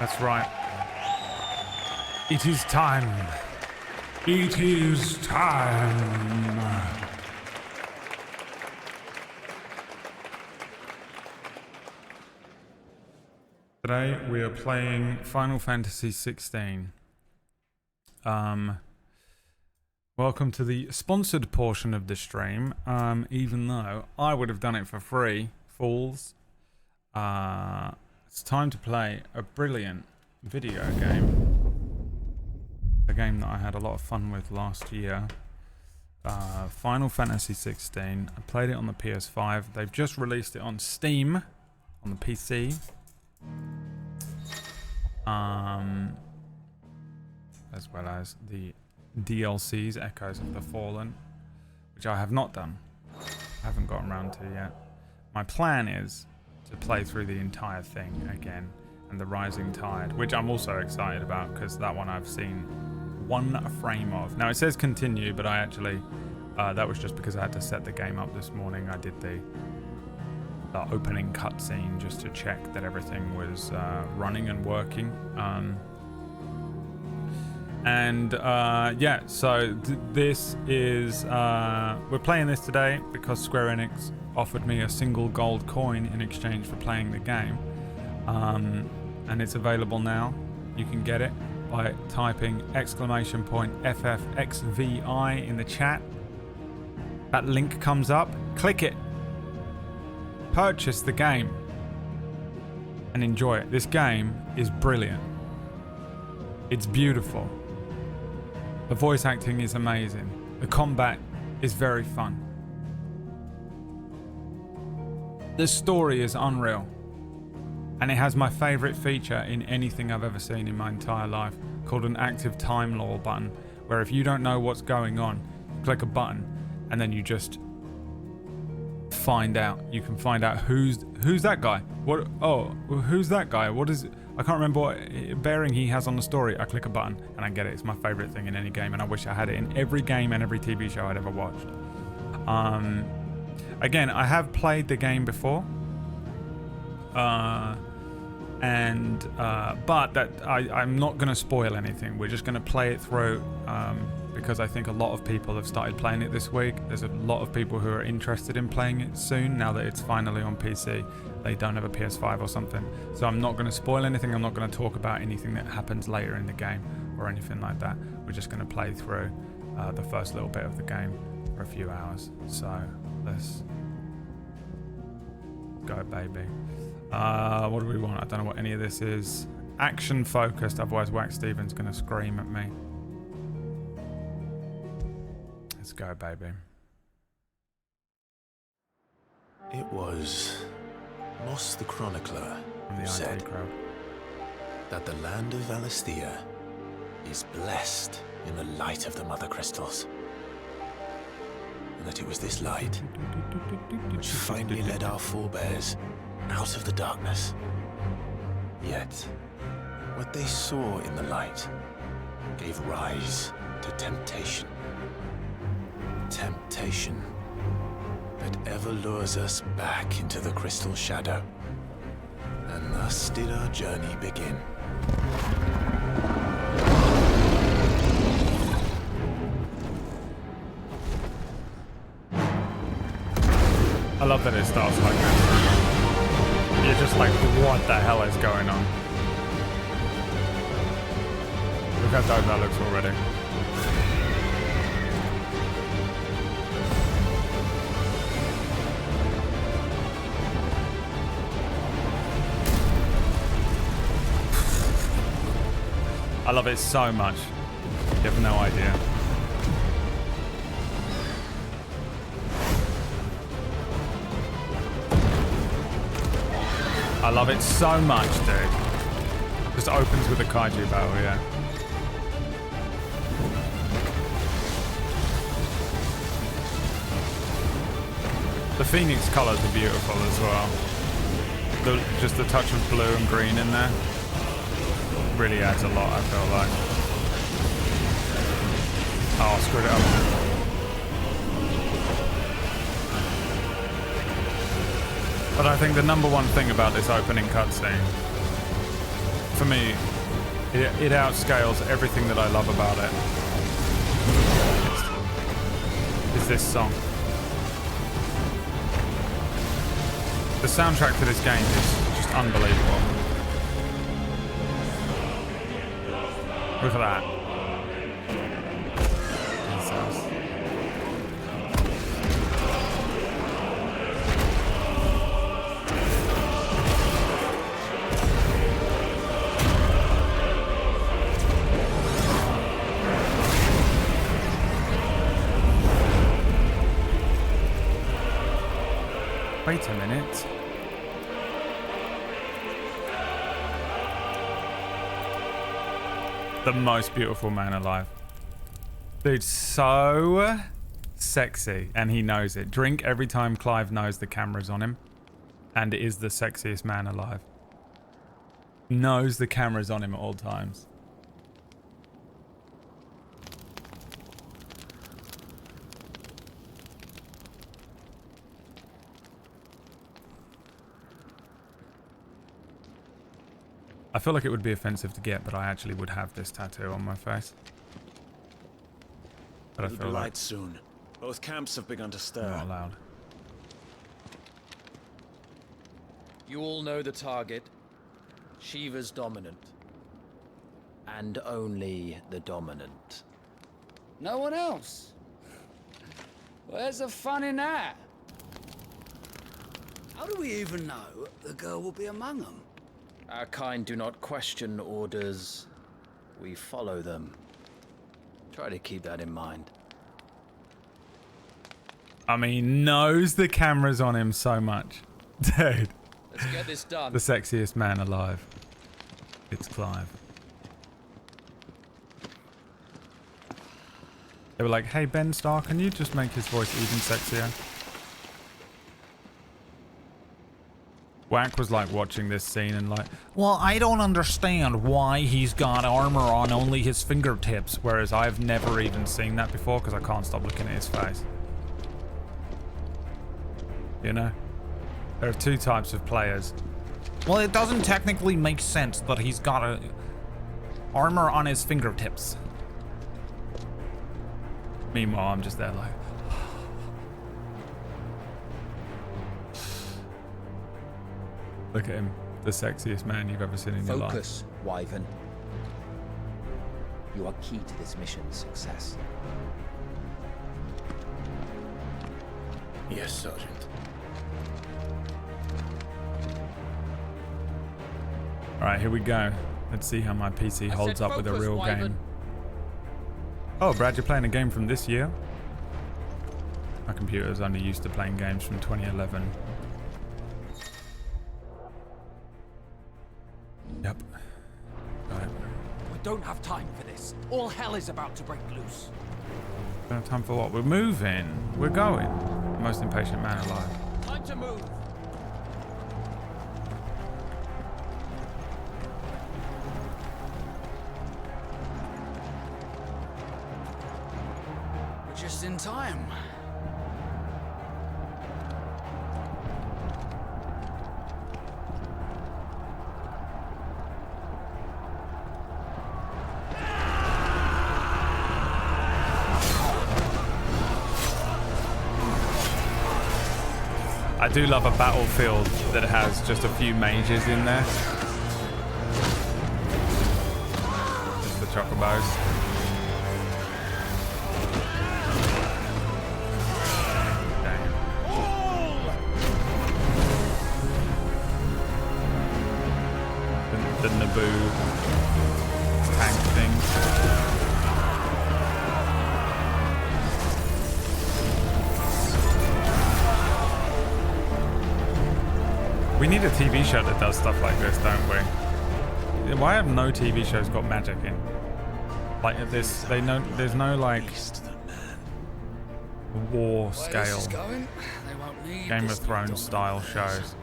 That's right. It is time. It is time. Today we are playing Final Fantasy XVI. Welcome to the sponsored portion of the stream. Even though I would have done it for free, fools. It's time to play a brilliant video game. A game that I had a lot of fun with last year. Final Fantasy XVI. I played it on the PS5. They've just released it on Steam on the PC. As well as the DLCs, Echoes of the Fallen, which I have not done. I haven't gotten around to yet. My plan is to play through the entire thing again, and the Rising Tide, which I'm also excited about because that one I've seen one frame of. Now it says continue, but I actually that was just because I had to set the game up this morning. I did the opening cutscene just to check that everything was running and working. So this is we're playing this today because Square Enix offered me a single gold coin in exchange for playing the game, and it's available now. You can get it by typing !FFXVI in the chat. That link comes up, click it, purchase the game, and enjoy it. This game is brilliant. It's beautiful. The voice acting is amazing. The combat is very fun. The story is unreal. And it has my favorite feature in anything I've ever seen in my entire life, called an active time lore button, where if you don't know what's going on, click a button and then you just find out. You can find out who's that guy. Who's that guy? What is it? I can't remember what bearing he has on the story. I click a button and I get it. It's my favorite thing in any game, and I wish I had it in every game and every TV show I'd ever watched. Again, I have played the game before, but I'm not going to spoil anything. We're just going to play it through because I think a lot of people have started playing it this week. There's a lot of people who are interested in playing it soon now that it's finally on PC. They don't have a PS5 or something. So I'm not going to spoil anything. I'm not going to talk about anything that happens later in the game or anything like that. We're just going to play through the first little bit of the game for a few hours. So let's go, baby. What do we want? I don't know what any of this is. Action focused, otherwise Wax Steven's going to scream at me. Let's go, baby. It was Moss the Chronicler who said that the land of Valisthea is blessed in the light of the Mother Crystals, and that it was this light which finally led our forebears out of the darkness. Yet, what they saw in the light gave rise to temptation. Temptation that ever lures us back into the crystal shadow. And thus did our journey begin. I love that it starts like this. You're just like, what the hell is going on? Look how dope that looks already. I love it so much. You have no idea. I love it so much, dude. Just opens with a kaiju battle, yeah. The Phoenix colors are beautiful as well. Just the touch of blue and green in there really adds a lot, I feel like. Oh, I screwed it up. But I think the number one thing about this opening cutscene for me, it outscales everything that I love about it. Is this song. The soundtrack to this game is just unbelievable. Look at that. Jesus. Wait a minute. The most beautiful man alive. Dude, so sexy. And he knows it. Drink every time Clive knows the camera's on him. And is the sexiest man alive. Knows the camera's on him at all times. I feel like it would be offensive to get, but I actually would have this tattoo on my face. But I feel like light soon. Both camps have begun to stir. not allowed. You all know the target. Shiva's dominant. And only the dominant. No one else? Where's the fun in that? How do we even know the girl will be among them? Our kind do not question orders. We follow them. Try to keep that in mind. I mean, knows the camera's on him so much. Dude. Let's get this done. The sexiest man alive. It's Clive. They were like, hey, Ben Starr, can you just make his voice even sexier? Wack was like watching this scene and like, well, I don't understand why he's got armor on only his fingertips, whereas I've never even seen that before because I can't stop looking at his face. You know? There are two types of players. Well, it doesn't technically make sense that he's got a armor on his fingertips. Meanwhile, I'm just there like, look at him, the sexiest man you've ever seen in your life. Focus, Wyvern. You are key to this mission's success. Yes, Sergeant. Alright, here we go. Let's see how my PC holds up with a real game. Oh, Brad, you're playing a game from this year? My computer's only used to playing games from 2011. Yep. Got it. We don't have time for this. All hell is about to break loose. Don't have time for what? We're moving. We're going. Most impatient man alive. Time to move. We're just in time. I do love a battlefield that has just a few mages in there. Just the chocobos. Damn. The Naboo tank thing. We need a TV show that does stuff like this, don't we? Why have no TV shows got magic in? Like this, they know there's no like war scale Game of Thrones style shows.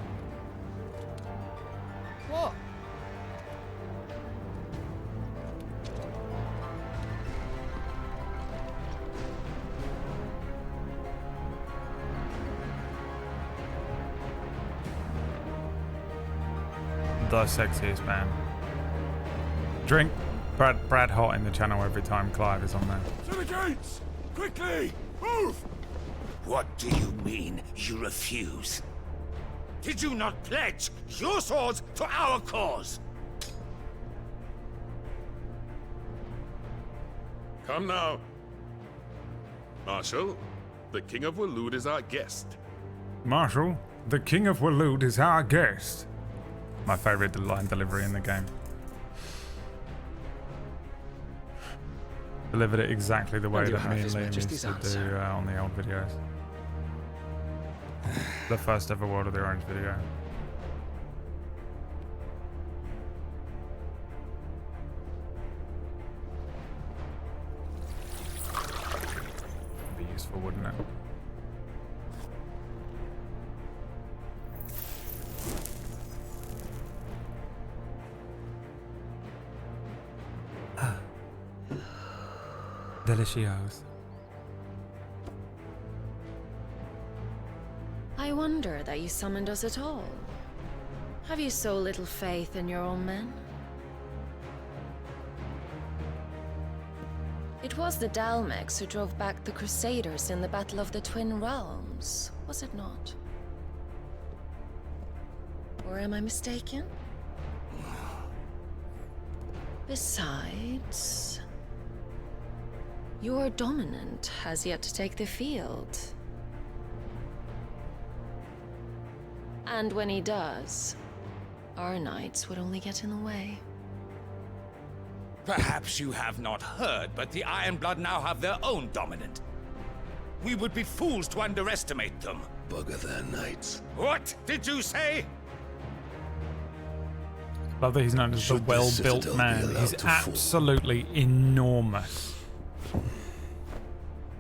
What? The sexiest man. Drink Brad Hot in the channel every time Clive is on there. To the gates! Quickly! Move! What do you mean, you refuse? Did you not pledge your swords to our cause? Come now. Marshal, the King of Waloed is our guest. Marshal, the King of Waloed is our guest. My favorite line delivery in the game. Delivered it exactly the way And you that have me and His Liam used Majesty's to answer. do on the old videos. The first ever World of the Orange video. Be useful, wouldn't it? Delicious. I wonder that you summoned us at all. Have you so little faith in your own men? It was the Dalmex who drove back the Crusaders in the Battle of the Twin Realms, was it not? Or am I mistaken? Besides, your dominant has yet to take the field. And when he does, our knights would only get in the way. Perhaps you have not heard, but the Ironblood now have their own dominant. We would be fools to underestimate them. Bugger their knights. What did you say? Love that he's known as the Should this well-built citadel be man. allowed He's to fall? absolutely enormous.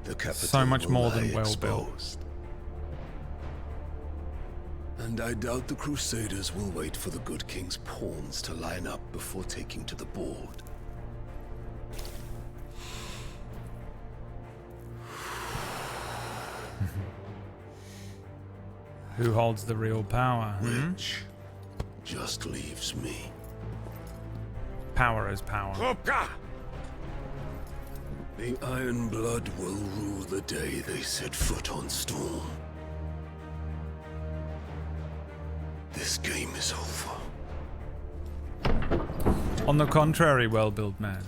The capital So much will more lie than well-built. exposed. And I doubt the Crusaders will wait for the good king's pawns to line up before taking to the board. Who holds the real power? Which just leaves me. Power is power. Kropka! The Ironblood will rule the day they set foot on Storm. This game is over. On the contrary, well-built man.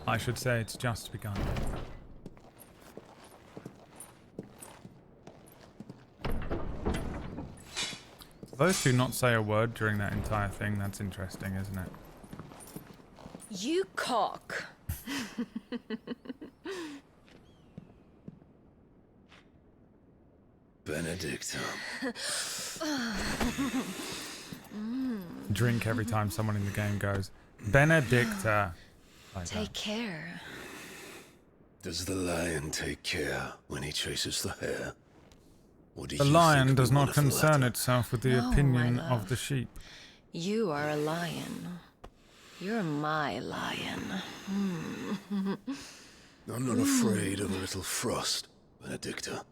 I should say it's just begun. Those two not say a word during that entire thing, that's interesting, isn't it? You cock. Benedicta. Drink every time someone in the game goes, Benedicta. Like Take that. care. Does the lion take care when he chases the hare? Or do The you lion think does we not one of the concern latter? itself with the No, my opinion love. of the sheep. You are a lion. You're my lion. I'm not afraid of a little frost, Benedicta.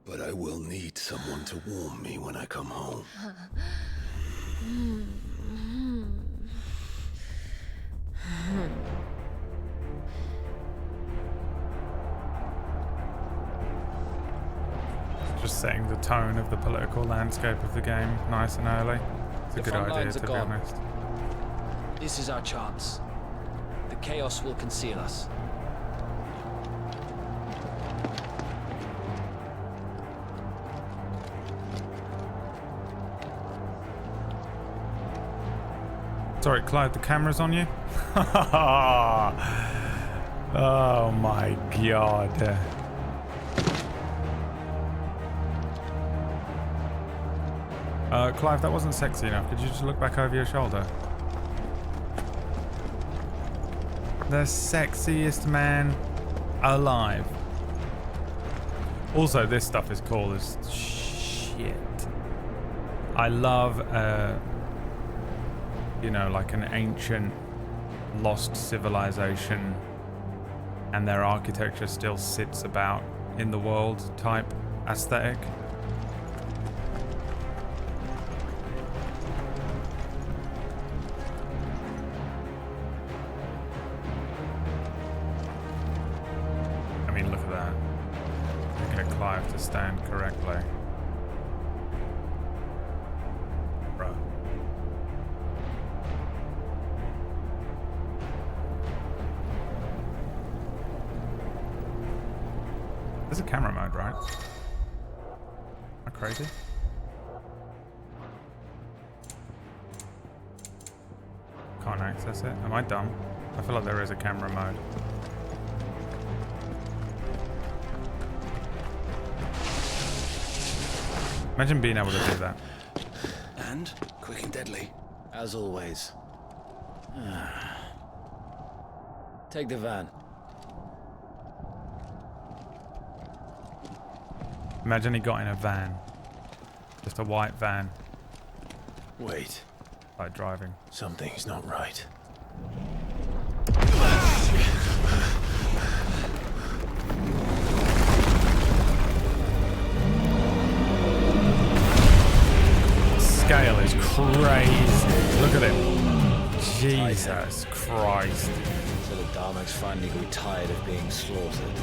But I will need someone to warm me when I come home. Just setting the tone of the political landscape of the game nice and early. It's a The good front idea, lines to are be gone. honest. This is our chance. The chaos will conceal us. Sorry, Clive, the camera's on you? Oh my god. Clive, that wasn't sexy enough. Could you just look back over your shoulder? The sexiest man alive. Also, this stuff is cool as shit. I love, you know, like an ancient lost civilization and their architecture still sits about in the world type aesthetic. understand correctly. Bro. There's a camera mode, right? Am I crazy? Can't access it. Am I dumb? I feel like there is a camera mode. Imagine being able to do that. And quick and deadly, as always. Take the van. Imagine he got in a van. Just a white van. Wait, Like driving. something's not right. Scale is crazy. Look at it. Jesus Christ. So the Darmaks finally grew tired of being slaughtered.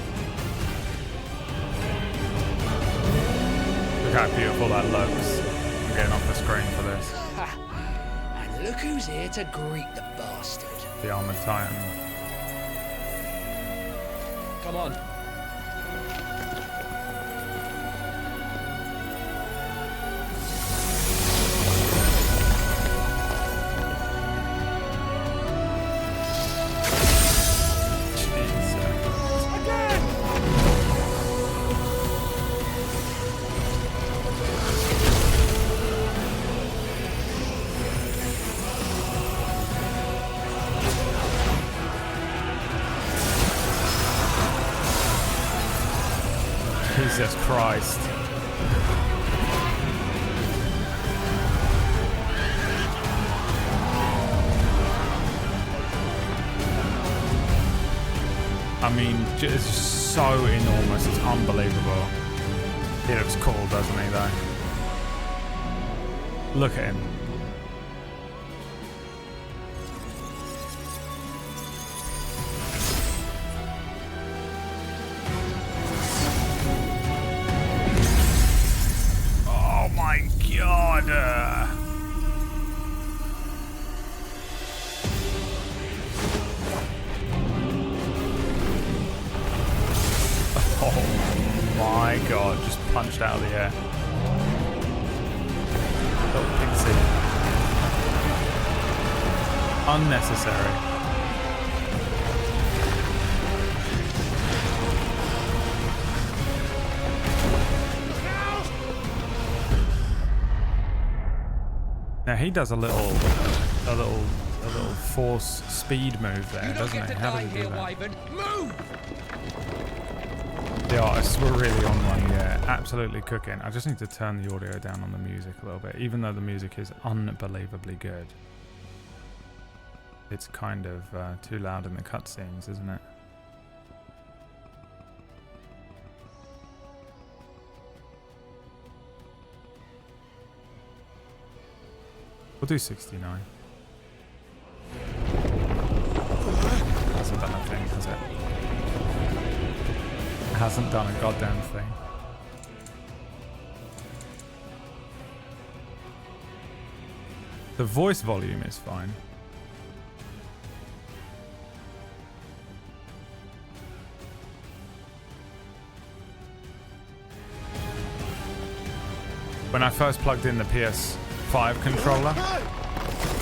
Look how beautiful that looks. I'm getting off the screen for this. And look who's here to greet the bastard. The Armored Titan. Come on. Jesus Christ. I mean, just so enormous, it's unbelievable. He looks cool, doesn't he, though? Look at him. Oh my god! Oh my god, just punched out of the air. Little pixie. Unnecessary. Now he does a little force speed move there, doesn't he? How does he do that? Move! The artists were really on one, yeah. Absolutely cooking. I just need to turn the audio down on the music a little bit, even though the music is unbelievably good. It's kind of too loud in the cutscenes, isn't it? We'll do 69. Hasn't done a thing, has it? Hasn't done a goddamn thing. The voice volume is fine. When I first plugged in the PS5 controller,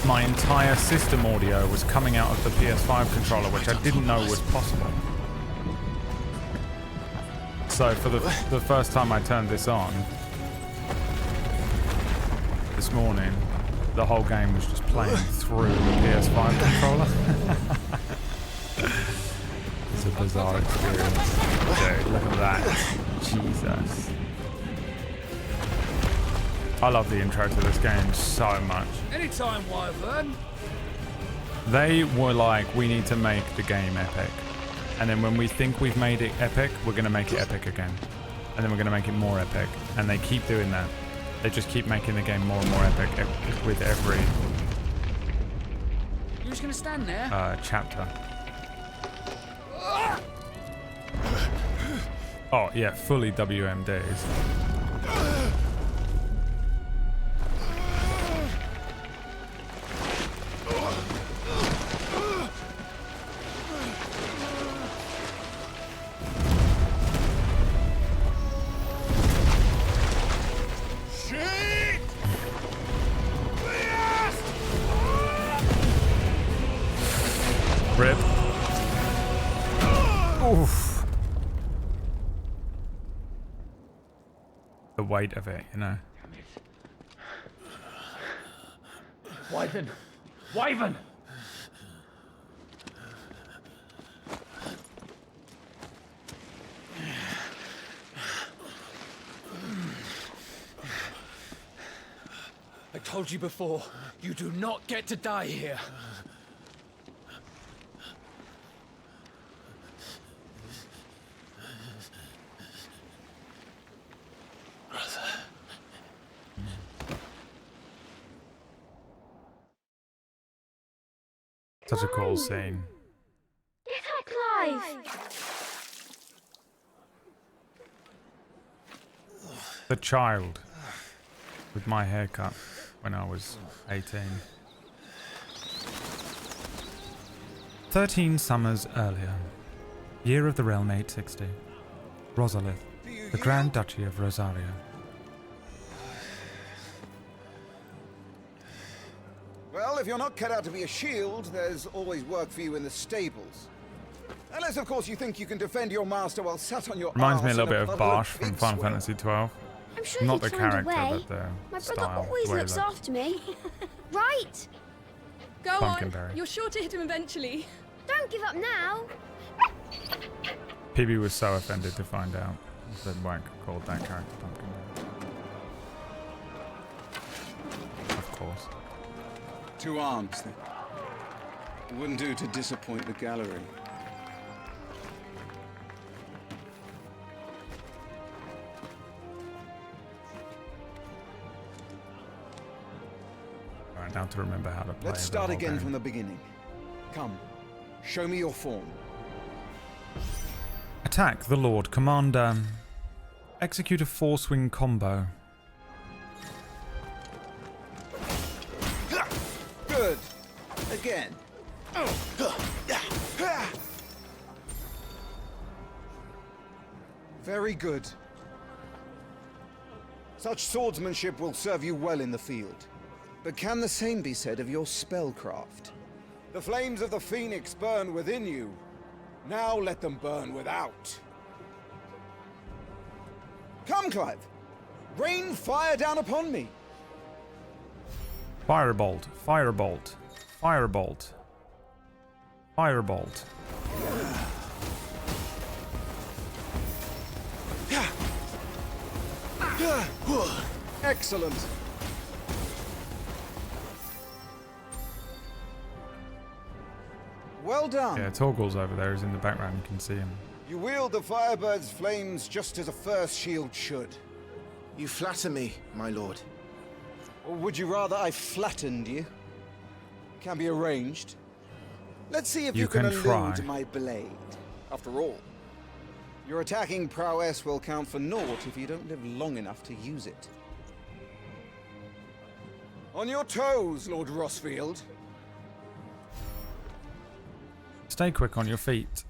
my entire system audio was coming out of the PS5 controller, which I didn't know was possible. So for the first time I turned this on this morning, the whole game was just playing through the PS5 controller. It's a bizarre experience. Dude, look at that. Jesus. I love the intro to this game so much. Anytime, Wyvern. They were like, we need to make the game epic. And then when we think we've made it epic, we're going to make it epic again. And then we're going to make it more epic. And they keep doing that. They just keep making the game more and more epic with every You're just gonna stand there? chapter. Oh, yeah, fully WMDs. Rip. Oof. The weight of it, you know. Wyvern! Wyvern! I told you before, you do not get to die here. Such a cool scene. Is that Clive? The child with my haircut when I was 18. 13 summers earlier, year of the realm 860, Rosalith, the Grand Duchy of Rosario. Well, if you're not cut out to be a shield, there's always work for you in the stables. Unless, of course, you think you can defend your master while sat on your Reminds me a arse little in bit of puddle Barsh from pig Final sweat. Fantasy 12. I'm sure Not he the turned character, away. but the My style. brother always the way looks he after me. Right? Go on. Pumpkinberry. You're sure to hit him eventually. Don't give up now. PB was so offended to find out that Wank called that character Pumpkinberry. Of course. 2 arms, then. It wouldn't do to disappoint the gallery. Alright, now to remember how to play. Let's the start whole again game. from the beginning. Come, show me your form. Attack the Lord Commander. Execute a 4-swing combo. Good. Again. Very good. Such swordsmanship will serve you well in the field. But can the same be said of your spellcraft? The flames of the Phoenix burn within you. Now let them burn without. Come, Clive. Rain fire down upon me. Firebolt. Firebolt. Firebolt. Firebolt. Excellent. Well done. Yeah, Torgal's over there. He's in the background. You can see him. You wield the Firebird's flames just as a first shield should. You flatter me, my lord. Or would you rather I flattened you? Can be arranged. Let's see if you can elude try. my blade. After all, your attacking prowess will count for naught if you don't live long enough to use it. On your toes, Lord Rossfield. Stay quick on your feet.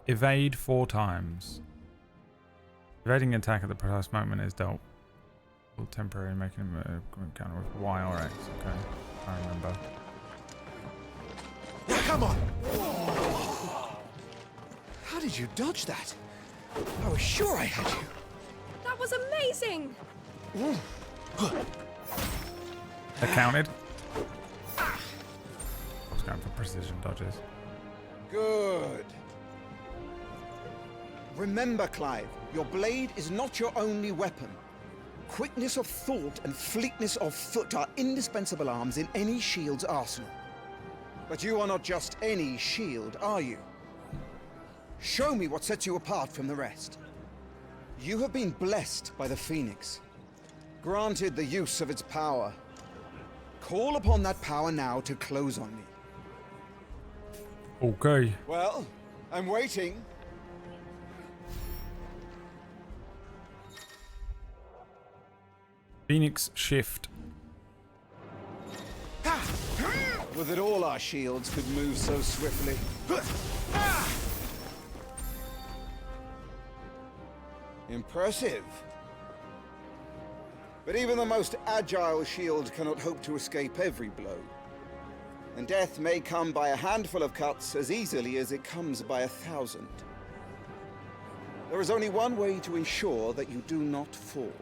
Evade 4 times. Evading attack at the precise moment is dealt. Will temporarily making him counter with Y or X. Okay, I remember. Now, come on! How did you dodge that? I was sure I had you. That was amazing! That counted. I was going for precision dodges. Good. Remember, Clive, your blade is not your only weapon. Quickness of thought and fleetness of foot are indispensable arms in any shield's arsenal. But you are not just any shield, are you? Show me what sets you apart from the rest. You have been blessed by the Phoenix, granted the use of its power. Call upon that power now to close on me. Okay. Well, I'm waiting. Phoenix shift. Would that all our shields could move so swiftly. Impressive. But even the most agile shield cannot hope to escape every blow. And death may come by a handful of cuts as easily as it comes by 1,000. There is only one way to ensure that you do not fall.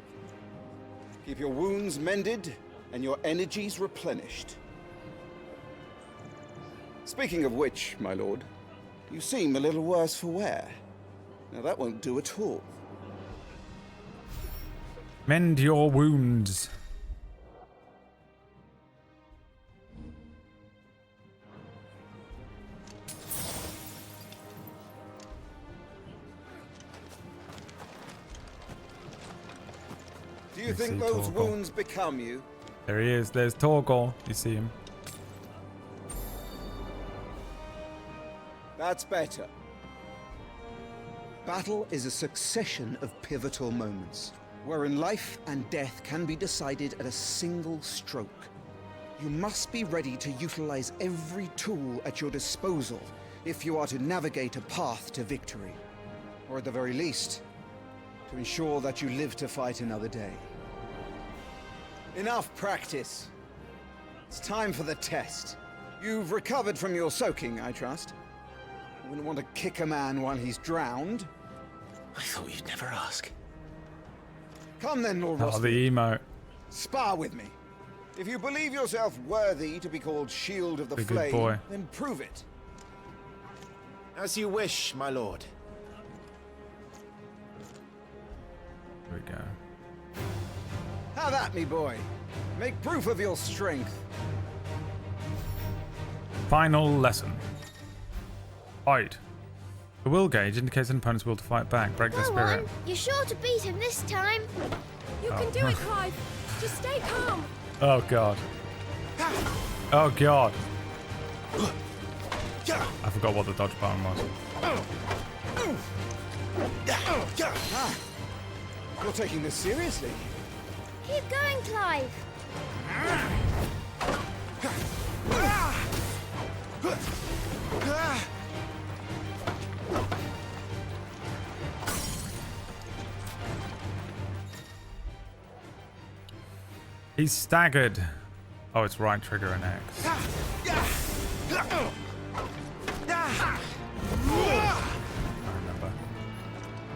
Keep your wounds mended and your energies replenished. Speaking of which, my lord, you seem a little worse for wear. Now that won't do at all. Mend your wounds. Do you think those wounds become you? There he is. There's Torgor. You see him. That's better. Battle is a succession of pivotal moments, wherein life and death can be decided at a single stroke. You must be ready to utilize every tool at your disposal if you are to navigate a path to victory. Or at the very least, to ensure that you live to fight another day. Enough practice. It's time for the test. You've recovered from your soaking, I trust. You wouldn't want to kick a man while he's drowned. I thought you'd never ask. Come then, Lord Oh, Rossfield. the emote. Spar with me. If you believe yourself worthy to be called Shield of the Be a good Flame, boy. then prove it. As you wish, my lord. Here we go. Have at me, boy. Make proof of your strength. Final lesson. Fight. The will gauge indicates an opponent's will to fight back. Break their Go spirit. on. You're sure to beat him this time. You can do it, Clive. Just stay calm. Oh god. Oh god. I forgot what the dodge button was. Ah, you're taking this seriously. Keep going, Clive. He's staggered. Oh, it's right trigger and X. I remember.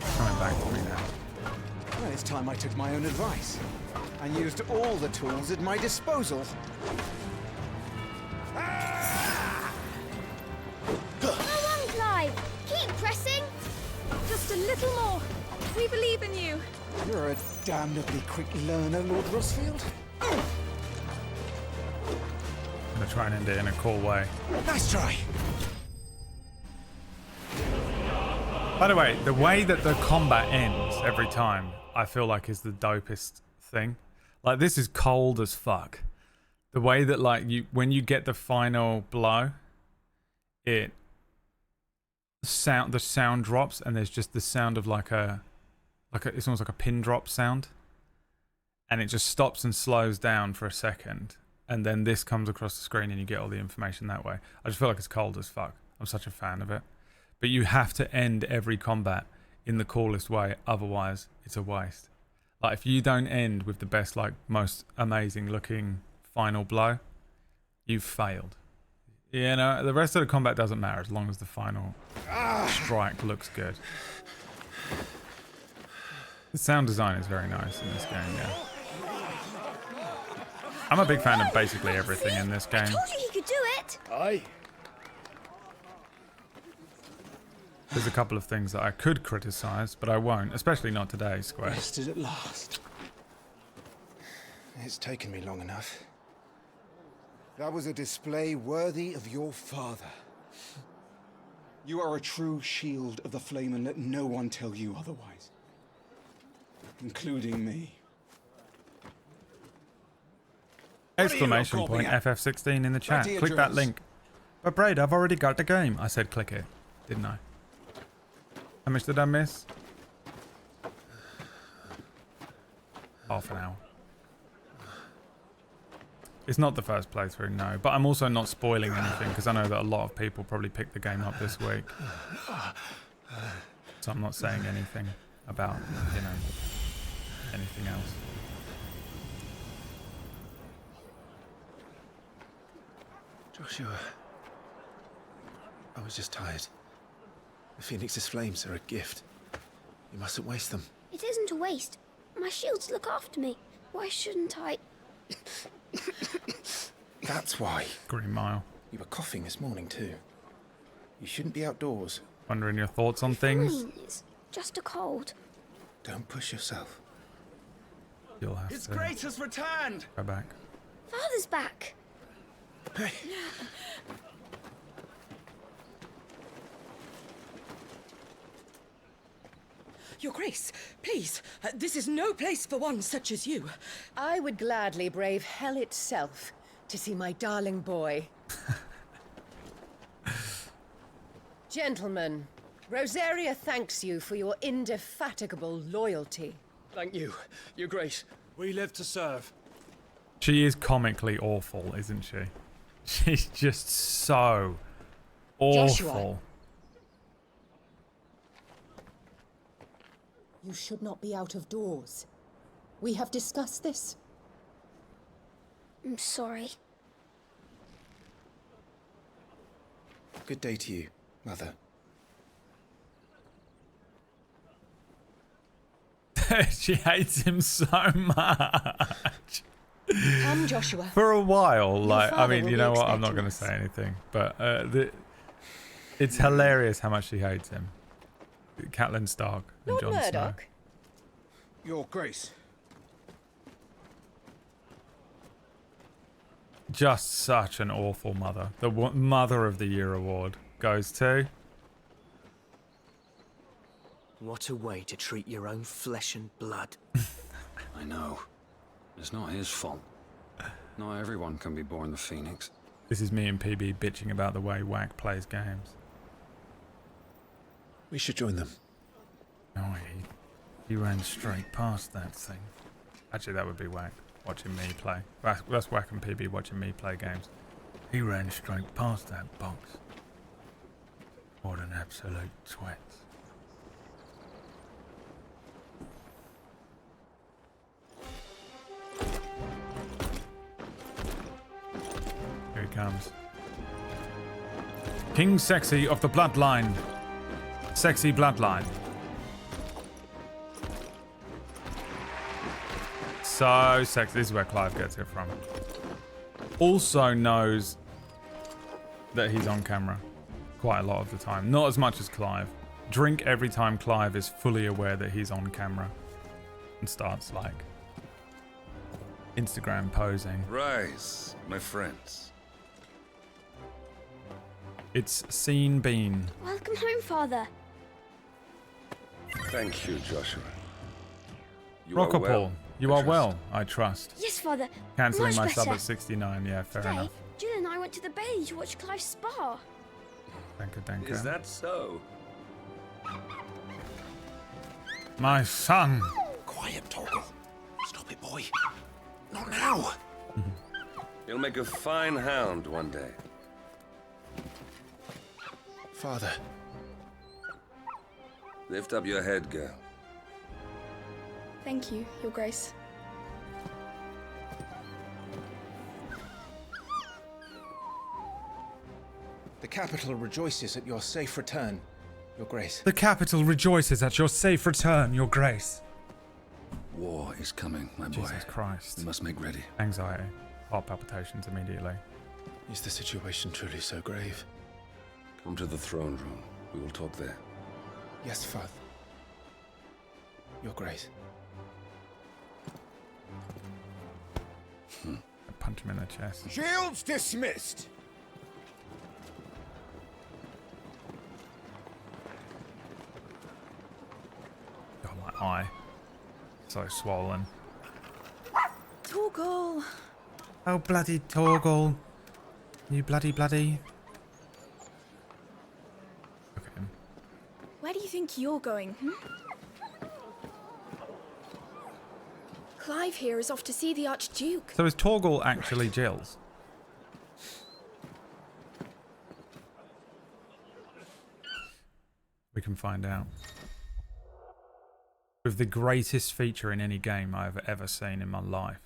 Coming back to me now. Well, it's time I took my own advice and used all the tools at my disposal. Go on, Clive. Keep pressing. Just a little more. We believe in you. You're a damnably quick learner, Lord Rossfield. I'm gonna try and end it in a cool way. Nice try. By the way, the way that the combat ends every time, I feel like is the dopest thing. Like, this is cold as fuck. The way that, like, when you get the final blow, the sound drops and there's just the sound of it's almost like a pin drop sound. And it just stops and slows down for a second. And then this comes across the screen and you get all the information that way. I just feel like it's cold as fuck. I'm such a fan of it. But you have to end every combat in the coolest way. Otherwise, it's a waste. Like, if you don't end with the best, like, most amazing looking final blow, you've failed. You know, the rest of the combat doesn't matter as long as the final strike looks good. The sound design is very nice in this game, yeah. I'm a big fan of basically everything in this game. I told you he could do it. Aye. There's a couple of things that I could criticize, but I won't, especially not today, Square. Rested at last. It's taken me long enough. That was a display worthy of your father. You are a true shield of the flame, and let no one tell you otherwise. Including me. Exclamation point FF16 in the chat. Click that link. But Braid, I've already got the game. I said click it, didn't I? How much did I miss? Half an hour. It's not the first playthrough, no. But I'm also not spoiling anything because I know that a lot of people probably picked the game up this week. So I'm not saying anything about, you know, anything else. Joshua, I was just tired. The Phoenix's flames are a gift. You mustn't waste them. It isn't a waste. My shields look after me. Why shouldn't I? That's why. Green Mile. You were coughing this morning too. You shouldn't be outdoors. Wondering your thoughts on things? Fine, it's just a cold. Don't push yourself. You'll have His to Grace has returned! go back. Father's back. Hey. Your Grace, please, this is no place for one such as you. I would gladly brave hell itself to see my darling boy. Gentlemen, Rosaria thanks you for your indefatigable loyalty. Thank you, Your Grace. We live to serve. She is comically awful, isn't she? She's just so awful. Joshua. You should not be out of doors. We have discussed this. I'm sorry. Good day to you, Mother. She hates him so much. Come, Joshua. For a while, like, I father mean, will you be know what? I'm not expecting going to us. say anything, but it's hilarious how much she hates him. Catelyn Stark and Lord Jon Snow. Murdoch. Your Grace. Just such an awful mother. The Mother of the Year award goes to... What a way to treat your own flesh and blood. I know. It's not his fault. Not everyone can be born the Phoenix. This is me and PB bitching about the way Wack plays games. We should join them. Oh, he ran straight past that thing. Actually, that would be Wack watching me play. That's Wack and PB watching me play games. He ran straight past that box. What an absolute twat. Here he comes. King Sexy of the Bloodline. Sexy Bloodline. So sexy. This is where Clive gets it from. Also knows that he's on camera quite a lot of the time. Not as much as Clive. Drink every time Clive is fully aware that he's on camera and starts like Instagram posing. Rise, my friends. It's Scene Bean. Welcome home, Father. Thank you, Joshua. You Rocco are well, Paul, you are well, I trust. Yes, Father. Cancelling Much my sub better. at 69, yeah, fair Today, enough. Jill and I went to the Bay to watch Clive's spa. Thank you. Is that so? My son! Quiet, Torgal. Stop it, boy. Not now. You'll make a fine hound one day. Father. Lift up your head, girl. Thank you, Your Grace. The capital rejoices at your safe return, Your Grace. The capital rejoices at your safe return, Your Grace. War is coming, my boy. Jesus Christ. We must make ready. Anxiety. Heart palpitations immediately. Is the situation truly so grave? Come to the throne room. We will talk there. Yes, Father. Your Grace. I punch him in the chest. Shields dismissed. Oh, my eye. So swollen. Torgal. Oh, bloody Torgal. You bloody. Look at him. Where do you think you're going, Clive here is off to see the Archduke. So is Torgal actually Jill's? We can find out. With the greatest feature in any game I've ever seen in my life.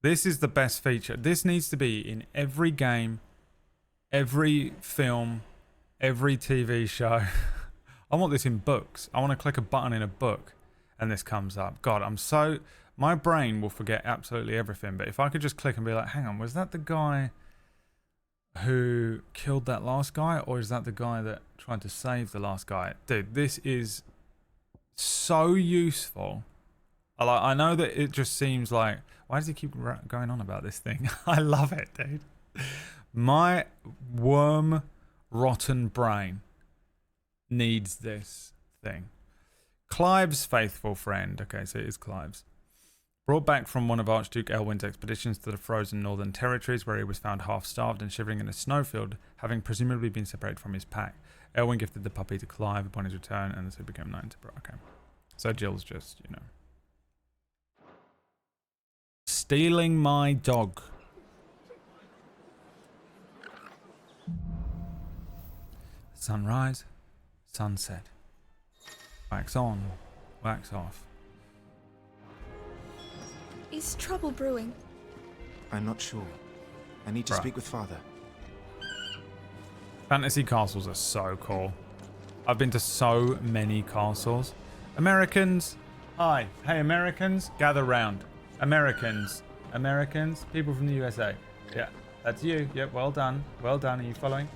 This is the best feature. This needs to be in every game, every film, every TV show. I want this in books. I want to click a button in a book and this comes up. God, my brain will forget absolutely everything. But if I could just click and be like, hang on, was that the guy who killed that last guy? Or is that the guy that tried to save the last guy? Dude, this is so useful. I know that it just seems like, why does he keep going on about this thing? I love it, dude. My worm rotten brain needs this thing. Clive's faithful friend. Okay, so it is Clive's. Brought back from one of Archduke Elwin's expeditions to the frozen northern territories, where he was found half-starved and shivering in a snowfield, having presumably been separated from his pack. Elwin gifted the puppy to Clive upon his return, and the two became known to... Okay. So Jill's just, you know... stealing my dog. Sunrise, sunset. Wax on, wax off. Is trouble brewing? I'm not sure. I need to speak with Father. Fantasy castles are so cool. I've been to so many castles. Americans, hi. Hey, Americans, gather round. Americans, people from the USA. Yeah, that's you. Yep, well done. Well done. Are you following?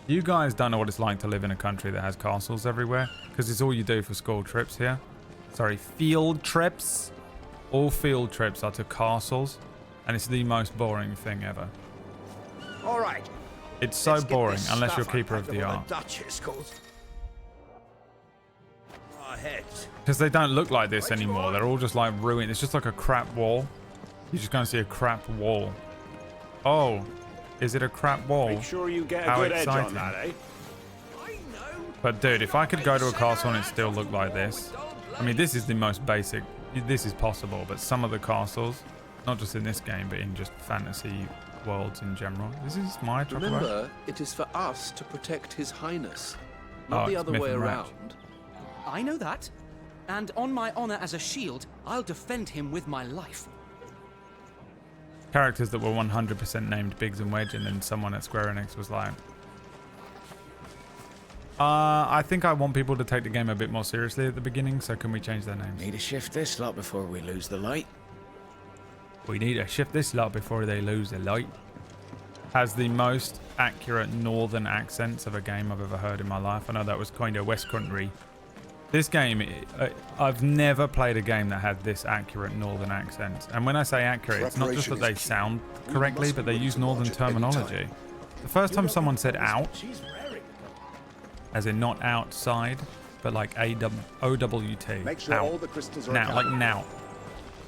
You guys don't know what it's like to live in a country that has castles everywhere, because it's all you do for school trips here. Sorry, field trips. All field trips are to castles, and it's the most boring thing ever. All right. It's so boring unless you're keeper of the art. Because they don't look like this anymore. They're all just like ruined. It's just like a crap wall. You're just going to see a crap wall. Oh, is it a crap wall? Make sure you get a How good exciting. edge on that, eh? But dude, if I could go to a castle and it still looked like this. I mean, this is the most basic. This is possible, but some of the castles, not just in this game, but in just fantasy worlds in general. This is my truck. Remember, it is for us to protect His Highness, not the other way around. I know that. And on my honor as a shield, I'll defend him with my life. Characters that were 100% named Biggs and Wedge, and then someone at Square Enix was like, I think I want people to take the game a bit more seriously at the beginning, so can we change their names? Need to shift this lot before we lose the light. We need to shift this lot before they lose the light. Has the most accurate northern accents of a game I've ever heard in my life. I know that was kind of West Country. This game, I've never played a game that had this accurate northern accents. And when I say accurate, it's not just that they sound correctly, but they use northern terminology. The first time someone said out, as in not outside, but like O-W-T, Make sure out. all the crystals are Now, like now.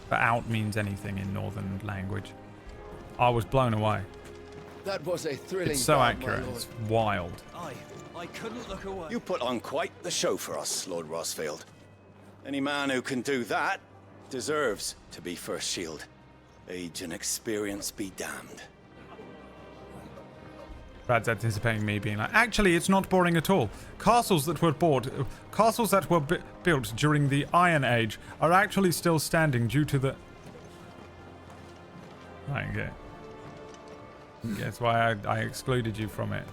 But out means anything in northern language. I was blown away. That was a thrilling It's so bout, my accurate, lord. it's wild. I couldn't look away. You put on quite the show for us, Lord Rossfield. Any man who can do that deserves to be first shield. Age and experience be damned. Brad's anticipating me being like, actually, it's not boring at all. Castles that were built during the Iron Age are actually still standing due to the... Okay. That's why I excluded you from it.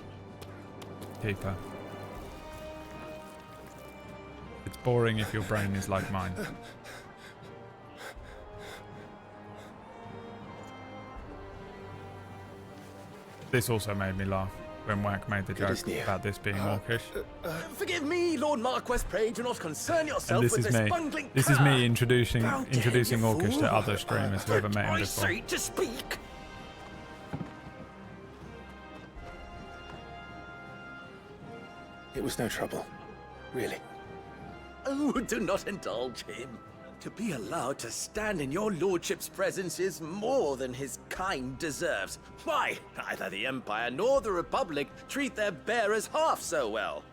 Keeper. It's boring if your brain is like mine. This also made me laugh when Whack made the joke about this being orcish. Forgive me, Lord Marquess, pray do not concern yourself And with this bungling This is cur. me introducing How dare you, orcish fool? to other streamers who ever met him I before. say to speak. It was no trouble. Really. Oh, do not indulge him. To be allowed to stand in your lordship's presence is more than his kind deserves. Why, neither the Empire nor the Republic treat their bearers half so well.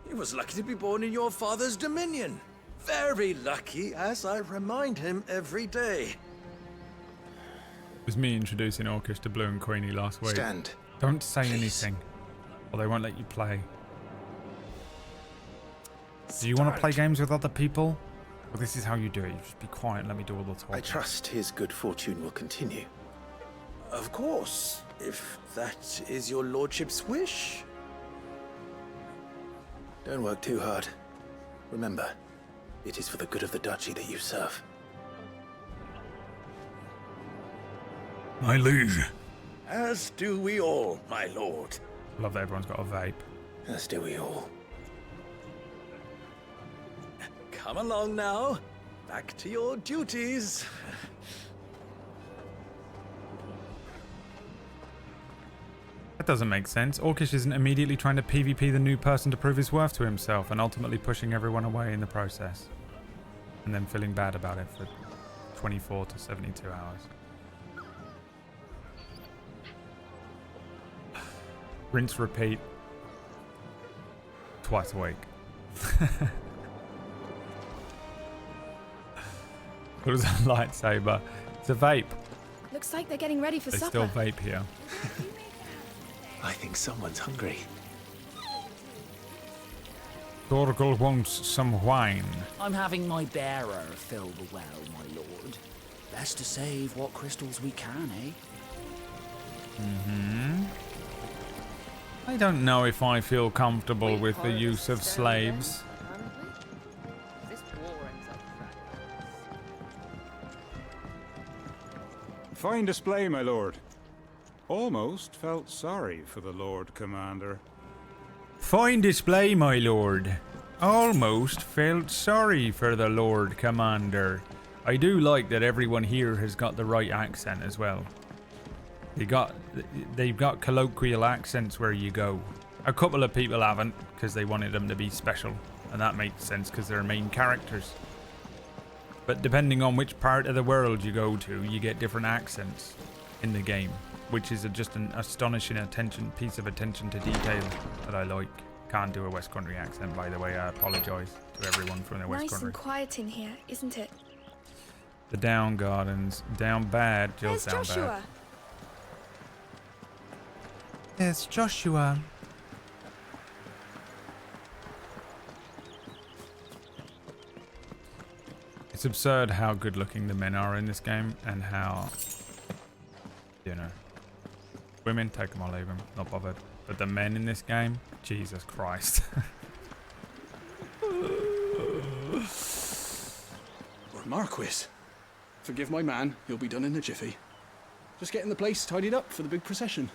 He was lucky to be born in your father's dominion. Very lucky, as I remind him every day. It was me introducing Orcish to Blue and Queenie last week. Stand. Don't say anything, or they won't let you play. Do you want to play games with other people? Well, this is how you do it. You just be quiet and let me do all the talking. I trust his good fortune will continue. Of course, if that is your lordship's wish. Don't work too hard. Remember, it is for the good of the duchy that you serve. My liege. As do we all, my lord. Love that everyone's got a vape. As do we all. Come along now. Back to your duties. That doesn't make sense. Orcish isn't immediately trying to PvP the new person to prove his worth to himself and ultimately pushing everyone away in the process. And then feeling bad about it for 24 to 72 hours. Rinse, repeat. Twice a week. What is a lightsaber? It's a vape. Looks like they're getting ready for They supper. still vape here. I think someone's hungry. Thorgal wants some wine. I'm having my bearer fill the well, my lord. Best to save what crystals we can, eh? Mm-hmm. I don't know if I feel comfortable with the use of slaves. Fine display, my lord. Almost felt sorry for the Lord Commander. Fine display, my lord. Almost felt sorry for the Lord Commander. I do like that everyone here has got the right accent as well. They've got colloquial accents where you go. A couple of people haven't because they wanted them to be special, and that makes sense because they're main characters. But depending on which part of the world you go to, you get different accents in the game, which is just an astonishing piece of attention to detail that I like. Can't do a West Country accent, by the way. I apologise to everyone from the West Nice Country. and quiet in here, isn't it? The Down Gardens. Down bad. Jill's There's down Joshua. bad. There's Joshua. It's absurd how good looking the men are in this game and how, you know, women, take them or leave them, not bothered. But the men in this game, Jesus Christ. Marquis, forgive my man, he'll be done in a jiffy. Just getting the place tidied up for the big procession.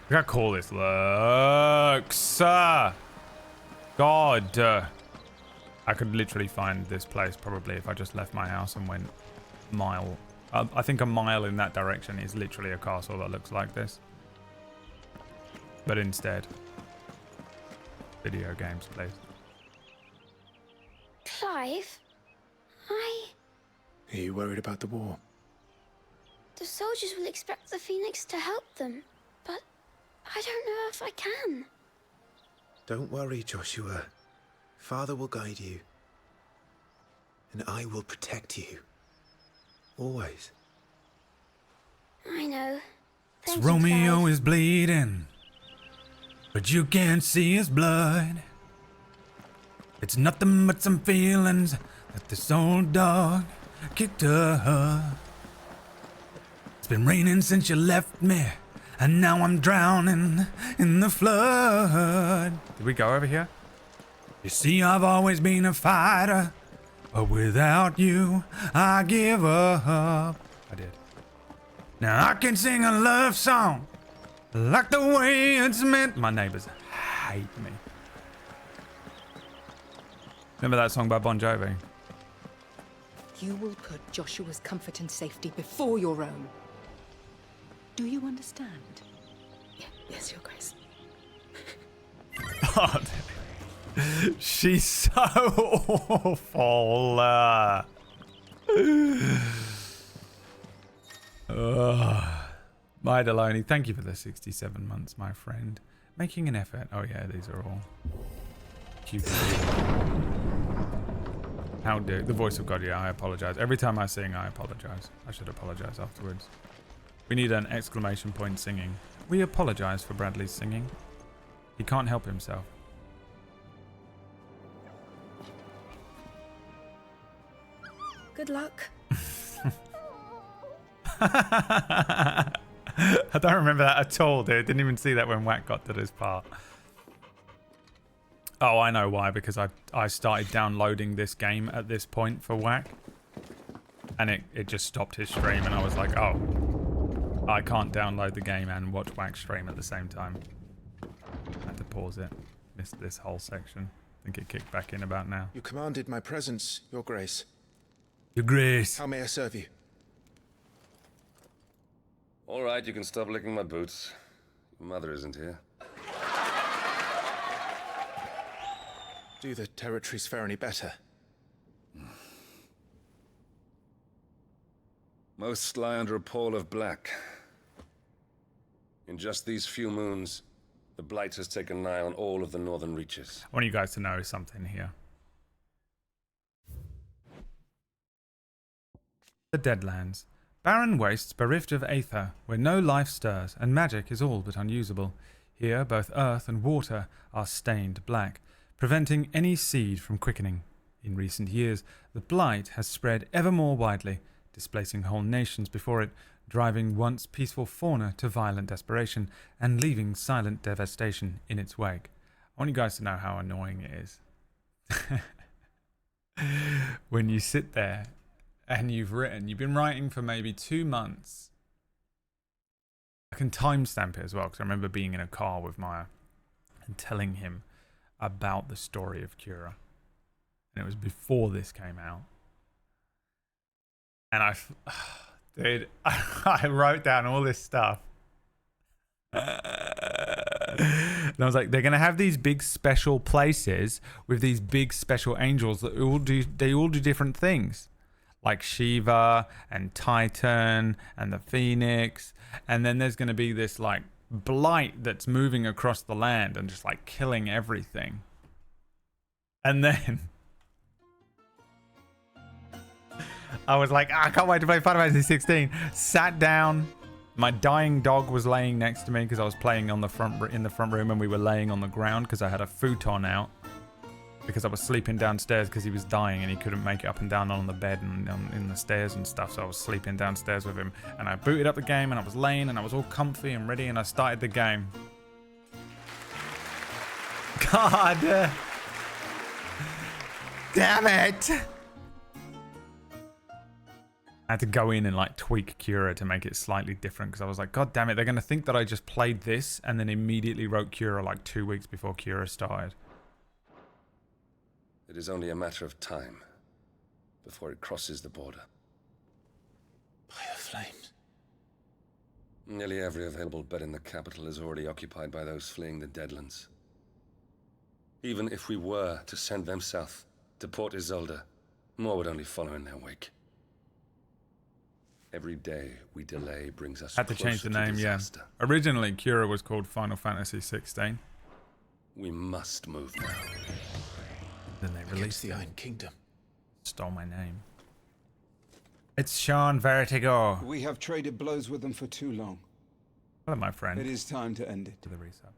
I gotta call this looks. God. I could literally find this place probably if I just left my house and went a mile. I think a mile in that direction is literally a castle that looks like this. But instead, video games, please. Clive, Are you worried about the war? the soldiers will expect the Phoenix to help them, but I don't know if I can. Don't worry, Joshua. Father will guide you. And I will protect you. Always. I know. Thank you, Romeo Clive. is bleeding, but you can't see his blood. It's nothing but some feelings that this old dog kicked up. It's been raining since you left me, and now I'm drowning in the flood. Did we go over here? You see, I've always been a fighter, but without you, I give up. I did. Now I can sing a love song like the way it's meant. My neighbors hate me. Remember that song by Bon Jovi? You will put Joshua's comfort and safety before your own. Do you understand? Yes, Your Grace. God. She's so awful. My Deloney, thank you for the 67 months, my friend. Making an effort. Oh yeah, these are all cute. How dare the voice of God? Yeah, I apologize. Every time I sing, I apologize. I should apologize afterwards. We need an exclamation point singing. We apologize for Bradley's singing. He can't help himself. Good luck. I don't remember that at all, dude. Didn't even see that when Wack got to this part. Oh, I know why. Because I started downloading this game at this point for Wack. And it just stopped his stream. And I was like, oh. I can't download the game and watch Wack stream at the same time. I had to pause it. Missed this whole section. I think it kicked back in about now. You commanded my presence, Your Grace. Your Grace. How may I serve you? All right, you can stop licking my boots. Your mother isn't here. Do the territories fare any better? Most lie under a pall of black. In just these few moons, the Blight has taken nigh on all of the northern reaches. I want you guys to know something here. The Deadlands. Barren wastes bereft of aether, where no life stirs, and magic is all but unusable. Here both earth and water are stained black, preventing any seed from quickening. In recent years, the Blight has spread ever more widely, displacing whole nations before it, driving once peaceful fauna to violent desperation, and leaving silent devastation in its wake. I want you guys to know how annoying it is. When you sit there and you've been writing for maybe 2 months. I can timestamp it as well, because I remember being in a car with Maya and telling him about the story of Cura. And it was before this came out. And dude, I wrote down all this stuff. And I was like, they're going to have these big special places with these big special angels that all do different things. Like Shiva and Titan and the Phoenix. And then there's going to be this like blight that's moving across the land and just like killing everything. And then I was like, I can't wait to play Final Fantasy 16. Sat down. My dying dog was laying next to me because I was playing on in the front room, and we were laying on the ground because I had a futon out because I was sleeping downstairs because he was dying and he couldn't make it up and down on the bed and in the stairs and stuff. So I was sleeping downstairs with him, and I booted up the game and I was laying and I was all comfy and ready, and I started the game. God damn it! I had to go in and like tweak Cura to make it slightly different because I was like, God damn it, they're going to think that I just played this and then immediately wrote Cura like 2 weeks before Cura started. It is only a matter of time before it crosses the border. By the flames. Nearly every available bed in the capital is already occupied by those fleeing the Deadlands. Even if we were to send them south to Port Isolde, more would only follow in their wake. Every day we delay brings us Had to change the name, yeah. Originally, Cura was called Final Fantasy XVI. We must move now. Then they released the Iron Kingdom. Stole my name. It's Sean Vertigo. We have traded blows with them for too long. Hello, my friend. It is time to end it. To the resub.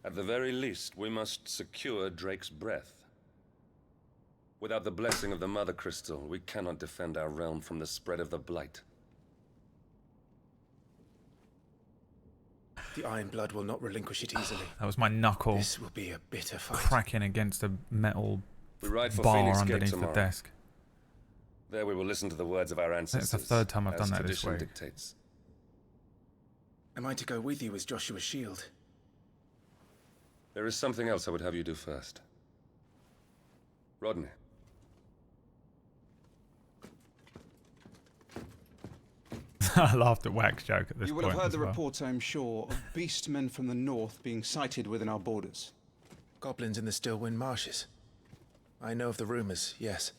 At the very least, we must secure Drake's breath. Without the blessing of the Mother Crystal, we cannot defend our realm from the spread of the Blight. The Iron Blood will not relinquish it easily. That was my knuckle. This will be a bitter fight. Cracking against a metal We ride for bar Phoenix Gate underneath tomorrow. the desk. There we will listen to the words of our ancestors. It's the third time I've done as that this tradition week. dictates. Am I to go with you as Joshua's shield? There is something else I would have you do first. Rodney. I laughed at Wack's joke at this You point. will have heard as the well. reports, I'm sure, of beastmen from the north being sighted within our borders. Goblins in the Stillwind Marshes. I know of the rumors, yes.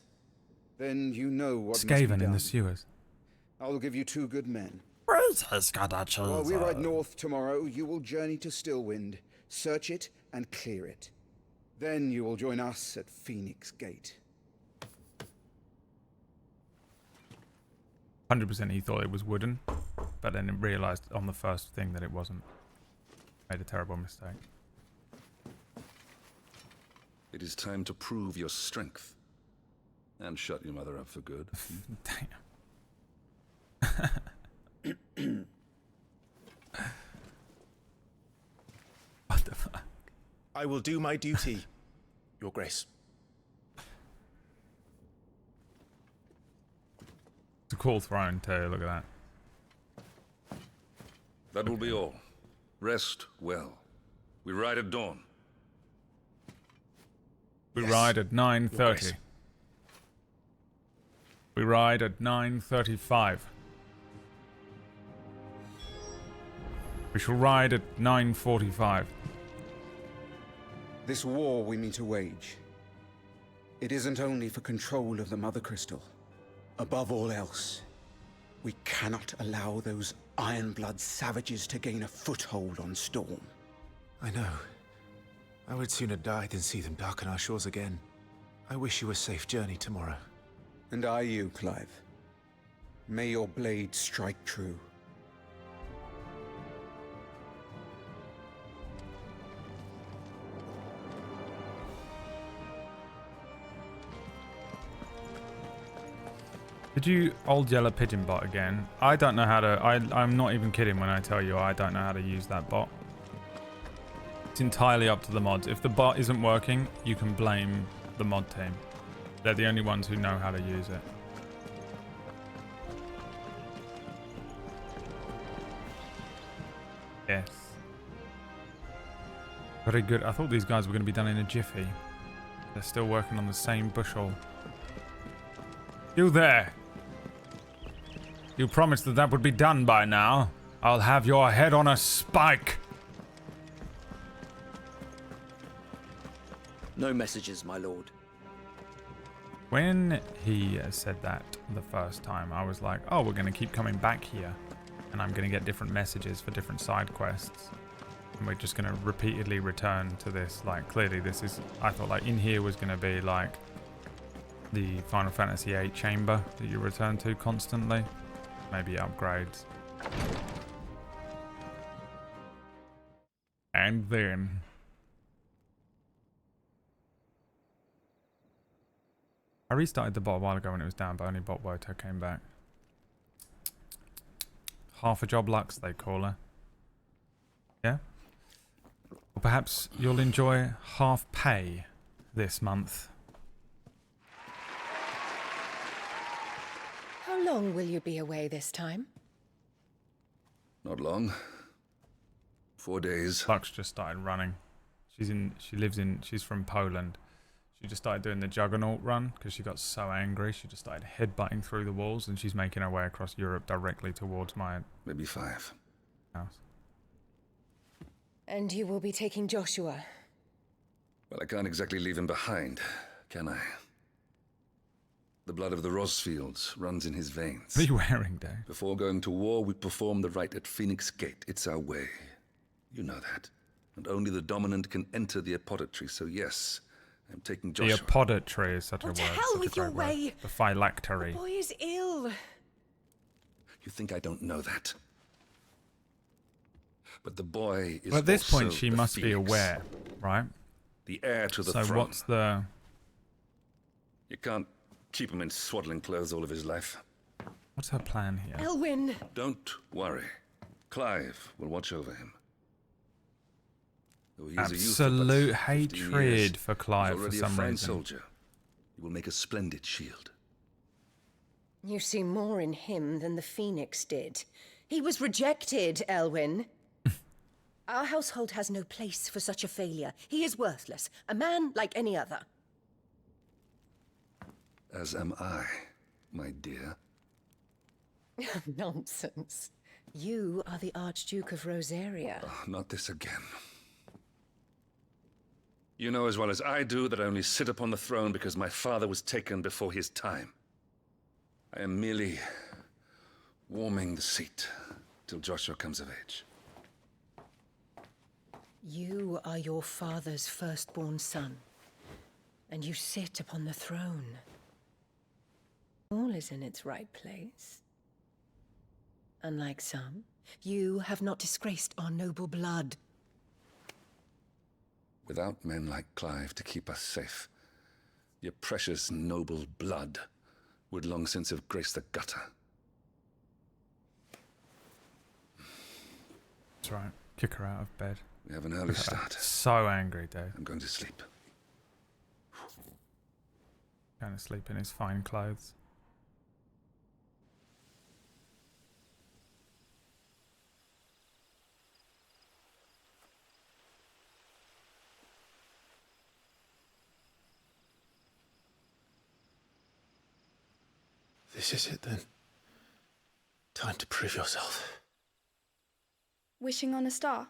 Then you know what must be Skaven in done. the sewers. I will give you 2 good men. Bro, While we ride north tomorrow, you will journey to Stillwind, search it, and clear it. Then you will join us at Phoenix Gate. 100% he thought it was wooden, but then he realised on the first thing that it wasn't. Made a terrible mistake. It is time to prove your strength. And shut your mother up for good. Damn. What the fuck? I will do my duty, Your Grace. It's a cool throne too, look at that. That will be all. Rest well. We ride at dawn. We ride at 9:30. We ride at 9:35. We shall ride at 9:45. This war we mean to wage, it isn't only for control of the Mother Crystal. Above all else, we cannot allow those Ironblood savages to gain a foothold on Storm. I know. I would sooner die than see them darken our shores again. I wish you a safe journey tomorrow. And I you, Clive. May your blade strike true. Did you old yellow pigeon bot again? I don't know how to... I'm not even kidding when I tell you I don't know how to use that bot. It's entirely up to the mods. If the bot isn't working, you can blame the mod team. They're the only ones who know how to use it. Yes. Very good. I thought these guys were going to be done in a jiffy. They're still working on the same bushel. You there! You promised that that would be done by now. I'll have your head on a spike. No messages, my lord. When he said that the first time, I was like, oh, we're going to keep coming back here. And I'm going to get different messages for different side quests. And we're just going to repeatedly return to this. Like, clearly this is... I thought, like, in here was going to be, like, the Final Fantasy VIII chamber that you return to constantly. Maybe upgrades. And then... I restarted the bot a while ago when it was down, but only bot Woto came back. Half a job Lux, they call her. Yeah? Or perhaps you'll enjoy half pay this month. How long will you be away this time? Not long. 4 days. Lux just started running. She's from Poland. She just started doing the Juggernaut run because she got so angry. She just started headbutting through the walls, and she's making her way across Europe directly towards my... Maybe 5. House. And you will be taking Joshua? Well, I can't exactly leave him behind, can I? The blood of the Rosfields runs in his veins. What are you wearing, Dave? Before going to war, we perform the rite at Phoenix Gate. It's our way. You know that. And only the dominant can enter the apothecary, so yes... I'm taking Joshua. The apothecary is such a word. To hell with your way! The phylactery. The boy is ill. You think I don't know that? But the boy is well, at this point, also she the must Phoenix, be aware, right? The heir to the so throne. What's the... You can't keep him in swaddling clothes all of his life. What's her plan here? Elwyn! Don't worry. Clive will watch over him. Though he is Absolute a youth, hatred for Clive for some a fine reason. Soldier. He will make a splendid shield. You see more in him than the Phoenix did. He was rejected, Elwyn. Our household has no place for such a failure. He is worthless. A man like any other. As am I, my dear. Nonsense. You are the Archduke of Rosaria. Oh, not this again. You know as well as I do that I only sit upon the throne because my father was taken before his time. I am merely warming the seat. till Joshua comes of age. You are your father's firstborn son, and you sit upon the throne. All is in its right place. Unlike some, you have not disgraced our noble blood. Without men like Clive to keep us safe, your precious noble blood would long since have graced the gutter. That's right. Kick her out of bed. We have an early start. So angry, Dave. I'm going to sleep. Going to sleep in his fine clothes. This is it then. Time to prove yourself. Wishing on a star?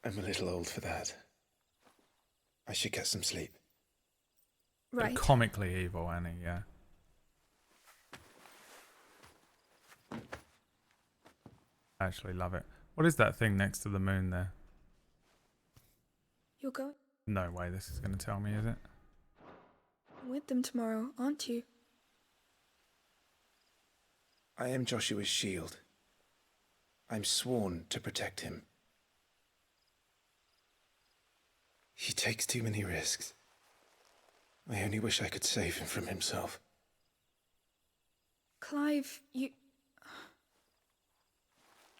I'm a little old for that. I should get some sleep. Right. But comically evil, Annie, yeah. I actually love it. What is that thing next to the moon there? You're going No way this is going to tell me, is it? with them tomorrow, aren't you? I am Joshua's shield. I'm sworn to protect him. He takes too many risks. I only wish I could save him from himself. Clive, you...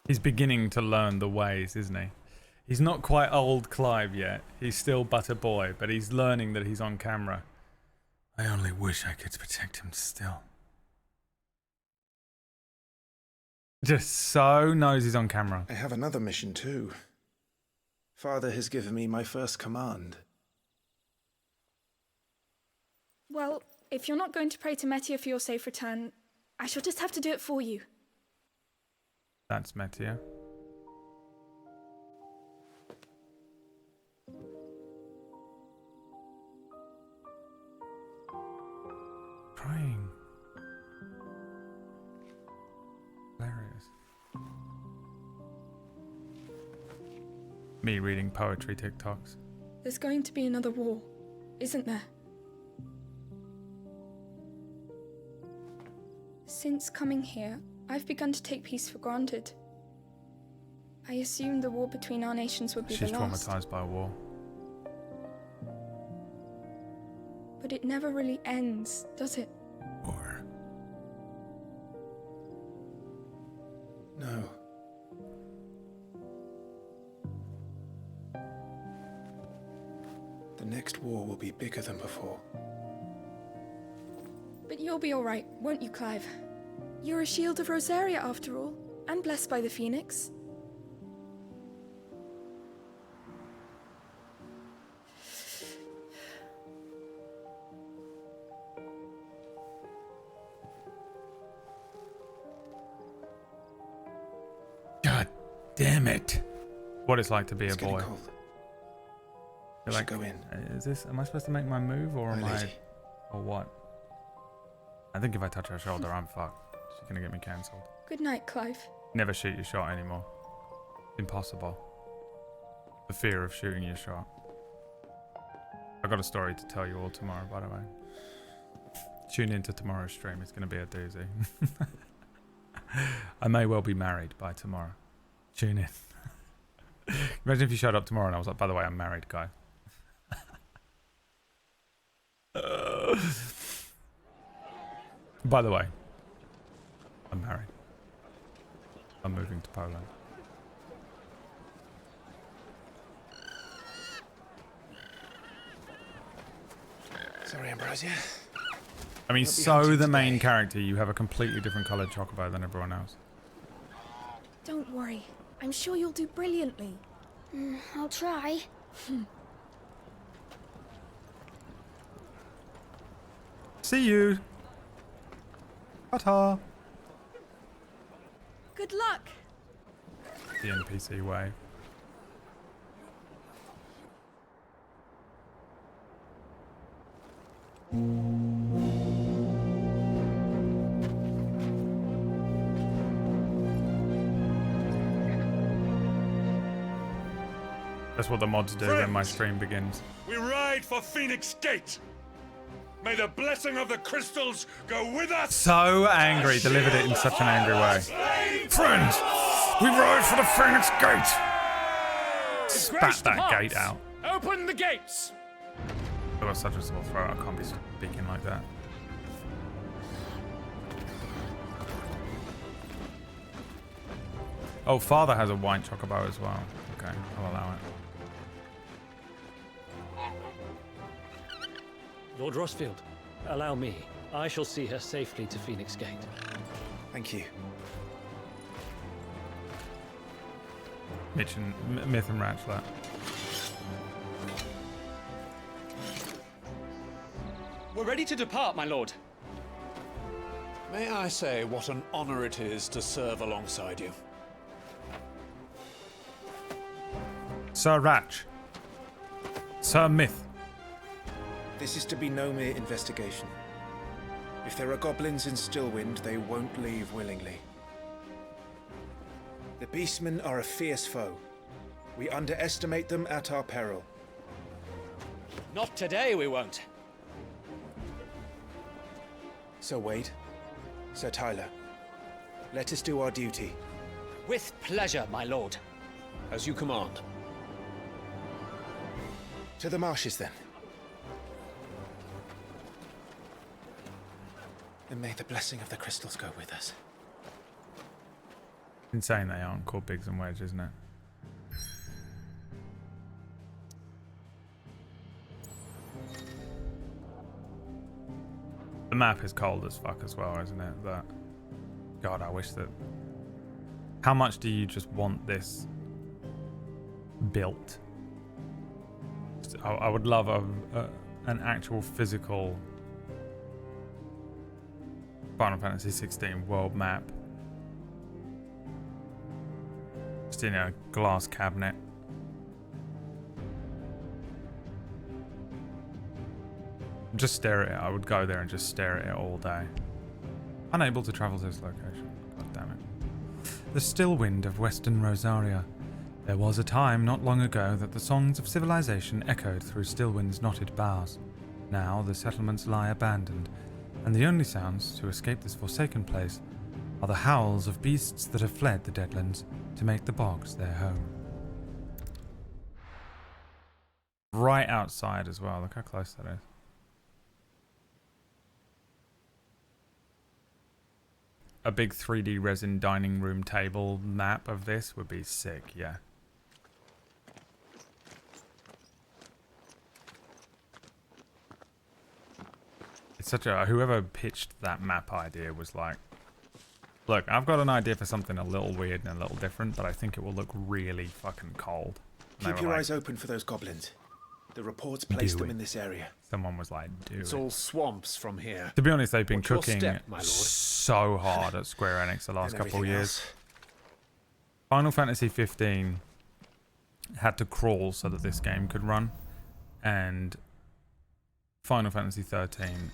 He's beginning to learn the ways, isn't he? He's not quite old Clive yet. He's still but a boy, but he's learning that he's on camera. I only wish I could protect him still. Just so knows he's on camera. I have another mission too. Father has given me my first command. Well, if you're not going to pray to Metia for your safe return, I shall just have to do it for you. That's Metia. Praying. Hilarious. Me reading poetry TikToks. There's going to be another war, isn't there? Since coming here, I've begun to take peace for granted. I assumed the war between our nations would be She's the last. traumatized by war. But it never really ends, does it? War. No. The next war will be bigger than before. But you'll be alright, won't you, Clive? You're a shield of Rosaria after all, and blessed by the Phoenix. God damn it. What it's like to be It's a getting boy. cold. You're We like, should go in. Is this, am I supposed to make my move or am My I, lady. or what? I think if I touch her shoulder, I'm fucked. She's gonna get me cancelled. Good night, Clive. Never shoot your shot anymore. Impossible. The fear of shooting your shot. I've got a story to tell you all tomorrow, by the way. Tune into tomorrow's stream. It's going to be a doozy. I may well be married by tomorrow. Tune in. Imagine if you showed up tomorrow and I was like, by the way, I'm married, guy. By the way, I'm married. I'm moving to Poland. Sorry, Ambrosia. I mean, Hope you so hunted the main today. character, you have a completely different coloured chocobo than everyone else. Don't worry. I'm sure you'll do brilliantly. I'll try. See you. Ta-ta. Good luck. The NPC way. That's what the mods do when my stream begins. We ride for Phoenix Gate. May the blessing of the crystals go with us. So angry, delivered it in such an angry way. Friends, we ride for the Phoenix Gate. Spat that gate out. Open the gates. I've got such a sore throat, I can't be speaking like that. Oh, father has a white chocobo as well. Okay, I'll allow it. Lord Rossfield, allow me. I shall see her safely to Phoenix Gate. Thank you. Myth and Ratchlet. We're ready to depart, my lord. May I say what an honor it is to serve alongside you? Sir Ratch. Sir Myth. This is to be no mere investigation. If there are goblins in Stillwind, they won't leave willingly. The Beastmen are a fierce foe. We underestimate them at our peril. Not today, we won't. Sir Wade, Sir Tyler, let us do our duty. With pleasure, my lord. As you command. To the marshes, then. And may the blessing of the crystals go with us. Insane they aren't called Biggs and Wedge, isn't it? The map is cold as fuck as well, isn't it? That, God, I wish that... How much do you just want this built? I would love an actual physical Final Fantasy XVI world map. Just in a glass cabinet. Just stare at it. I would go there and just stare at it all day. Unable to travel to this location. God damn it. The still wind of Western Rosaria. There was a time not long ago that the songs of civilization echoed through Stillwind's knotted boughs. Now the settlements lie abandoned, and the only sounds to escape this forsaken place are the howls of beasts that have fled the Deadlands to make the bogs their home. Right outside as well. Look how close that is. A big 3D resin dining room table map of this would be sick, yeah. It's such a... Whoever pitched that map idea was like, look, I've got an idea for something a little weird and a little different, but I think it will look really fucking cold. And Keep your eyes open for those goblins. The reports placed them in this area. Someone was like, do It's it. all swamps from here. To be honest, they've been Watch your cooking step, my lord. so hard at Square Enix the last And couple of everything years. else. Final Fantasy XV had to crawl so that this game could run, and Final Fantasy XIII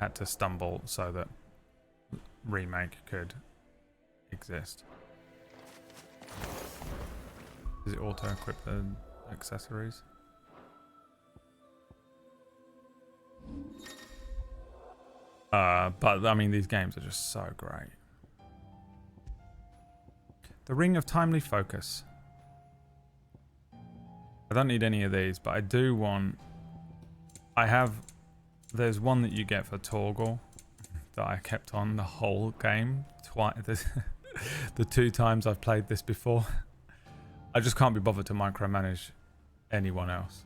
had to stumble so that Remake could exist. Does it auto-equip the accessories? But I mean, these games are just so great. The Ring of Timely Focus. I don't need any of these, but I do want... There's one that you get for Torgal that I kept on the whole game. The 2 times I've played this before. I just can't be bothered to micromanage anyone else.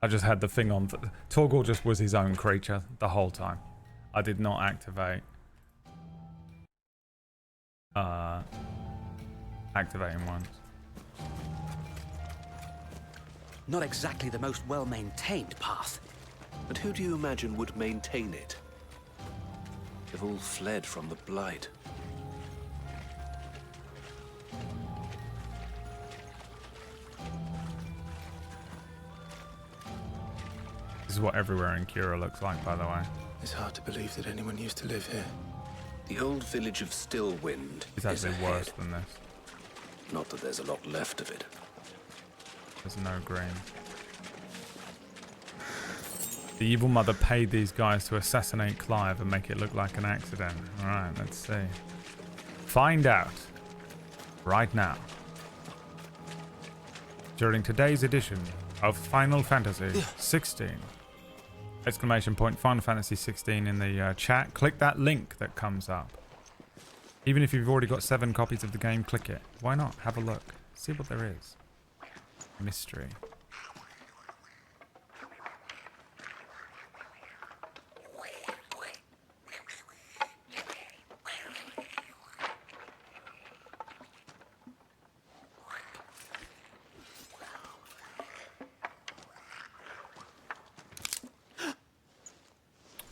I just had the thing on. Torgal just was his own creature the whole time. I did not activate activating once. Not exactly the most well-maintained path. And who do you imagine would maintain it? They've all fled from the Blight. This is what everywhere in Cura looks like, by the way. It's hard to believe that anyone used to live here. The old village of Stillwind It's is actually ahead. worse than this. Not that there's a lot left of it. There's no green. The evil mother paid these guys to assassinate Clive and make it look like an accident. Alright, let's see. Find out. Right now. During today's edition of Final Fantasy XVI. Exclamation point Final Fantasy 16 in the chat. Click that link that comes up. Even if you've already got 7 copies of the game, click it. Why not? Have a look. See what there is. Mystery.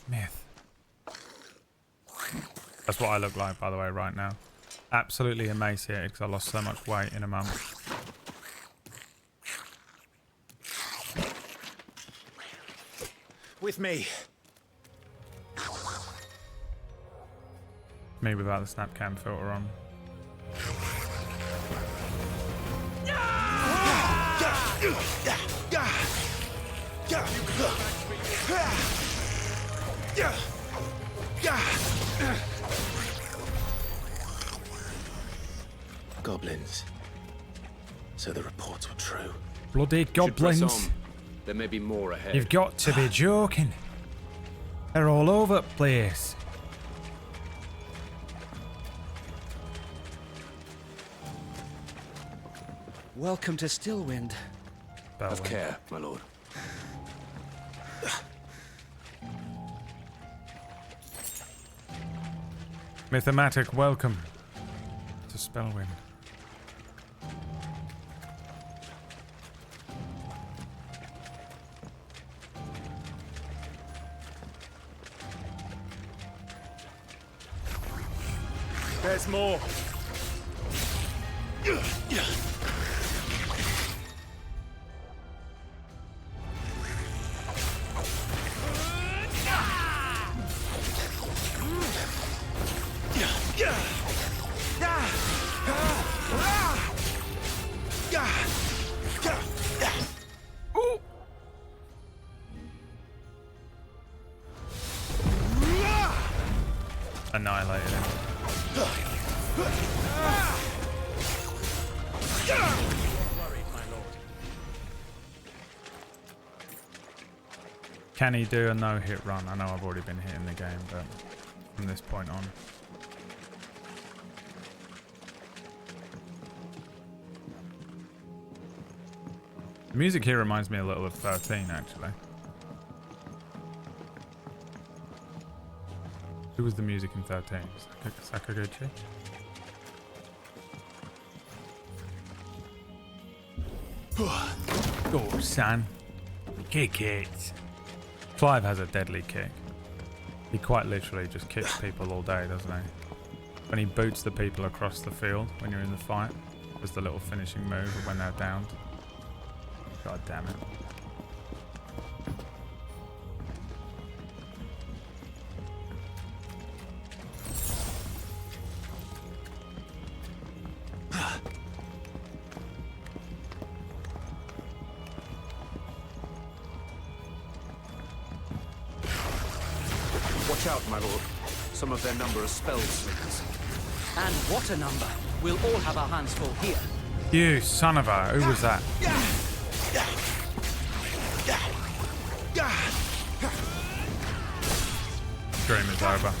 Myth. That's what I look like, by the way, right now. Absolutely emaciated because I lost so much weight in a month. With me. Me without the snap cam filter on. Goblins. So the reports were true. Bloody goblins. There may be more ahead. You've got to be joking. They're all over the place. Welcome to Stillwind. Have care, my lord. Mythomatic, welcome to Spellwind. There's more. Annihilated him. Can he do a no-hit run? I know I've already been hitting the game, but from this point on. The music here reminds me a little of 13, actually. Who was the music in 13? Sakaguchi? Go, son. Kick it. Clive has a deadly kick. He quite literally just kicks people all day, doesn't he? When he boots the people across the field when you're in the fight. There's the little finishing move when they're downed. God damn it. Watch out, my lord. Some of their number are spell slingers. And what a number. We'll all have our hands full here. You son of a... Who was that? Dream is over.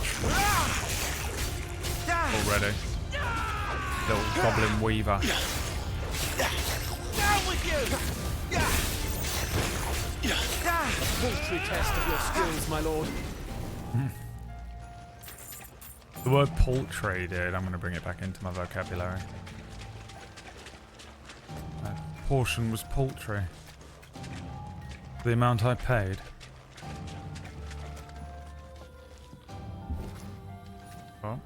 Already. Little goblin weaver. Down with you! Paltry test of your skills, my lord. The word paltry, dude. I'm going to bring it back into my vocabulary. That portion was paltry. The amount I paid. Oh.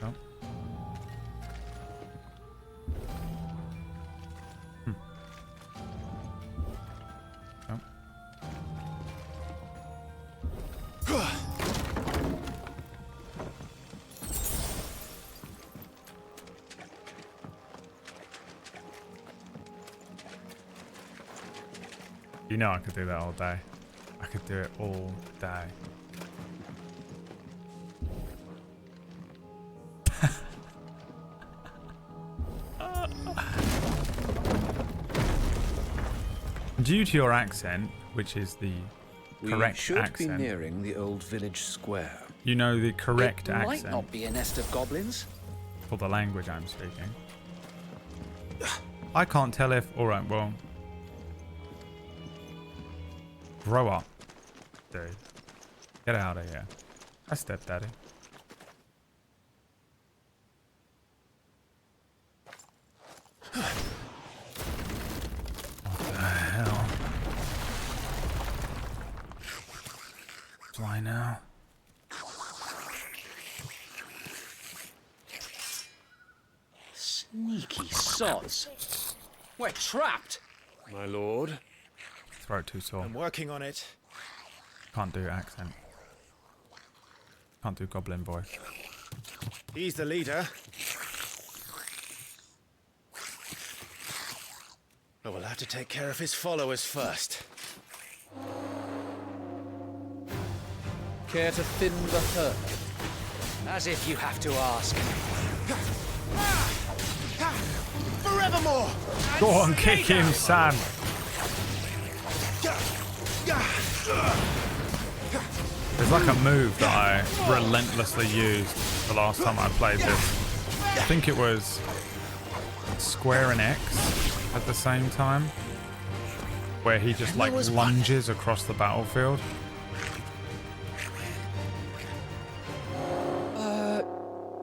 Oh. Oh. You know I could do that all day. I could do it all day. Due to your accent, which is the correct we should accent, be nearing the old village square. you know the correct It might accent not be a nest of goblins. for the language I'm speaking. I can't tell if... Alright, well... Grow up, dude. Get out of here. Hi, stepdaddy. What the hell? Fly now. Sneaky sods. We're trapped. My lord. Throat too sore. I'm working on it. Can't do accent. Can't do goblin voice. He's the leader. But we'll have to take care of his followers first. Care to thin the herd? As if you have to ask. Forevermore! Go on, kick him, Sam. There's like a move that I relentlessly used the last time I played this. I think it was square and X at the same time, where he just like lunges across the battlefield.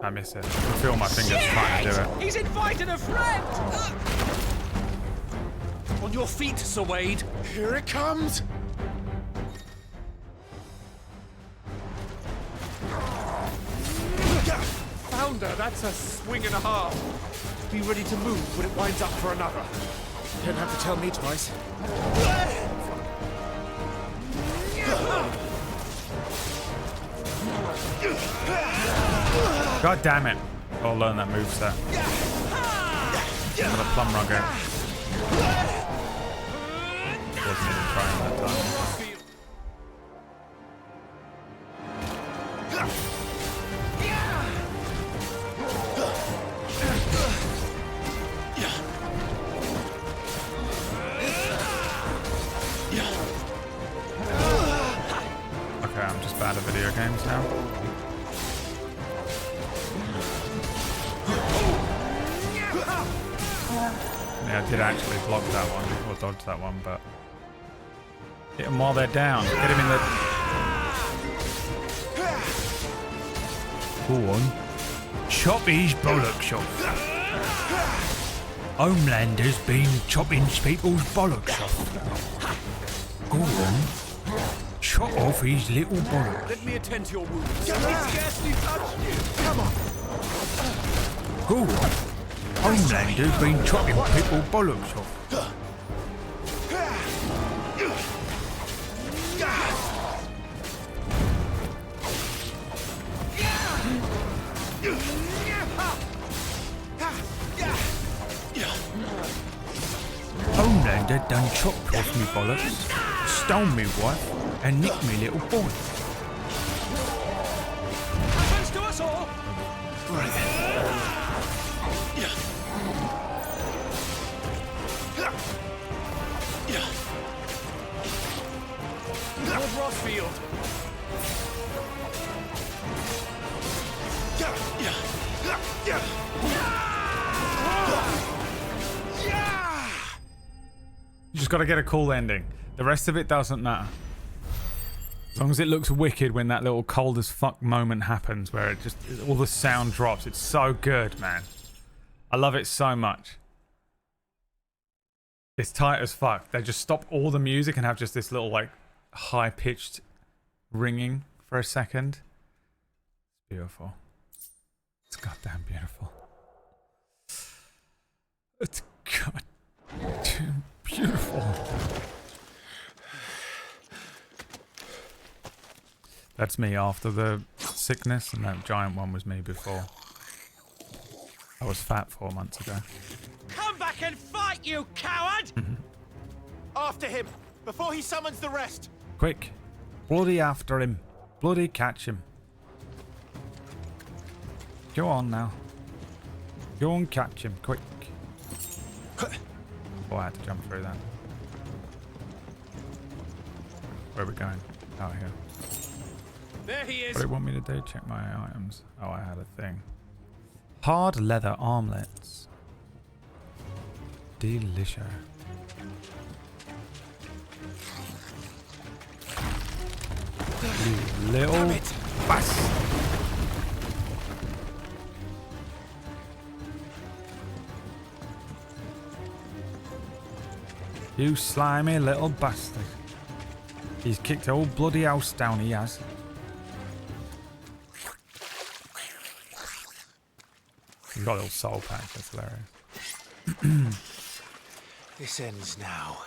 I miss it. I can feel my fingers trying to do it. He's invited a friend! On your feet, Sir Wade. Here it comes! Founder, that's a swing and a half. Be ready to move when it winds up for another. You don't have to tell me twice. God damn it. I'll learn that moveset. I'm gonna plum rug it. Wasn't even trying that time. Okay, I'm just bad at video games now. Yeah, I did actually block that one, or dodge that one, but... Hit them while they're down. Get him in the... Go on. Chop his bollocks off. Homelander's been chopping people's bollocks off. Go on. Chop off his little bollocks. Let me attend to your wounds. He scarcely touched you. Come on. Go on. Homelander's been chopping people's bollocks off. Homelander done chopped off me bollocks, stole me wife, and nicked me little boy. Happens to us all. Lord Rossfield. You just gotta get a cool ending. The rest of it doesn't matter. As long as it looks wicked when that little cold as fuck moment happens where it just, all the sound drops. It's so good, man. I love it so much. It's tight as fuck. They just stop all the music and have just this little like high-pitched ringing for a second. It's beautiful. It's goddamn beautiful. It's goddamn beautiful. That's me after the sickness, and that giant one was me before. I was fat 4 months ago. Come back and fight, you coward! After him! before he summons the rest. Quick. Bloody after him. Bloody catch him. Go on now. Go and catch him, quick. Oh, I had to jump through that. Where are we going? Out here. There he is. What do you want me to do? Check my items. Oh, I had a thing. Hard leather armlets. Delicious. You little bastard. You slimy little bastard. He's kicked the whole bloody house down, he has. He's got a little soul pack, that's hilarious. This ends now.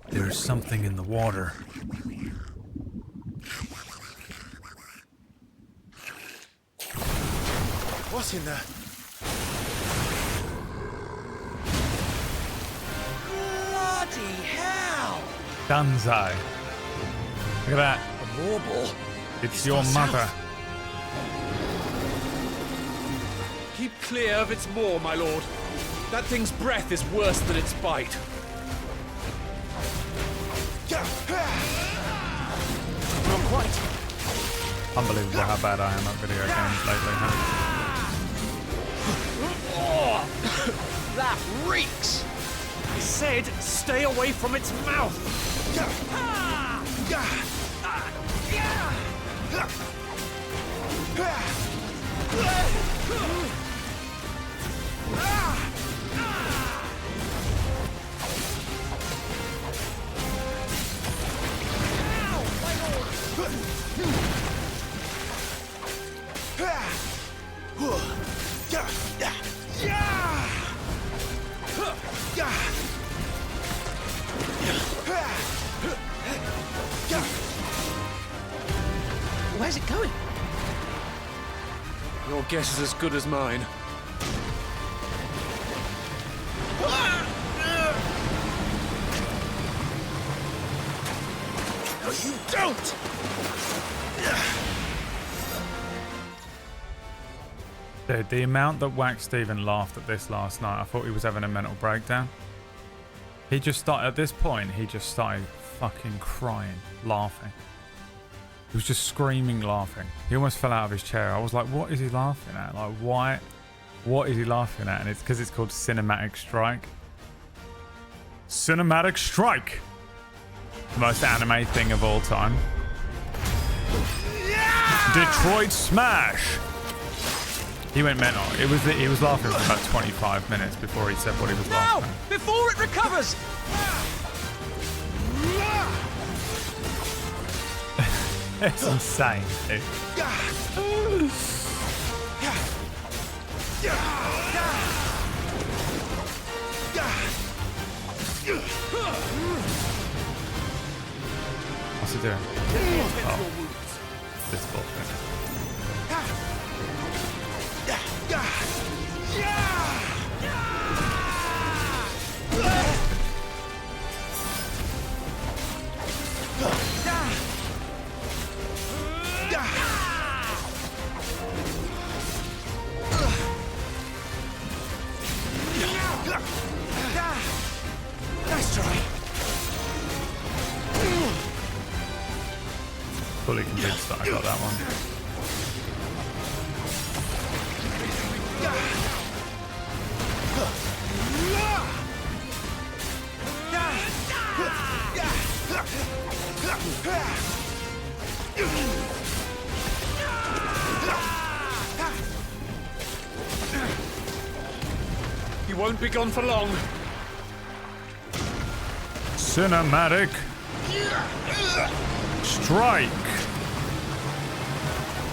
There's something in the water. What's in there? Bloody hell! Danzai. Look at that. A warble. It's your mother. Keep clear of its maw, my lord. That thing's breath is worse than its bite. Not quite. Unbelievable how bad I am at video games lately, huh? Oh, that reeks! I said stay away from its mouth! Where's it going? Your guess is as good as mine. No, you don't! Dude, the amount that Wax Steven laughed at this last night, I thought he was having a mental breakdown. He just started, at this point, he just started fucking crying, laughing. He was just screaming, laughing. He almost fell out of his chair. I was like, what is he laughing at? Like, why? What is he laughing at? And it's because it's called Cinematic Strike. Cinematic Strike! The most anime thing of all time. Detroit Smash! He went mental. He was laughing for about 25 minutes before he said what he was laughing at. Before it recovers! It's insane, dude. What's he doing? Oh. This bullshit. Nice try. Fully convinced that I got that one. He won't be gone for long. Cinematic Strike.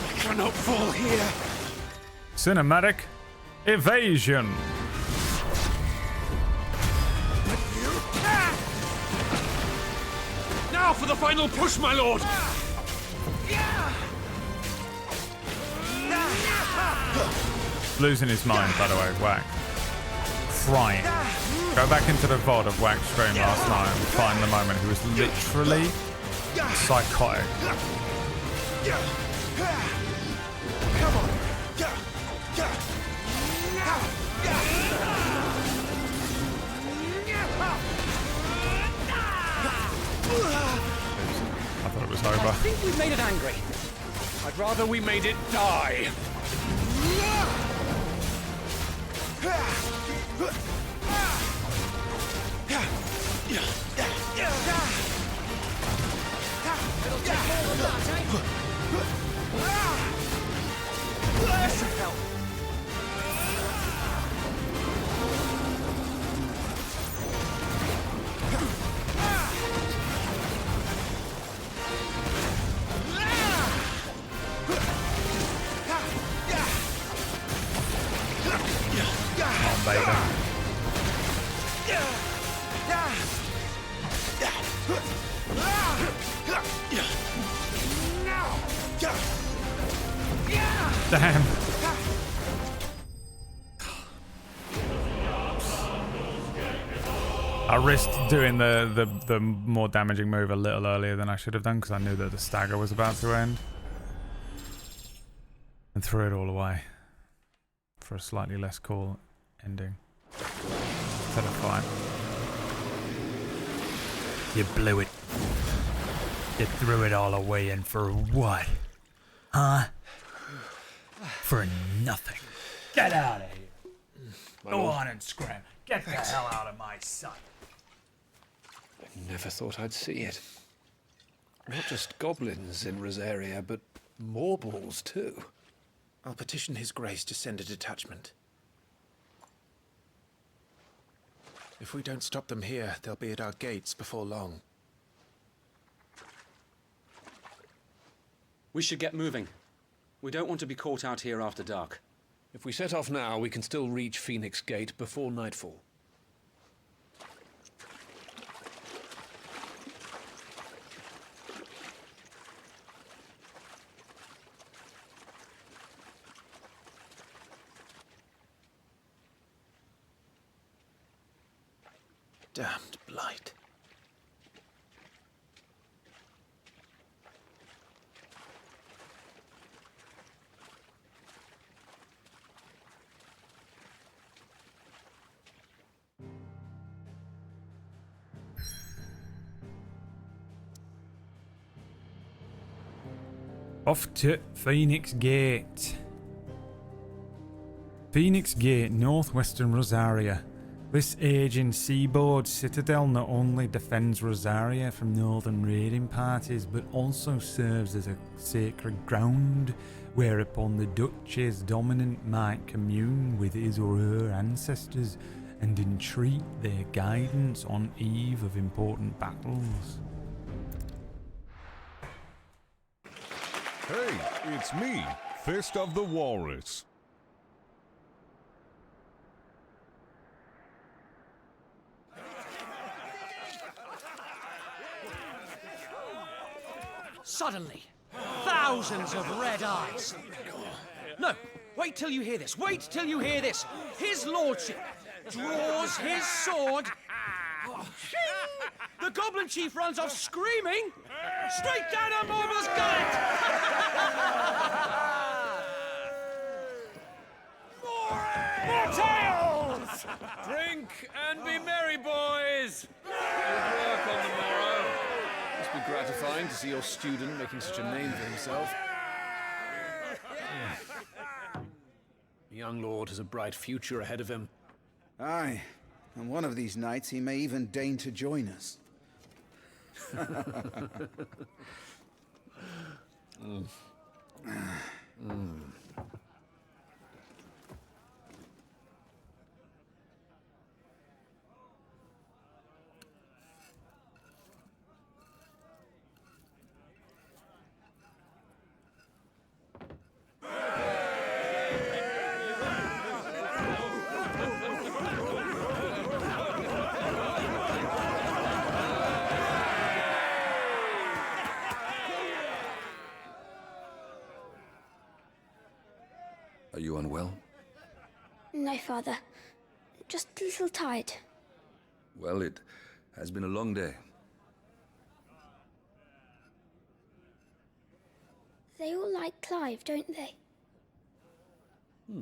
I cannot fall here. Cinematic Evasion. Now for the final push, my lord. losing his mind, by the way, Wax. Crying. Go back into the VOD of Wax stream last night and find the moment. He was literally psychotic. Come on. I thought it was over. I think we've made it angry. I'd rather we made it die. It'll take more than that, eh? This should help. Come on, baby. Damn. I risked doing the more damaging move a little earlier than I should have done because I knew that the stagger was about to end. And threw it all away for a slightly less cool ending. Instead of fine. You blew it. You threw it all away, and for what? Huh? For nothing. Get out of here. Go on and scram. Get the hell out of my sight. I never thought I'd see it. Not just goblins in Rosaria, but morbals too. I'll petition His Grace to send a detachment. If we don't stop them here, they'll be at our gates before long. We should get moving. We don't want to be caught out here after dark. If we set off now, we can still reach Phoenix Gate before nightfall. Damned blight. Off to Phoenix Gate. Phoenix Gate, northwestern Rosaria. This aging seaboard citadel not only defends Rosaria from northern raiding parties, but also serves as a sacred ground whereupon the Duchess dominant might commune with his or her ancestors and entreat their guidance on eve of important battles. Hey, it's me, Fist of the Walrus. Suddenly, thousands of red eyes. No, wait till you hear this. Wait till you hear this. His lordship draws his sword. The goblin chief runs off screaming straight down a Morble's gullet. More tales! Drink and be merry, boys! Good work on the morrow. Must be gratifying to see your student making such a name for himself. The young lord has a bright future ahead of him. Aye, and one of these nights he may even deign to join us. Are you unwell? No, Father. Just a little tired. Well, it has been a long day. They all like Clive, don't they?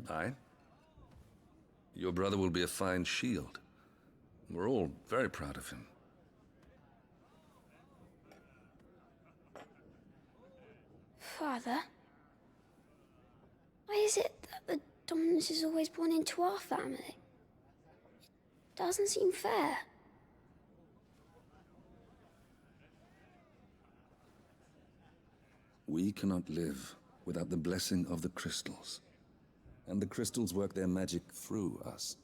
Aye. Your brother will be a fine shield. We're all very proud of him. Father? Why is it that the dominance is always born into our family? It doesn't seem fair. We cannot live without the blessing of the crystals. And the crystals work their magic through us.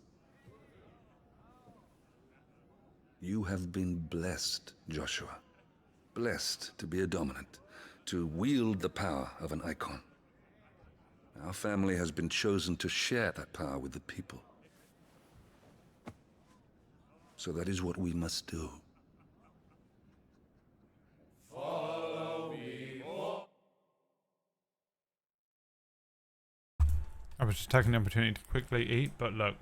You have been blessed, Joshua. Blessed to be a dominant, to wield the power of an icon. Our family has been chosen to share that power with the people. So that is what we must do. I was just taking the opportunity to quickly eat, but look.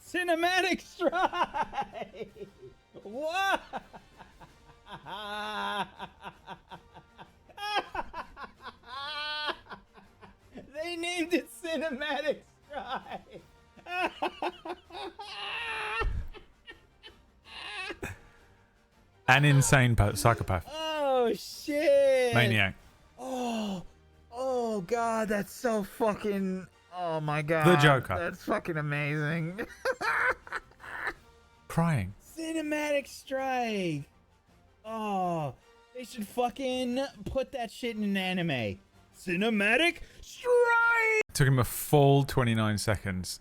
Cinematic strike! What? They named it Cinematic Strike! An insane psychopath. Oh shit! Maniac. Oh god, that's so fucking... Oh my god. The Joker. That's fucking amazing. Crying. Cinematic Strike! Oh, they should fucking put that shit in an anime. Cinematic Strike! It took him a full 29 seconds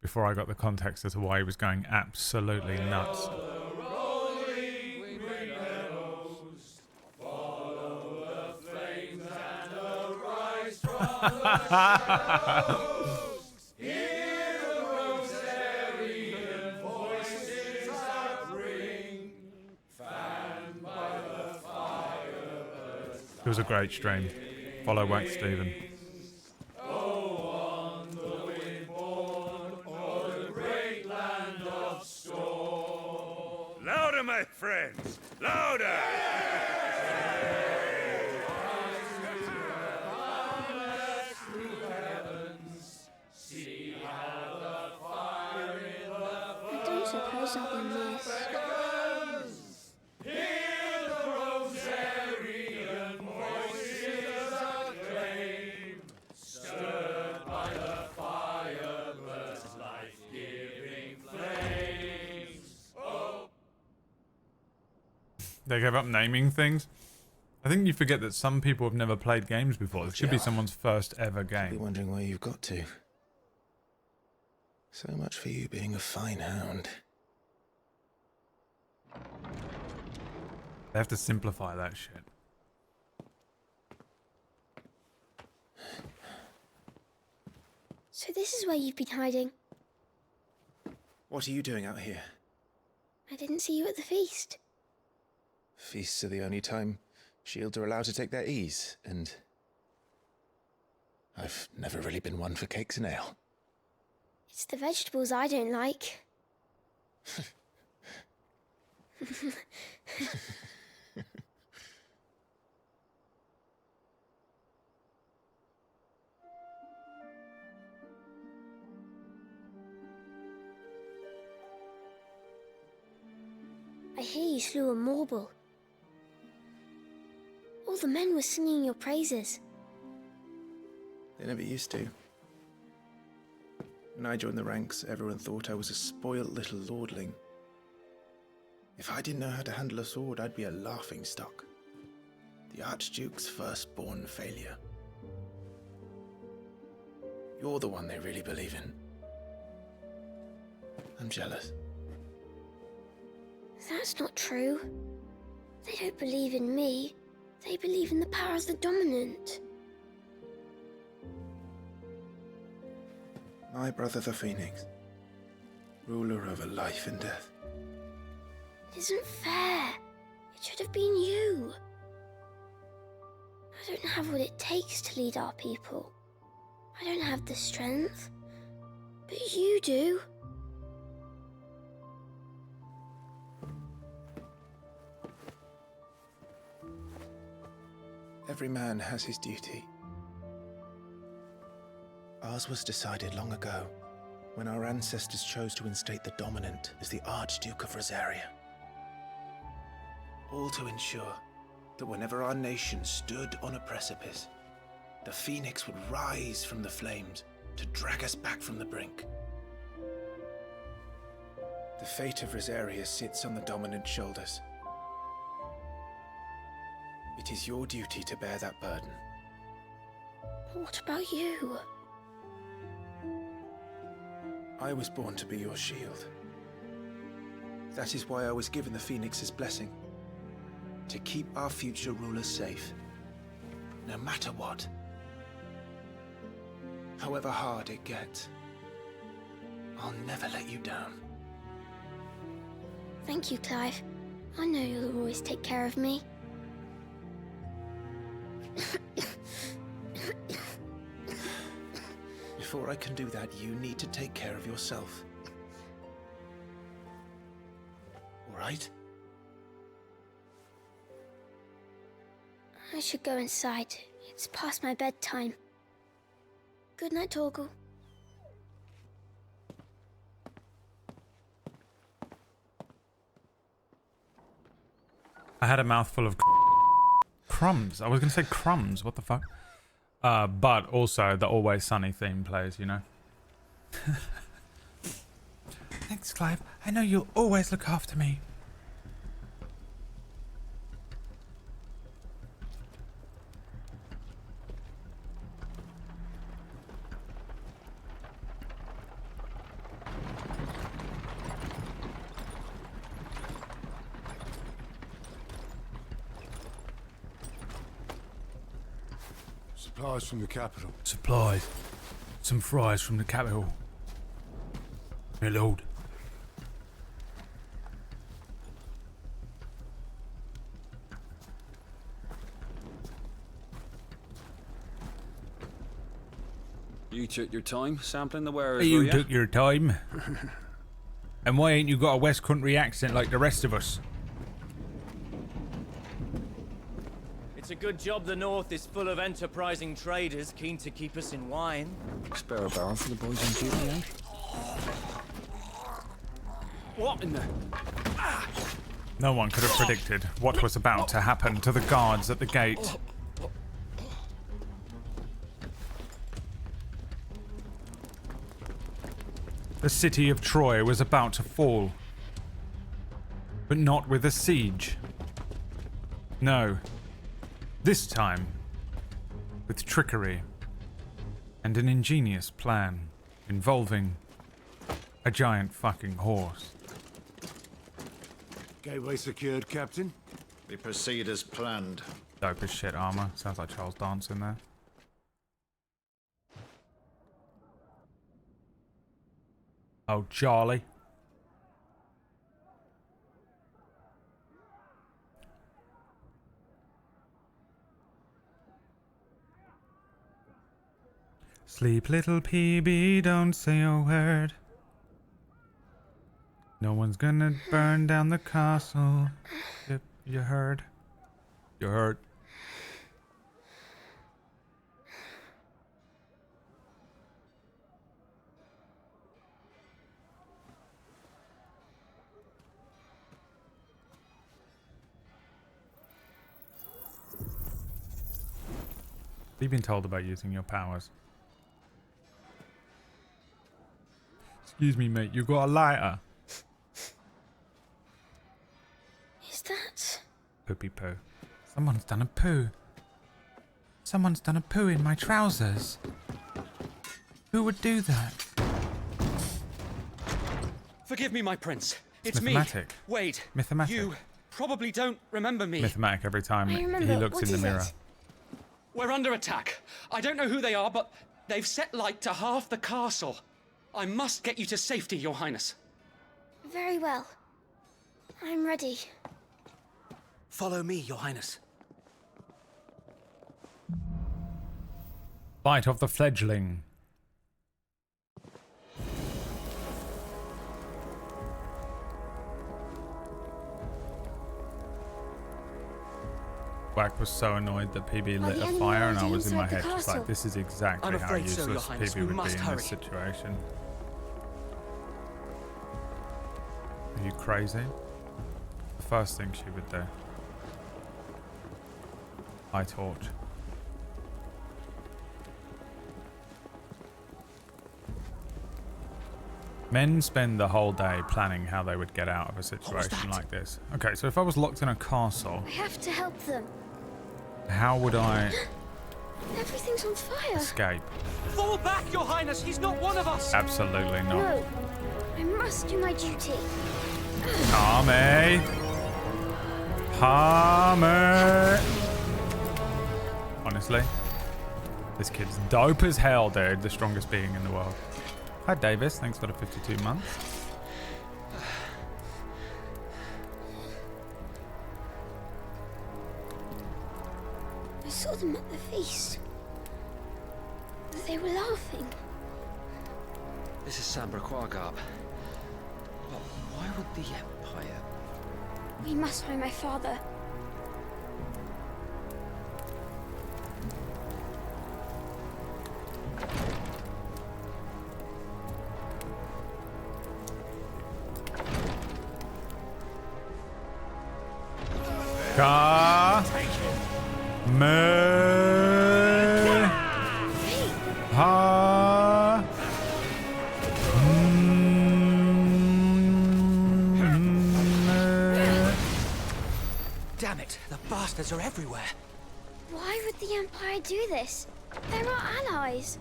before I got the context as to why he was going absolutely nuts. It was a great stream. Follow Wax Steven. Louder, my friends! Louder! I don't suppose I'll be missed. They gave up naming things. I think you forget that some people have never played games before. This should be someone's first ever game. Be wondering where you've got to. So much for you being a fine hound. They have to simplify that shit. So this is where you've been hiding. What are you doing out here? I didn't see you at the feast. Feasts are the only time shields are allowed to take their ease, and I've never really been one for cakes and ale. It's the vegetables I don't like. I hear you slew a Morble. All the men were singing your praises. They never used to. When I joined the ranks, everyone thought I was a spoilt little lordling. If I didn't know how to handle a sword, I'd be a laughingstock. The Archduke's firstborn failure. You're the one they really believe in. I'm jealous. That's not true. They don't believe in me. They believe in the power of the dominant. My brother the Phoenix, ruler over life and death. isn't fair. It should have been you. I don't have what it takes to lead our people. I don't have the strength. But you do. Every man has his duty. Ours was decided long ago, when our ancestors chose to instate the dominant as the Archduke of Rosaria. All to ensure that whenever our nation stood on a precipice, the Phoenix would rise from the flames to drag us back from the brink. The fate of Rosaria sits on the dominant's shoulders. It is your duty to bear that burden. But what about you? I was born to be your shield. That is why I was given the Phoenix's blessing. To keep our future rulers safe. No matter what. However hard it gets. I'll never let you down. Thank you, Clive. I know you'll always take care of me. Before I can do that, you need to take care of yourself. All right? I should go inside. It's past my bedtime. Good night, Torgal. I had a mouthful of crumbs. I was going to say crumbs. What the fuck? But also the Always Sunny theme plays, you know. Thanks, Clive. I know you'll always look after me. Supplies from the capital. Supplies. Some fries from the capital. My lord. You took your time sampling the wares, You were ya? took your time. And why ain't you got a West Country accent like the rest of us? It's a good job the North is full of enterprising traders keen to keep us in wine. Spare a barrel for the boys on duty, eh? What in the... No one could have predicted what was about to happen to the guards at the gate. The city of Troy was about to fall. But not with a siege. No. This time, with trickery and an ingenious plan involving a giant fucking horse. Gateway secured, Captain. We proceed as planned. Dope as shit armor. Sounds like Charles Dance in there. Oh, Charlie. Sleep, little PB, don't say a word. No one's gonna burn down the castle. Yep, you heard. You heard. Have you been told about using your powers? Excuse me, mate, you got a lighter? Is that... Poopy poo. Someone's done a poo. Someone's done a poo in my trousers. Who would do that? Forgive me, my prince. It's Mythomatic. me, Wade. Mythomatic. You probably don't remember me. Mythomatic every time I he remember. looks What in the is mirror. it? We're under attack. I don't know who they are, but they've set light to half the castle. I must get you to safety, Your Highness. Very well. I'm ready. Follow me, Your Highness. Flight of the fledgling. Wack was so annoyed that PB lit a fire, and I was in my head just like, this is exactly how useless PB would be in this situation. Are you crazy? The first thing she would do. High torch. Men spend the whole day planning how they would get out of a situation like this. Okay, so if I was locked in a castle, I have to help them. how would I Everything's on fire. escape? Fall back, Your Highness! He's not one of us! Absolutely not. No, I must do my duty. Tommy! Tommy! Honestly, this kid's dope as hell, dude. The strongest being in the world. Hi, Davis. Thanks for the 52 months. I saw them at the feast. They were laughing. This is Sambra Quagab. But why would the Empire... We must find my father. Ka me ha Damn it, the bastards are everywhere. Why would the Empire do this? They're our allies.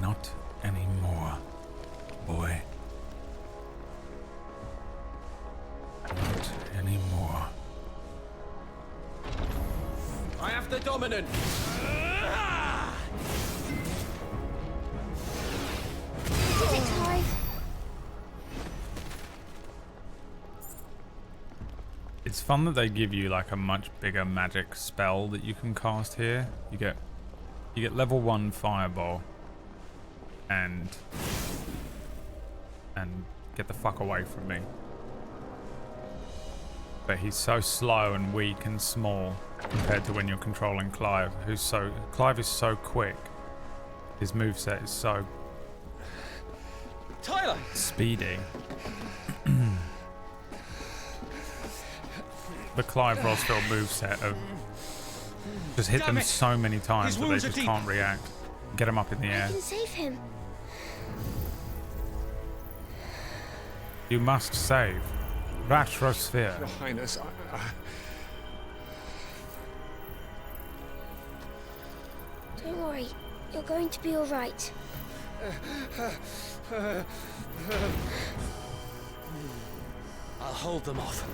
Not anymore, boy. Not anymore. I have the dominant. Did it, Clive? It's fun that they give you like a much bigger magic spell that you can cast here. You get level 1 fireball and get the fuck away from me. But he's so slow and weak and small compared to when you're controlling Clive, Clive is so quick. His moveset is so Tyler! speedy. The Clive Rosfield moveset of just hit them so many times that they just can't react. Get him up in the air. I can save him. You must save Ratrosphere. Your Highness, Don't worry. You're going to be all right. I'll hold them off.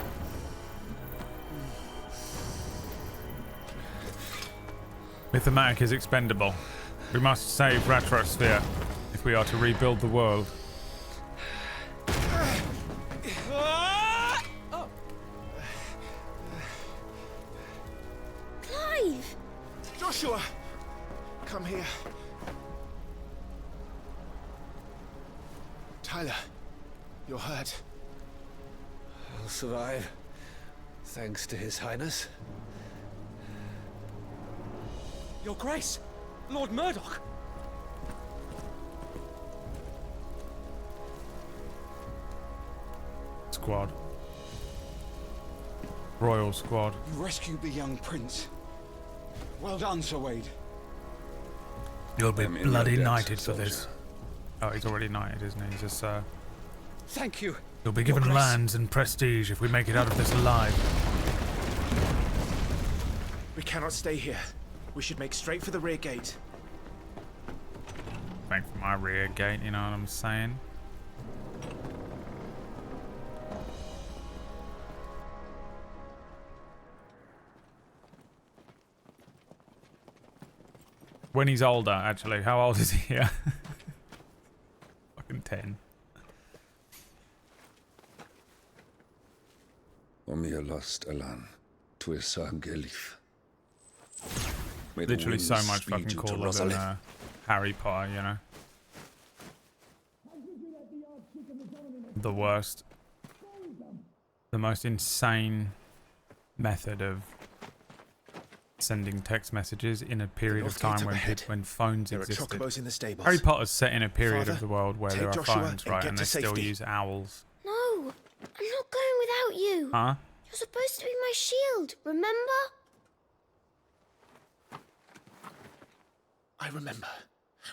Mythomatic is expendable. We must save Ratrosphere if we are to rebuild the world. Clive! Joshua! Come here. Tyler, you're hurt. I'll survive, thanks to His Highness. Your Grace! Lord Murdoch! Squad. Royal Squad. You rescued the young prince. Well done, Sir Wade. You'll be I'm in bloody your debt, knighted for soldier. this. Oh, he's already knighted, isn't he? He's just, Thank you. You'll be given Grace. lands and prestige if we make it out of this alive. We cannot stay here. We should make straight for the rear gate. Bank for my rear gate, you know what I'm saying? When he's older, actually. How old is he? Yeah. Fucking 10. Omir lost Alan, Tuisa Gelif. Literally so much fucking cooler than Harry Potter, you know? The worst. The most insane method of sending text messages in a period of time when phones existed. In the stables. Harry Potter's set in a period Father, of the world where there are Joshua phones, right? And they still use owls. No, I'm not going without you. Huh? You're supposed to be my shield, remember? I remember,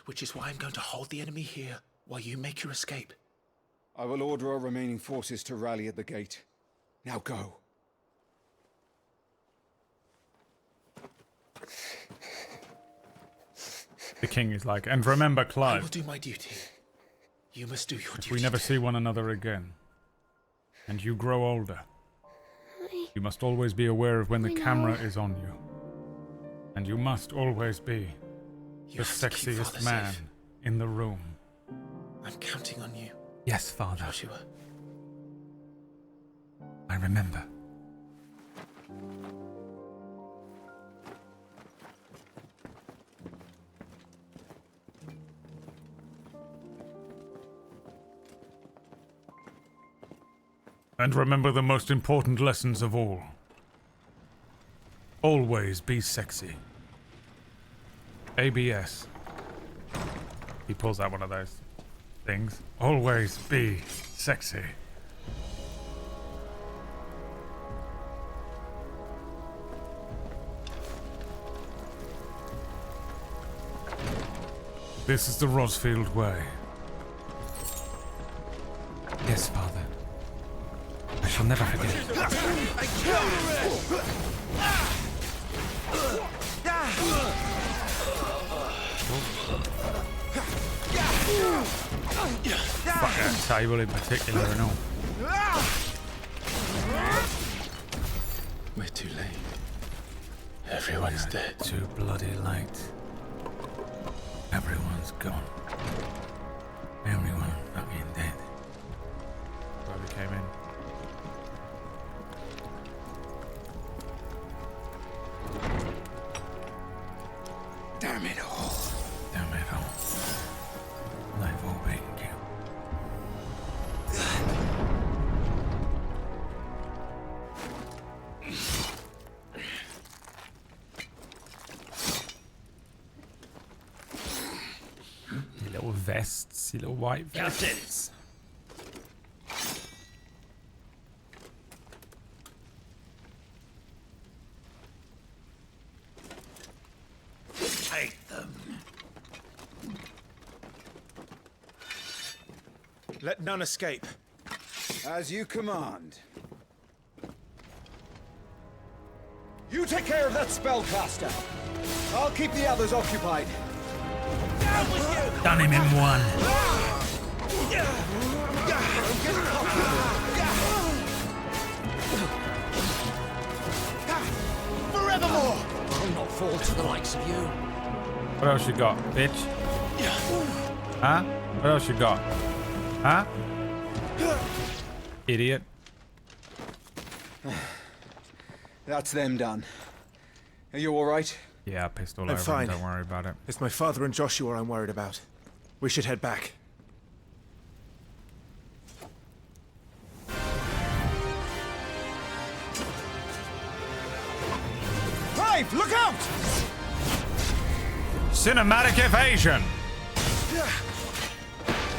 which is why I'm going to hold the enemy here while you make your escape. I will order our remaining forces to rally at the gate. Now go. The king is like, and remember, Clive. I will do my duty. You must do your duty. If we never see one another again, and you grow older, you must always be aware of when the camera is on you. And you must always be the sexiest man in the room. I'm counting on you. Yes, Father. Joshua. I remember. And remember the most important lessons of all. Always be sexy. ABS. He pulls out one of those things. Always be sexy. This is the Rosfield way. Yes, Father. I shall never forget it. Fuck that table in particular and all. We're too late. Everyone's dead. Too bloody late. Everyone's gone. Everyone fucking dead. Where we came in. Damn it all. Damn it all. They've all been killed. Your little vests, your little white vests. Take them. Let none escape. As you command. You take care of that spellcaster. I'll keep the others occupied. Down with you! Done him in one. Forevermore! I'll not fall to the likes of you. What else you got, bitch? Huh? What else you got? Huh? Idiot. That's them done. Are you all right? Yeah, I pissed all I'm over fine. him, don't worry about it. It's my father and Joshua I'm worried about. We should head back. Clive, look out! Cinematic evasion!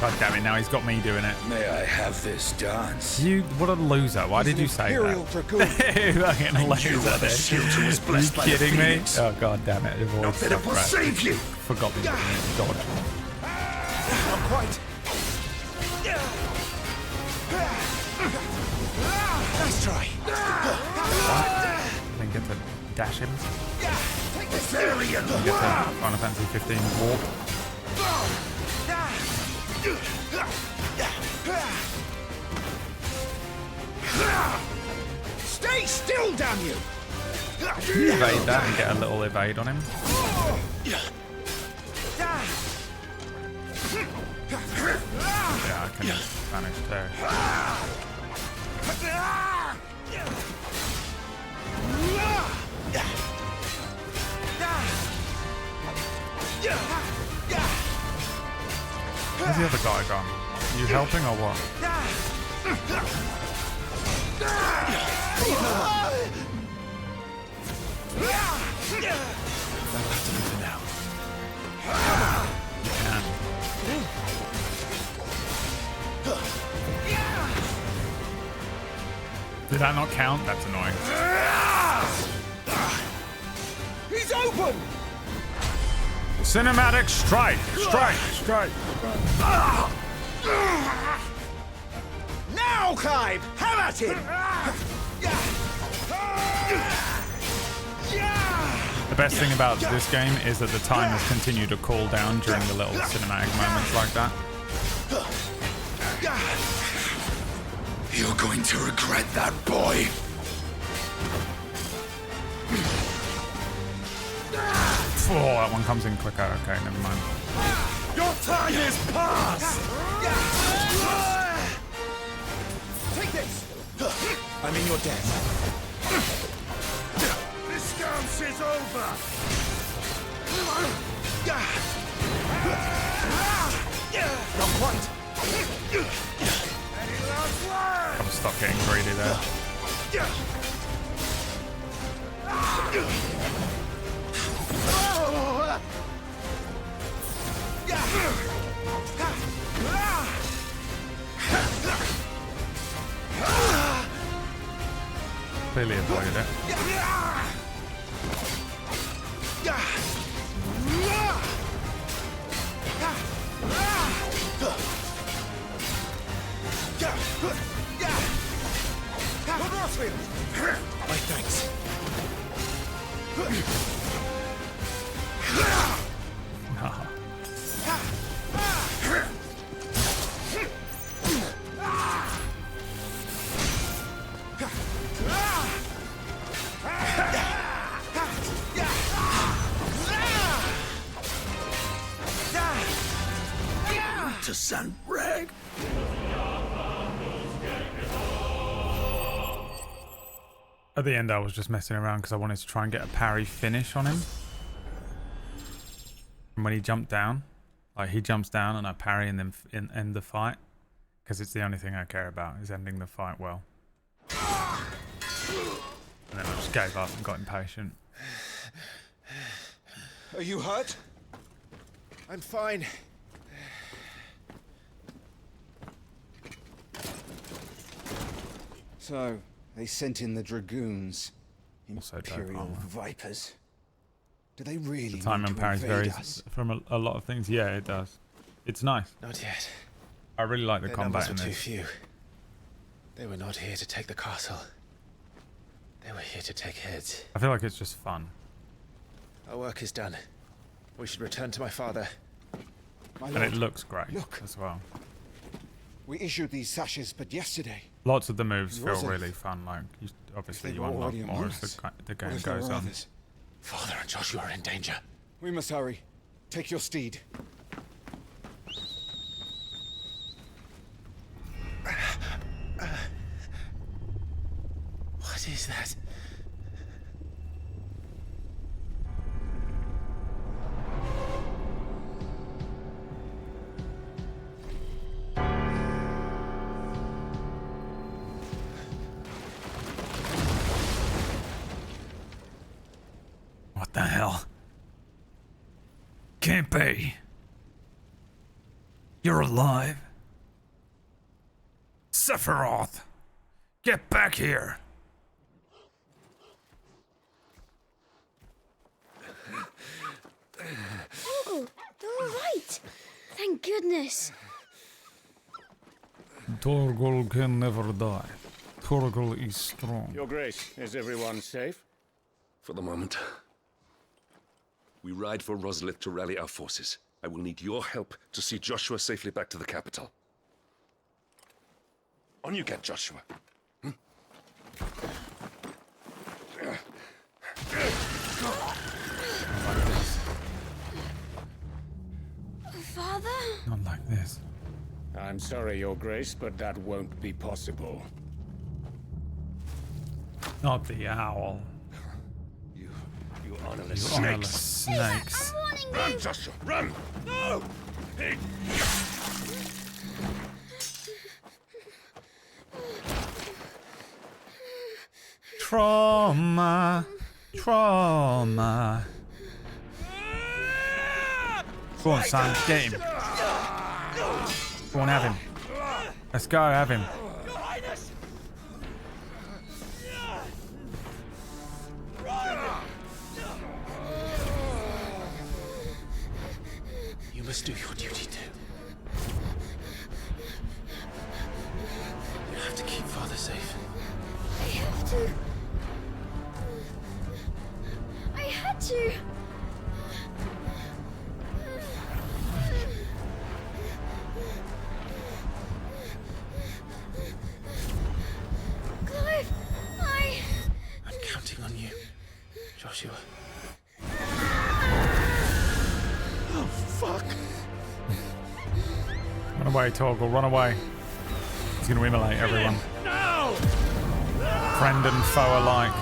God damn it, now he's got me doing it. May I have this dance? You, what a loser. Why did you say Imperial that? Dragoon. Fucking loser. the shield who was Are you blessed by the kidding me? Phoenix. Oh god damn it. Not that it will save you! Forgot me. Dodge. Not quite. Nice try. What? Then get to dash him. There we Get to Final Fantasy 15 warp. Stay still, damn you! Evade that and get a little evade on him. Yeah, I can manage to. Where's the other guy gone? You helping or what? That'll have to be for now. You can. Did that not count? That's annoying. He's open! Cinematic strike! Strike! Strike! Now, Clive! Have at him! The best thing about this game is that the timers continue to cool down during the little cinematic moments like that. You're going to regret that, boy. Oh, that one comes in quicker. Okay, never mind. Your time is past! Take this! I mean, you're dead. This dance is over! Not quite. Gotta stop getting greedy there. Clearly avoided it. My thanks. To send rag. At the end, I was just messing around because I wanted to try and get a parry finish on him. And when he jumped down, like he jumps down and I parry and then end the fight. Because it's the only thing I care about, is ending the fight well. And then I just gave up and got impatient. Are you hurt? I'm fine. So, they sent in the dragoons. Also dope Imperial armor. vipers. Do they really The time need and to parries invade varies us? from a lot of things. Yeah, it does. It's nice. Not yet. I really like the Their combat numbers in were too this. few. They were not here to take the castle. They were here to take heads. I feel like it's just fun. Our work is done. We should return to my father. My And lord, it looks great look. as well. We issued these sashes, but yesterday. Lots of the moves It feel wasn't- really fun. Like, obviously they you were unlock already more among as us. the What game if there goes were on. others? Father and Joshua are in danger. We must hurry. Take your steed. What is that? What the hell? Can't be. You're alive. Sephiroth, get back here. Oh, they're all right. Thank goodness. Torgal can never die. Torgal is strong. Your Grace, is everyone safe? For the moment. We ride for Roslith to rally our forces. I will need your help to see Joshua safely back to the capital. On you get, Joshua. Father? Not like this. I'm sorry, Your Grace, but that won't be possible. Not the owl. You honorless You honorless snakes. snakes. I'm warning Run, you. Joshua, run! No! Trauma. Trauma. Go on, son. Get him. Go on, have him. Let's go, have him. You must do your duty too. You have to keep Father safe. I have to. I had to. Clive, I'm counting on you, Joshua. Oh, fuck. Run away, Torgal, run away. He's going to immolate everyone. No! Friend and foe alike.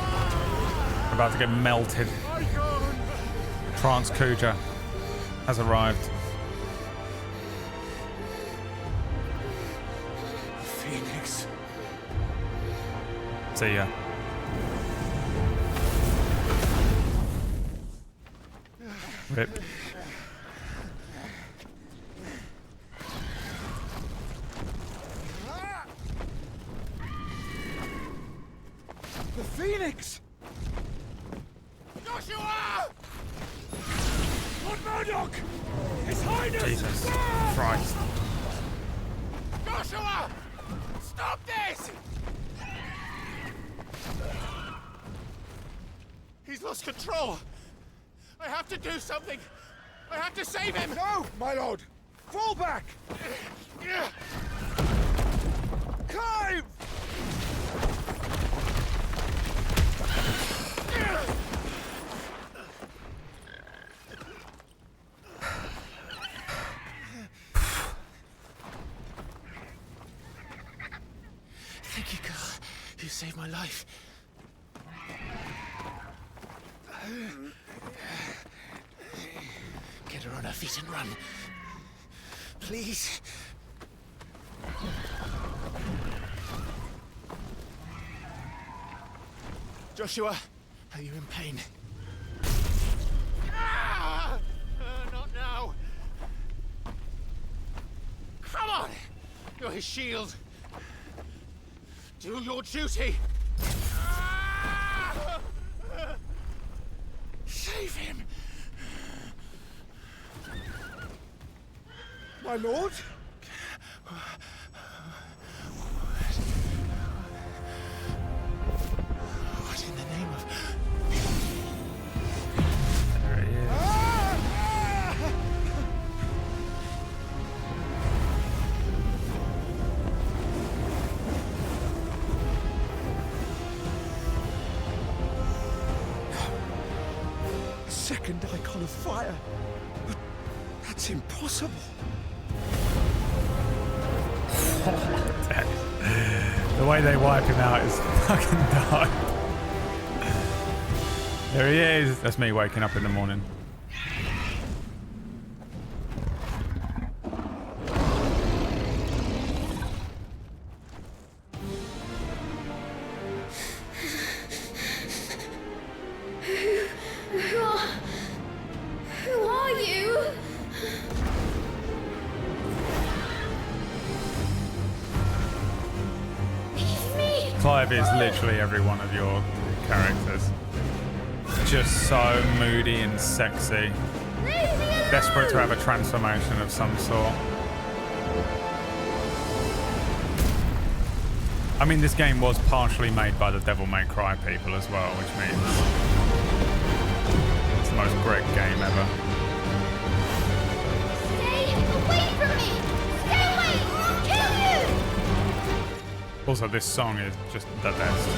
About to get melted. Trance Kuja has arrived. Phoenix. See ya. Rip. The Phoenix! Joshua! Lord Murdoch! His Highness! Jesus Christ. Joshua! Stop this! He's lost control. I have to do something. I have to save him. No, my lord. Fall back. Clive! Thank you, girl. You saved my life. Get her on her feet and run. Please. Joshua, are you in pain? Not now. Come on! You're his shield. Do your duty. Save him. My lord? What in the name of... There he is. Second icon of fire. But that's impossible. The way they wipe him out is fucking dark. There he is. That's me waking up in the morning. Who are you? Leave me! Clive is literally every one of your characters. Just so moody and sexy. Desperate to have a transformation of some sort. I mean, this game was partially made by the Devil May Cry people as well, which means it's the most Greg game ever. Stay away from me! Stay away! I'll kill you! Also, this song is just the best.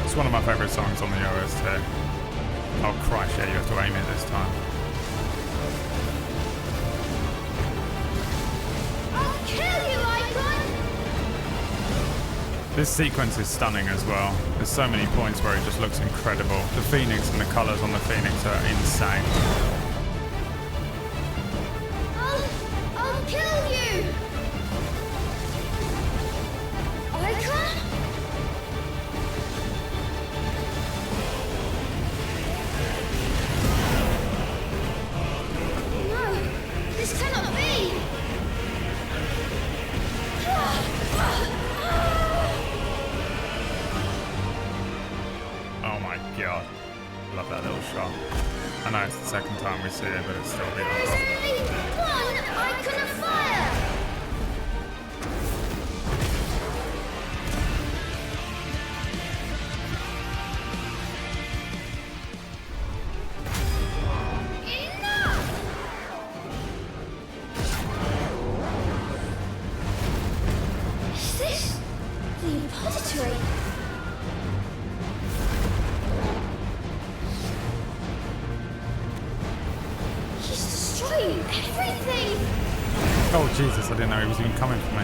It's one of my favourite songs on the OST. Oh Christ, yeah, you have to aim it this time. I'll kill you, Icon! This sequence is stunning as well. There's so many points where it just looks incredible. The Phoenix and the colours on the Phoenix are insane. I'll kill you! Icon? know it's the second time we see it, but it's still been There's only one icon of fire! Enough! Is this the repository? He's destroying everything! Oh Jesus, I didn't know he was even coming for me.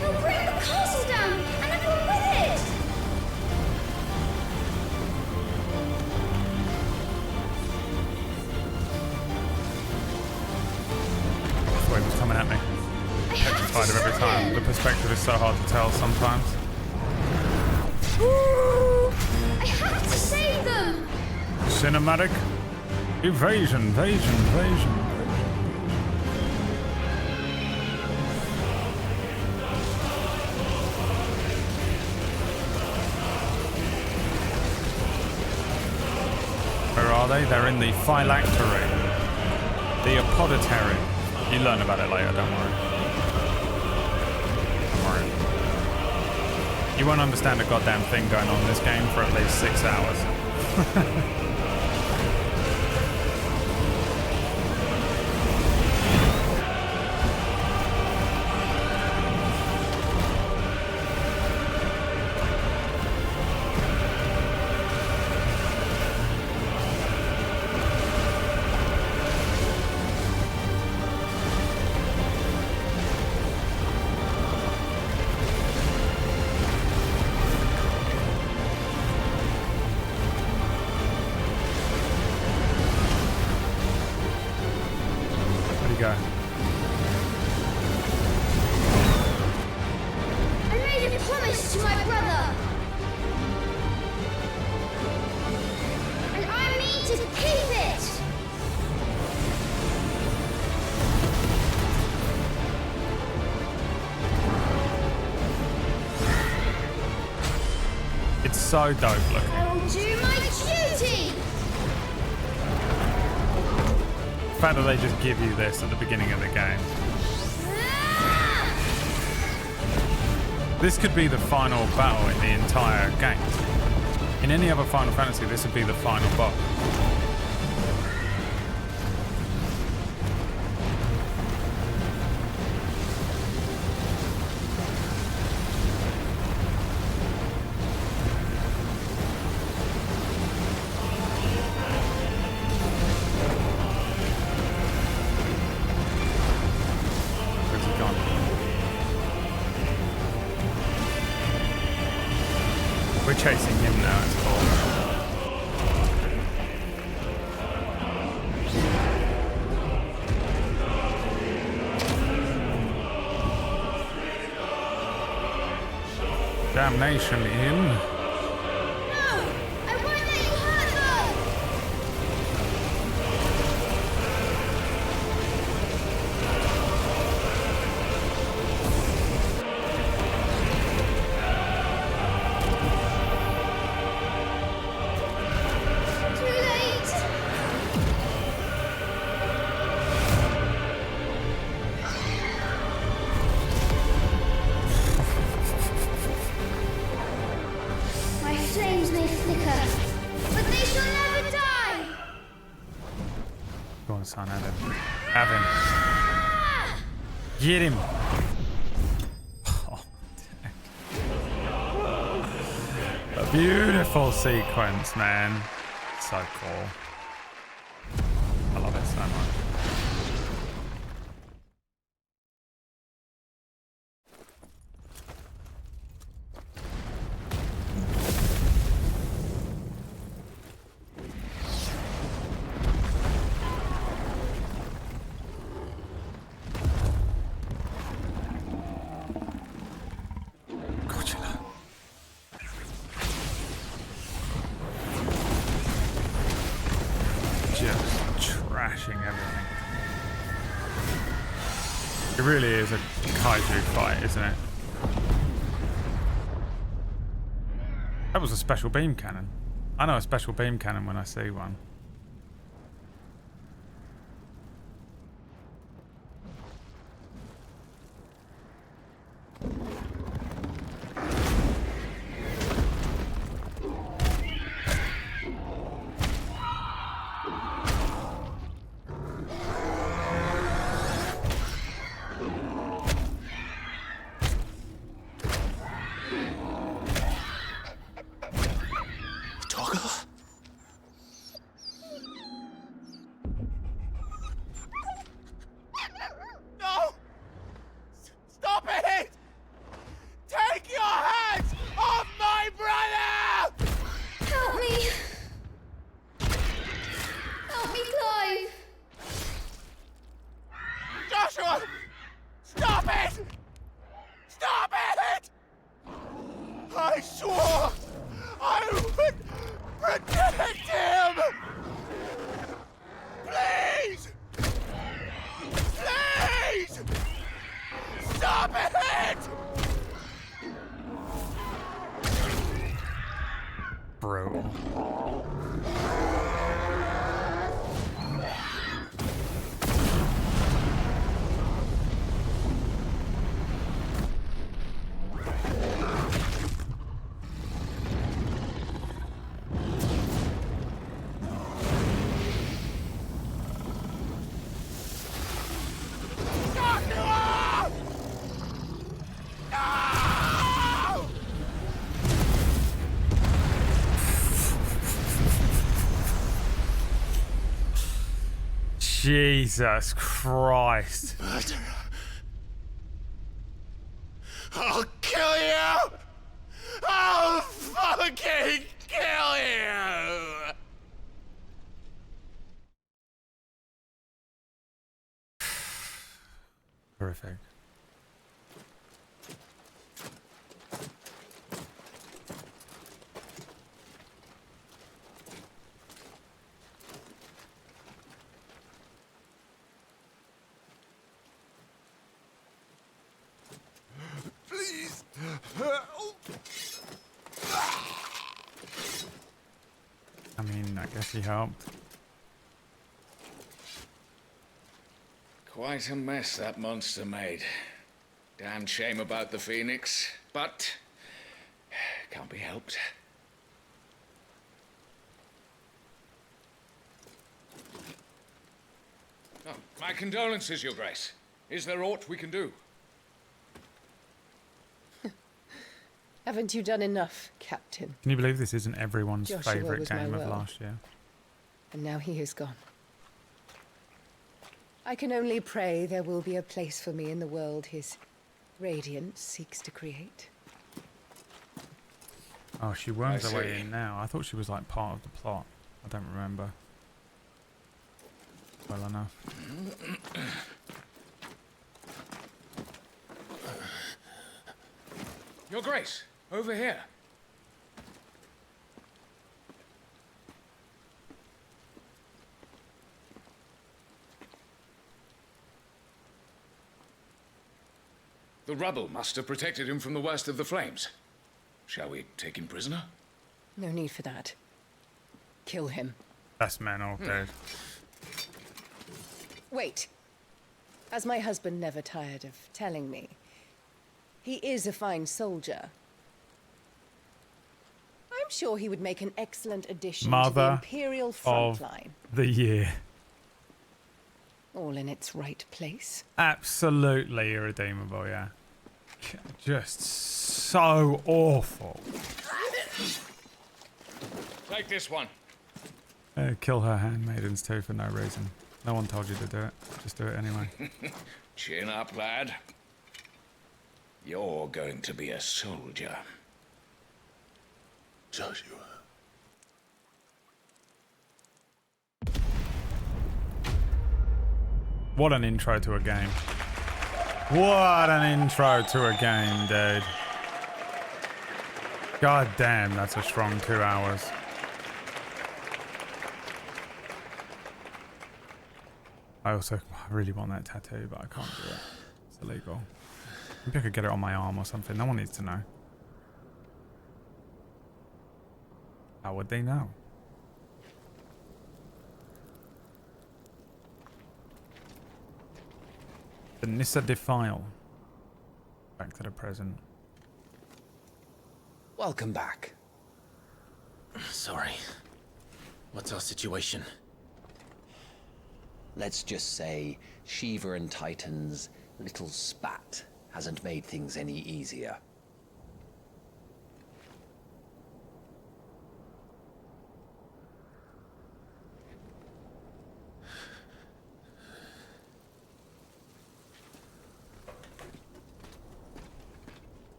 He'll bring the castle down, and everyone with it! That's why he was coming at me. Petrified of every time. The perspective is so hard to tell sometimes. Ooh, I have to save them! Cinematic evasion, evasion. Where are they? They're in the phylactery. The apoditary. You learn about it later, don't worry. Don't worry. You won't understand a goddamn thing going on in this game for at least 6 hours. Where'd he go? I made a promise to my brother. And I mean to keep it! It's so dope looking. I will do my duty! The fact that they just give you this at the beginning of the game. This could be the final battle in the entire game. In any other Final Fantasy, this would be the final boss. Where's he gone? We're chasing him now, it's cool. Damnation in. No! I won't let you hurt them! Too late! My flames may flicker, but they shall never die! Go on, son, have him. Have him. Get him. Oh, dang. A beautiful sequence, man. So cool. I love it so much. It really is a kaiju fight, isn't it? That was a special beam cannon. I know a special beam cannon when I see one. No! Stop it! Take your hands off my brother! Help me! Help me, Clive! Joshua! Stop it! Stop it! I swore I would protect him! Please! Please! Stop it! Bro. Joshua! No! Jesus Christ. I'll kill you! I'll fucking kill you! Horrific. Please! I mean, I guess he helped. Quite a mess that monster made. Damn shame about the Phoenix, but can't be helped. Oh, my condolences, Your Grace. Is there aught we can do? Haven't you done enough, Captain? Can you believe this isn't everyone's Joshua favourite was my game of world. last year? And now he is gone. I can only pray there will be a place for me in the world his radiance seeks to create. Oh, she worms I her way see. in now. I thought she was like part of the plot. I don't remember well enough. Your Grace, over here. The rubble must have protected him from the worst of the flames. Shall we take him prisoner? No need for that. Kill him. That's men all dead. Wait. As my husband never tired of telling me, he is a fine soldier. I'm sure he would make an excellent addition to the Mother Imperial of front line. the year. All in its right place. Absolutely irredeemable, yeah. Just so awful. Take this one. Kill her handmaidens too for no reason. No one told you to do it. Just do it anyway. Chin up, lad. You're going to be a soldier. Joshua. What an intro to a game. What an intro to a game, dude. God damn, that's a strong 2 hours. I really want that tattoo, but I can't do it. It's illegal. Maybe I could get it on my arm or something. No one needs to know. How would they know? The Nissa Defile. Back to the present. Welcome back. Sorry. What's our situation? Let's just say Shiva and Titan's little spat hasn't made things any easier.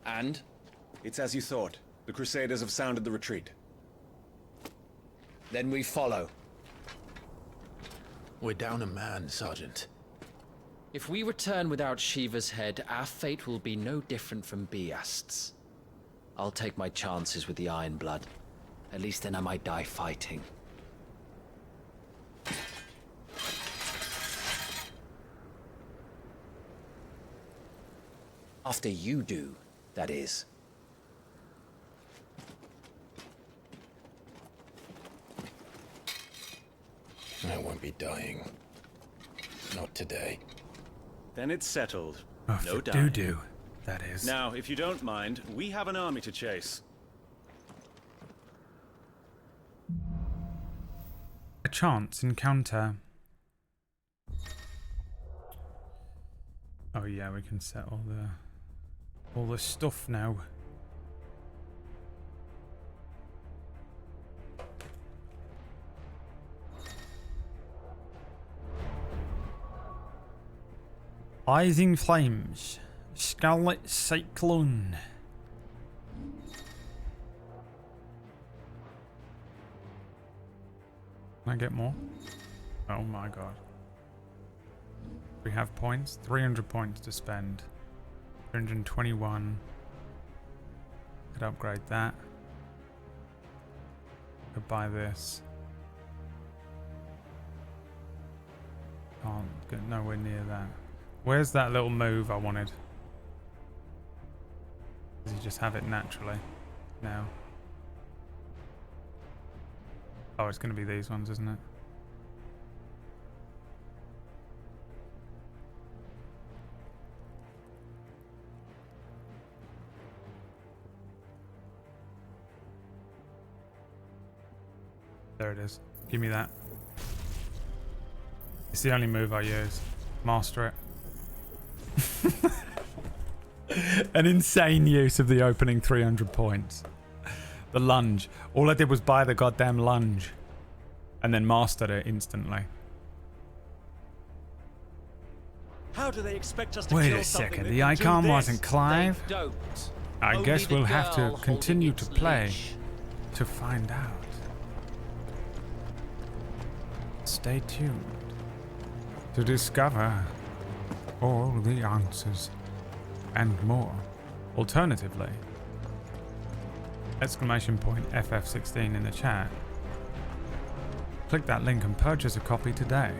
And? It's as you thought. The Crusaders have sounded the retreat. Then we follow. We're down a man, Sergeant. If we return without Shiva's head, our fate will be no different from Biast's. I'll take my chances with the Iron Blood. At least then I might die fighting. After you do, that is. I won't be dying. Not today. Then it's settled. Oh, No for dying. doo-doo, that is. Now, if you don't mind, we have an army to chase. A chance encounter. Oh yeah, we can set all the stuff now. Eyes in Flames. Scarlet Cyclone. Can I get more? Oh my god. We have points. 300 points to spend. 321. Could upgrade that. Could buy this. Can't get nowhere near that. Where's that little move I wanted? Does he just have it naturally now? Oh, it's going to be these ones, isn't it? There it is. Give me that. It's the only move I use. Master it. An insane use of the opening 300 points. The lunge. All I did was buy the goddamn lunge. And then mastered it instantly. How do they expect us to Wait kill a something second. that The can do icon this? wasn't Clive? They don't. I Only guess the we'll have to girl continue to holding its play leash. to find out. Stay tuned to discover all the answers and more. Alternatively, exclamation point FF16 in the chat. Click that link and purchase a copy today.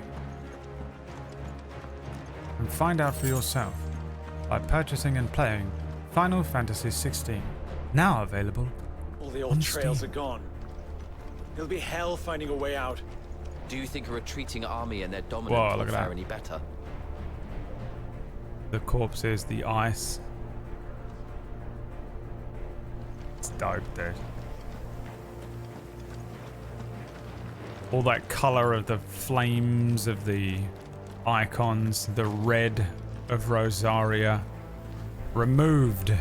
And find out for yourself by purchasing and playing Final Fantasy XVI. Now available All the on old trails Steam. are gone. It'll be hell finding a way out. Do you think a retreating army and their Whoa, dominant look will at fare that. any better? The corpses, the ice. It's dope, dude. All that color of the flames of the icons, the red of Rosaria, removed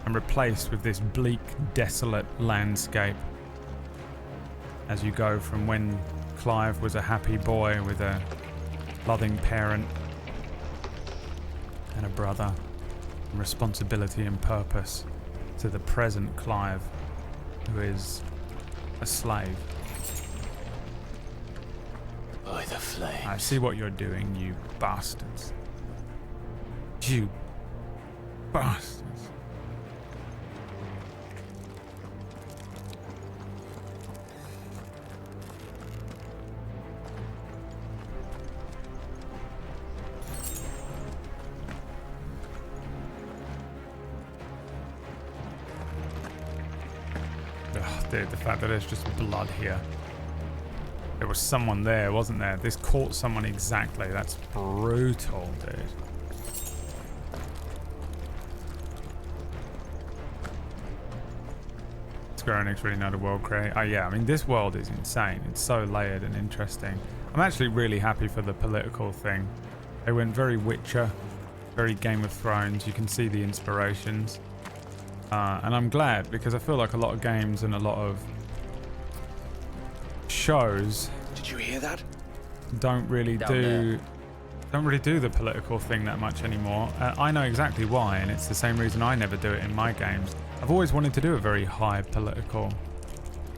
and replaced with this bleak, desolate landscape. As you go from when Clive was a happy boy with a loving parent and a brother, and responsibility and purpose, to the present Clive, who is a slave. By the flame. I see what you're doing, you bastards. You bastards. dude. The fact that there's just blood here. There was someone there, wasn't there? This caught someone exactly. That's brutal, dude. Square Enix really know the world create. Oh yeah, I mean this world is insane. It's so layered and interesting. I'm actually really happy for the political thing. They went very Witcher, very Game of Thrones. You can see the inspirations. And I'm glad because I feel like a lot of games and a lot of shows Did you hear that? don't really do the political thing that much anymore. I know exactly why, and it's the same reason I never do it in my games. I've always wanted to do a very high political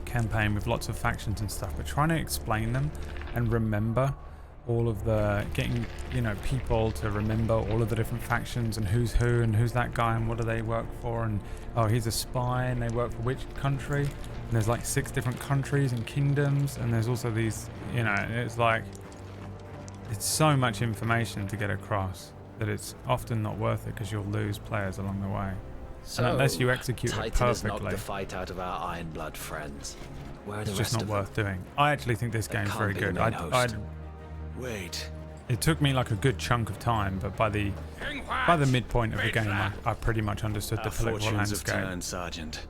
campaign with lots of factions and stuff, but trying to explain them and remember all of the getting, you know, people to remember all of the different factions and who's who and who's that guy and what do they work for, and oh, he's a spy and they work for which country, and there's like 6 different countries and kingdoms, and there's also these, you know, it's like it's so much information to get across that it's often not worth it because you'll lose players along the way. So, and unless you execute it Titan has knocked perfectly, the fight out of our Ironblood friends. Where are the it's rest just not of them? worth doing. I actually think this game's can't very be the good. main host. Wait. It took me like a good chunk of time, but by the midpoint of the game, I pretty much understood the political fortunes have landscape. turned, Sergeant.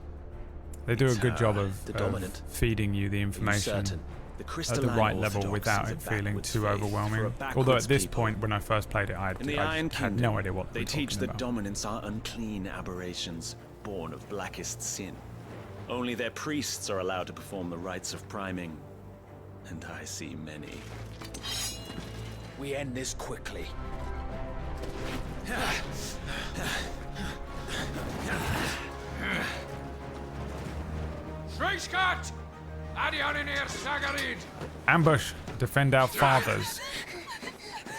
They do a It's good her, job of the dominant. feeding you the information certain? The at the crystalline right level orthodox without is a it feeling backwards too faith overwhelming. for a Although at backwards this people. point, when I first played it, In the I Iron had Kingdom, no idea what they were teach talking that about. dominants are unclean aberrations, born of blackest sin. Only their priests are allowed to perform the rites of priming, and I see many. We end this quickly. Schweigschgott! Adioninir Sagarid! Ambush! Defend our fathers.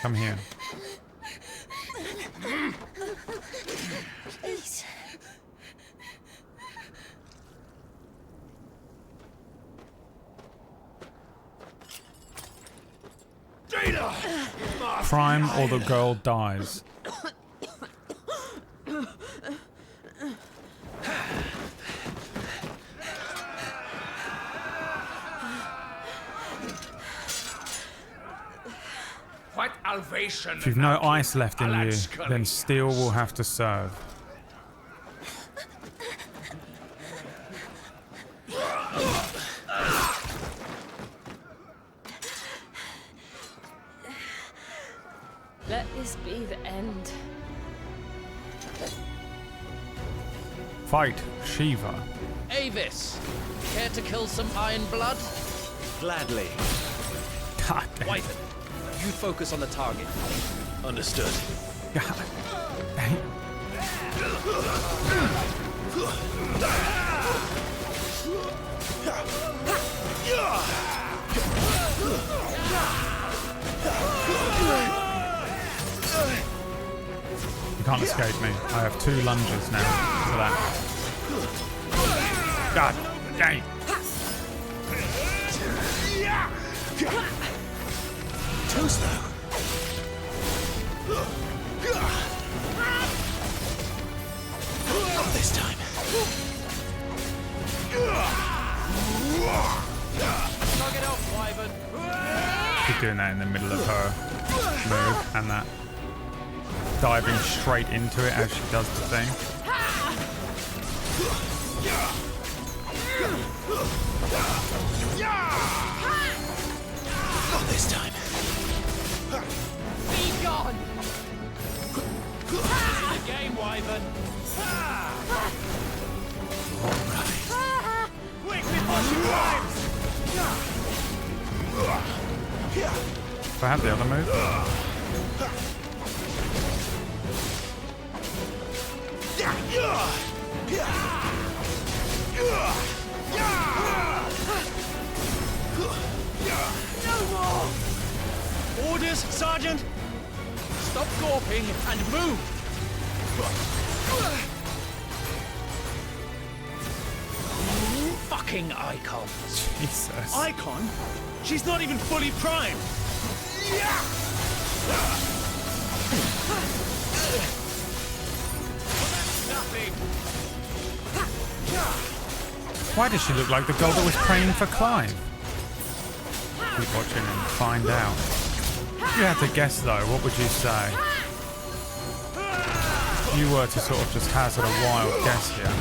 Come here. Please. Prime or the girl dies. What Alvation? If you've no ice left in you, then steel will have to serve. Let this be the end. Fight, Shiva. Avis, care to kill some Ironblood? Gladly. God damn. Wyvern, you focus on the target. Understood. God. You can't escape me. I have 2 lunges now for that. God dang. Too slow. Not this time. Knock it off, Wyvern. Keep doing that in the middle of her move and that diving straight into it as she does the thing. Not this time. Be gone! This is a game, Wyvern. Quick before she climbs! Do I have the other move? No more! Orders, Sergeant! Stop gawping and move! Fucking Icon! Jesus. Icon? She's not even fully primed! Nothing! Why does she look like the girl that was praying for Clive? Keep watching and find out. If you had to guess though, what would you say? If you were to sort of just hazard a wild guess here.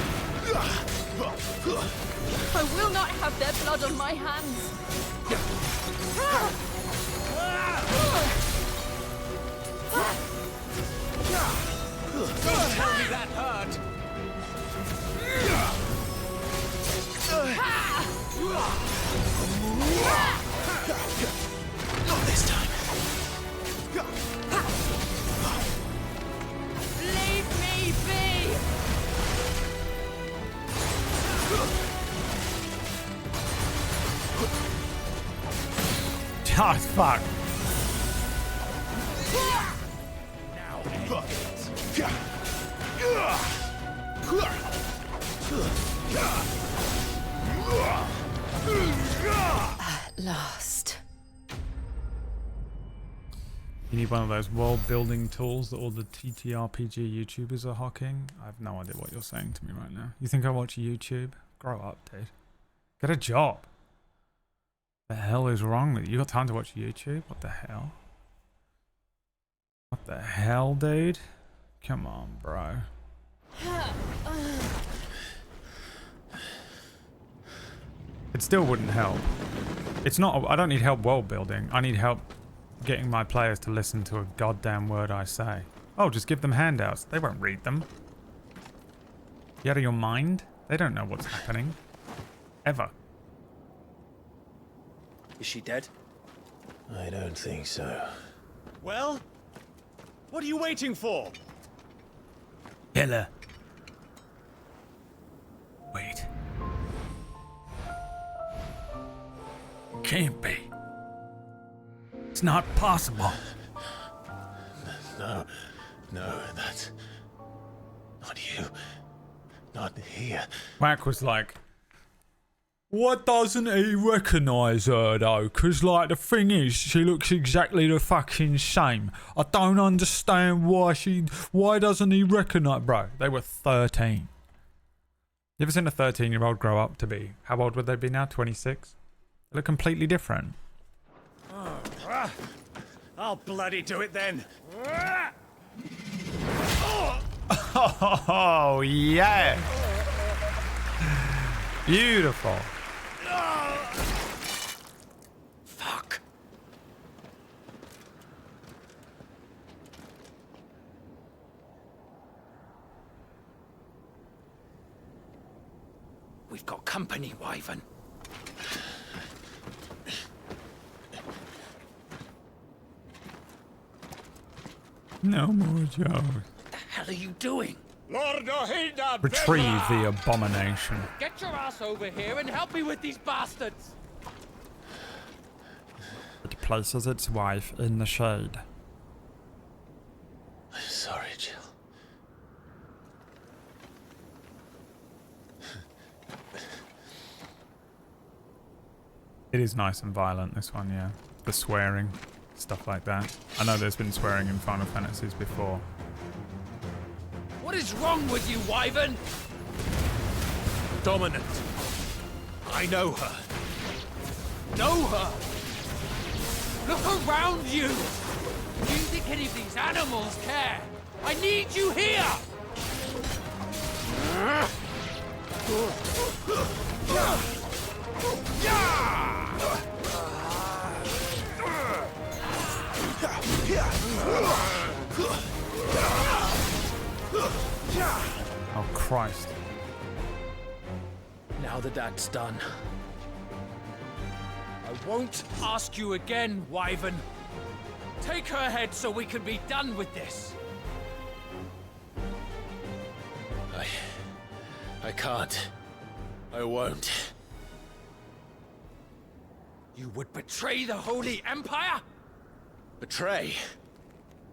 I will not have their blood on my hands. Don't tell me that hurt! Not this time. Leave me be! Oh, fuck. At last. You need one of those world building tools that all the TTRPG YouTubers are hawking. I have no idea what you're saying to me right now. You think I watch YouTube? Grow up, dude. Get a job. The hell is wrong with you? You got time to watch YouTube? What the hell? What the hell, dude? Come on, bro. It still wouldn't help. It's not. I don't need help world building. I need help getting my players to listen to a goddamn word I say. Oh, just give them handouts. They won't read them. You out of your mind? They don't know what's happening. Ever. Is she dead? I don't think so. Well? What are you waiting for? Kill her. Wait. Can't be. It's not possible. No, that's not you. Not here. Whack was like, what doesn't he recognise her though? Because like the thing is, she looks exactly the fucking same. I don't understand why doesn't he recognise, bro? They were 13. You ever seen a 13-year-old grow up to be, how old would they be now? 26? They look completely different. I'll bloody do it then. Oh, yeah. Beautiful. Fuck. We've got company, Wyvern. No more jokes. What the hell are you doing? Lord Ohilda, Retrieve the abomination. Get your ass over here and help me with these bastards! It places its wife in the shade. I'm sorry, Jill. It is nice and violent, this one, yeah. The swearing, stuff like that. I know there's been swearing in Final Fantasies before. What is wrong with you, Wyvern? Dominant. I know her. Know her? Look around you! Do you think any of these animals care? I need you here! Oh, Christ. Now that that's done, I won't ask you again, Wyvern. Take her head so we can be done with this. I can't. I won't. You would betray the Holy Empire? Betray?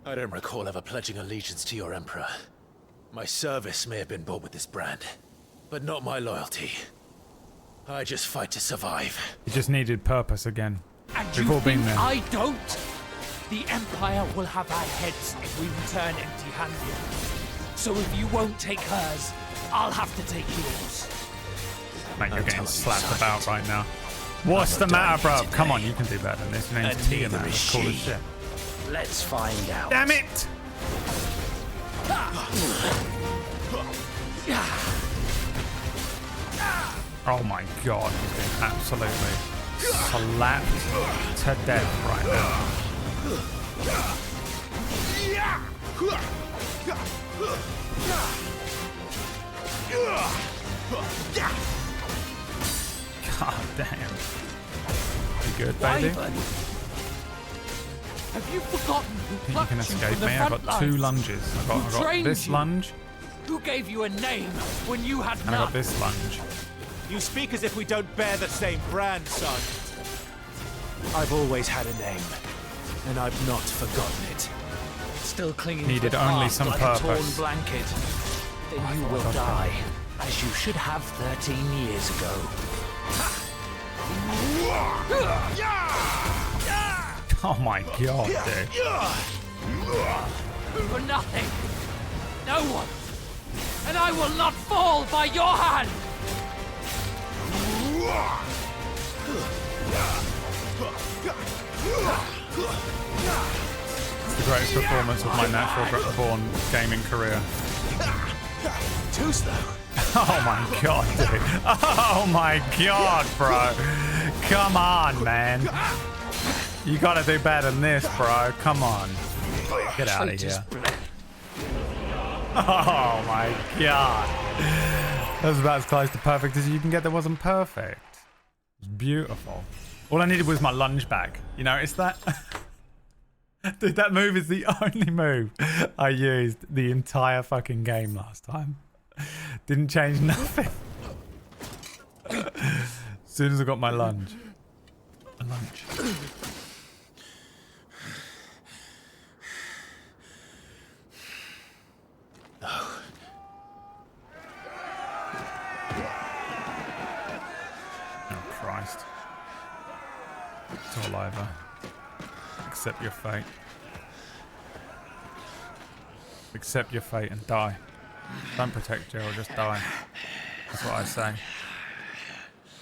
I don't recall ever pledging allegiance to your Emperor. My service may have been bought with this brand, but not my loyalty. I just fight to survive. It just needed purpose again. And We've you all been think there. I don't? The Empire will have our heads if we return empty-handed. So if you won't take hers, I'll have to take yours. Mate, you're getting slapped about right now. What's the matter, bro? Come on, you can do better than this. Your name's Tia, man. That's cool as shit. Let's find out. Damn it! Oh my god, he's been absolutely slapped to death right now. God damn. You good, baby? Have you forgotten who Think you plucked can you escape from the me? I've got front 2 lines? lunges. I got trained this you? lunge, Who gave you a name when you had and I none? got this lunge. You speak as if we don't bear the same brand, Sergeant. I've always had a name, and I've not forgotten it. Still clinging Needed to the only past some like purpose. a torn blanket. Then you will die, as you should have 13 years ago. Oh my god, dude. For nothing. No one. And I will not fall by your hand. It's the greatest performance of my natural born gaming career. Too slow. Oh my god, dude. Oh my god, bro. Come on, man. You gotta do better than this, bro. Come on. Get out of here. Oh my god. That was about as close to perfect as you can get that wasn't perfect. It was beautiful. All I needed was my lunge back. You notice that? Dude, that move is the only move I used the entire fucking game last time. Didn't change nothing. As soon as I got my lunge. A lunge. No. Oh, Christ. It's all over. Accept your fate. Accept your fate and die. Don't protect Jill, just die. That's what I say.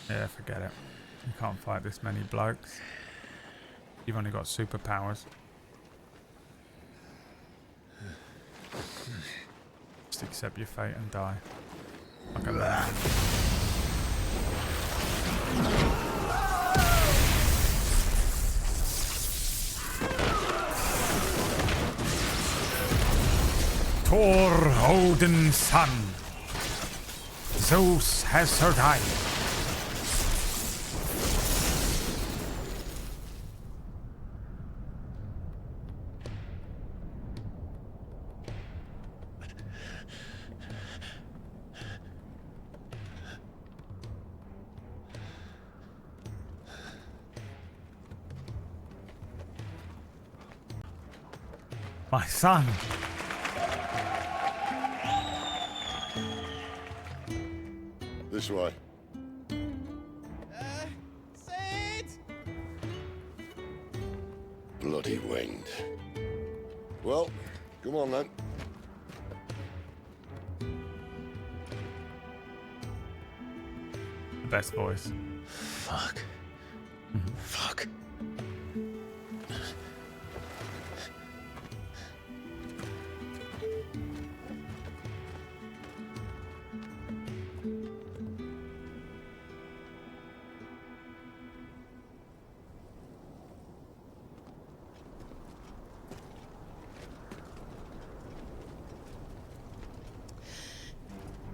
Yeah, forget it. You can't fight this many blokes. You've only got superpowers. Just accept your fate and die. Look at that. Thor, Odin's son. Zeus has survived. My son. This way. Bloody wind. Well, come on then. The best voice. Fuck. Fuck.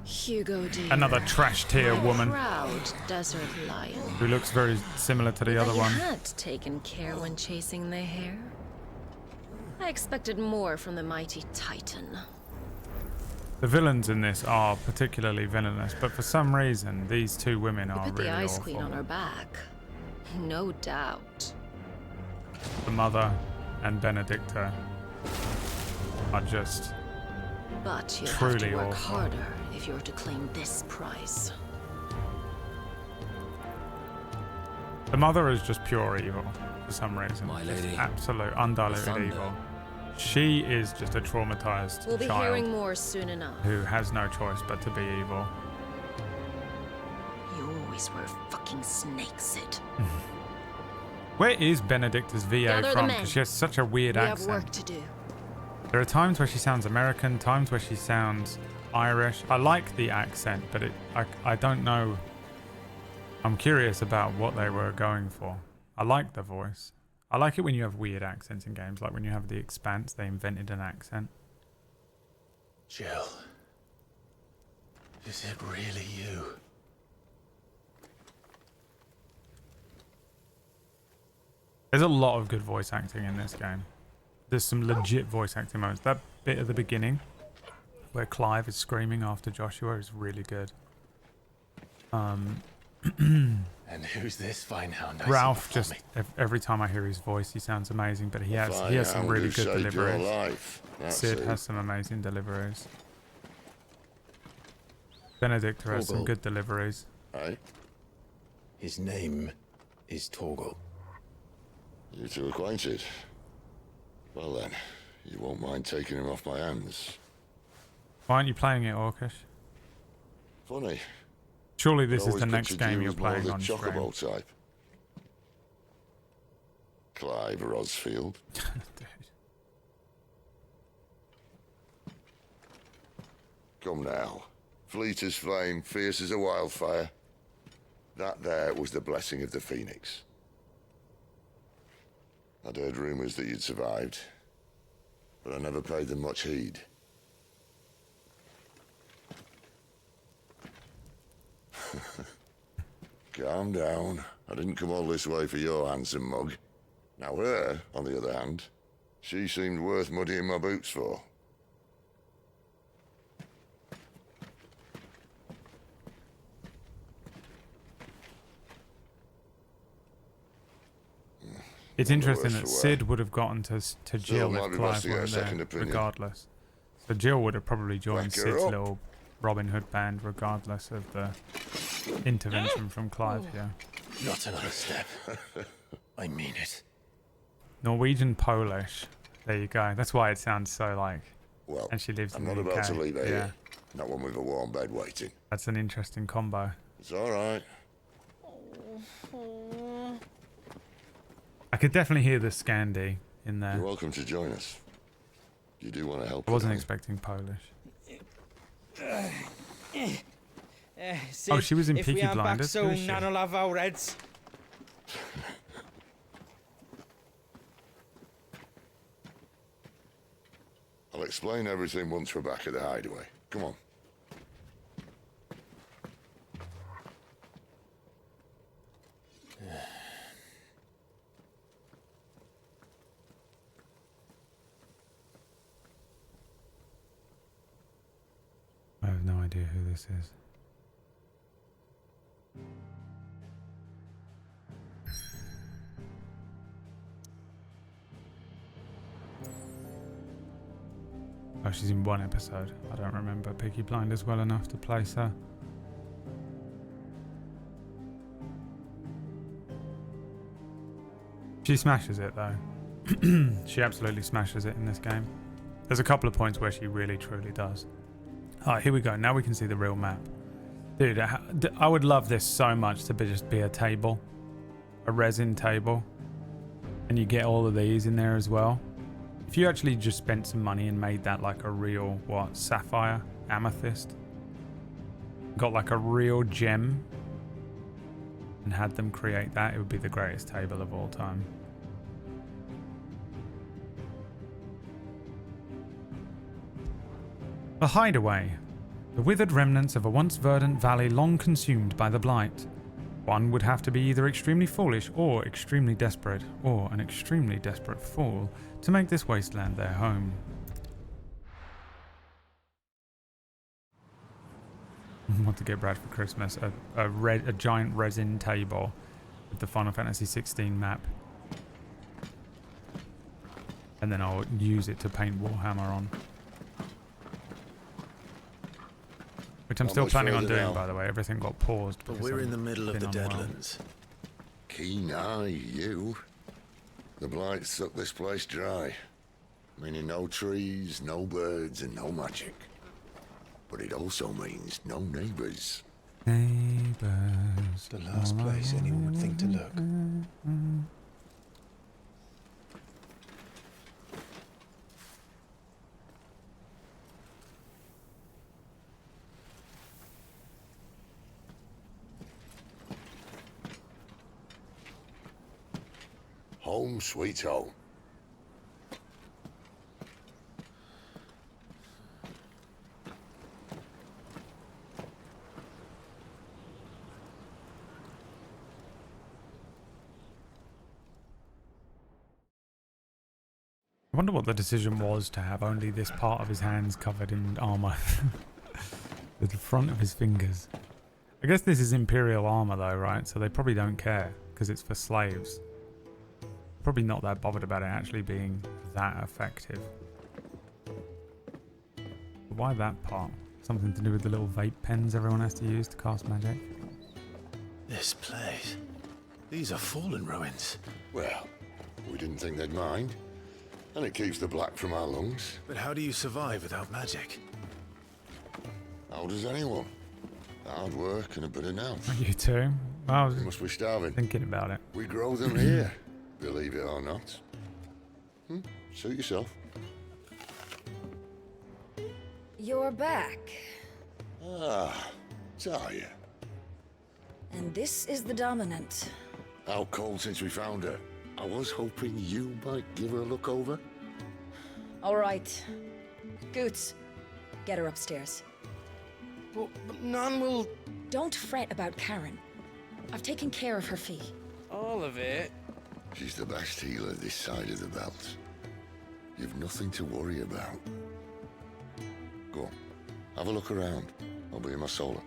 Hugo D. Another trash tier woman Proud desert lion. who looks very similar to the other You one. had taken care when chasing the hare. I expected more from the mighty Titan. The villains in this are particularly villainous, but for some reason these two women We are put really the Ice awful. Queen on our back. No doubt. The mother and Benedicta are just But you'll have truly to work awful. harder if you're to claim this prize. The mother is just pure evil for some reason. My Just lady. absolute, undiluted Thunder. evil. She is just a traumatized We'll be child hearing more soon enough. who has no choice but to be evil. Your always were fucking snakes, Sid. Where is Benedicta's VA Gather the from? men. Because she has such a weird We accent. have work to do. There are times where she sounds American, times where she sounds Irish. I like the accent, but I don't know. I'm curious about what they were going for. I like the voice. I like it when you have weird accents in games, like when you have The Expanse, they invented an accent. Jill. Is it really you? There's a lot of good voice acting in this game. There's some legit voice acting moments. That bit at the beginning where Clive is screaming after Joshua is really good. And who's this fine hound? Ralph, just every time I hear his voice, he sounds amazing, but he has some really good deliveries. Sid has some amazing deliveries. Benedicta has some good deliveries. Right. His name is Torgal. You two acquainted? Well then, you won't mind taking him off my hands. Why aren't you playing it, Orcish? Funny. Surely this is the next game you're playing on stream. Chocobo type. Clive Rosfield. Come now. Fleet as flame, fierce as a wildfire. That there was the blessing of the Phoenix. I'd heard rumours that you'd survived, but I never paid them much heed. Calm down. I didn't come all this way for your handsome mug. Now her, on the other hand, she seemed worth muddying my boots for. It's interesting that Sid would have gotten to Jill if Clive weren't there, regardless. So Jill would have probably joined Sid's little Robin Hood band, regardless of the intervention from Clive here. Not another step. I mean it. Norwegian Polish. There you go. That's why it sounds so like. Well, and she lives I'm in the not UK. about to leave her Yeah. here. Not one with a warm bed waiting. That's an interesting combo. It's all right. I could definitely hear the Scandi in there. You're welcome to join us. You do want to help. I wasn't expecting Polish. Oh, she was in Peaky Blinders. Who is she? Nan'll have our heads. I'll explain everything once we're back at the hideaway. Come on. I have no idea who this is. Oh, she's in one episode. I don't remember Peaky Blinders well enough to place her. She smashes it though. She absolutely smashes it in this game. There's a couple of points where she really truly does. Alright, here we go. Now we can see the real map. Dude, I would love this so much to just be a table. A resin table. And you get all of these in there as well. If you actually just spent some money and made that like a real, sapphire? Amethyst? Got like a real gem and had them create that, it would be the greatest table of all time. The hideaway. The withered remnants of a once verdant valley long consumed by the blight. One would have to be either extremely foolish or extremely desperate, or an extremely desperate fool, to make this wasteland their home. What to get Brad for Christmas? A giant resin table with the Final Fantasy XVI map. And then I'll use it to paint Warhammer on. Which I'm still planning on doing, by the way. Everything got paused. But we're in the middle of the Deadlands. Keen eye, you. The blight sucked this place dry. Meaning no trees, no birds, and no magic. But it also means no neighbors. Neighbors. The last place anyone would think to look. Home sweet home. I wonder what the decision was to have only this part of his hands covered in armor. The front of his fingers. I guess this is Imperial armor though, right? So they probably don't care because it's for slaves. Probably not that bothered about it actually being that effective. But why that part? Something to do with the little vape pens everyone has to use to cast magic? This place. These are fallen ruins. Well, we didn't think they'd mind. And it keeps the black from our lungs. But how do you survive without magic? How does anyone? Hard work and a bit of now. You too? Well, We must be starving. Thinking about it. We grow them here, believe it or not. Suit yourself. You're back. Ah, Talia. And this is the Dominant. Out cold since we found her. I was hoping you might give her a look over. All right. Goots, get her upstairs. But none will... Don't fret about Karen. I've taken care of her fee. All of it? She's the best healer this side of the belt. You've nothing to worry about. Go on, have a look around. I'll be in my solar.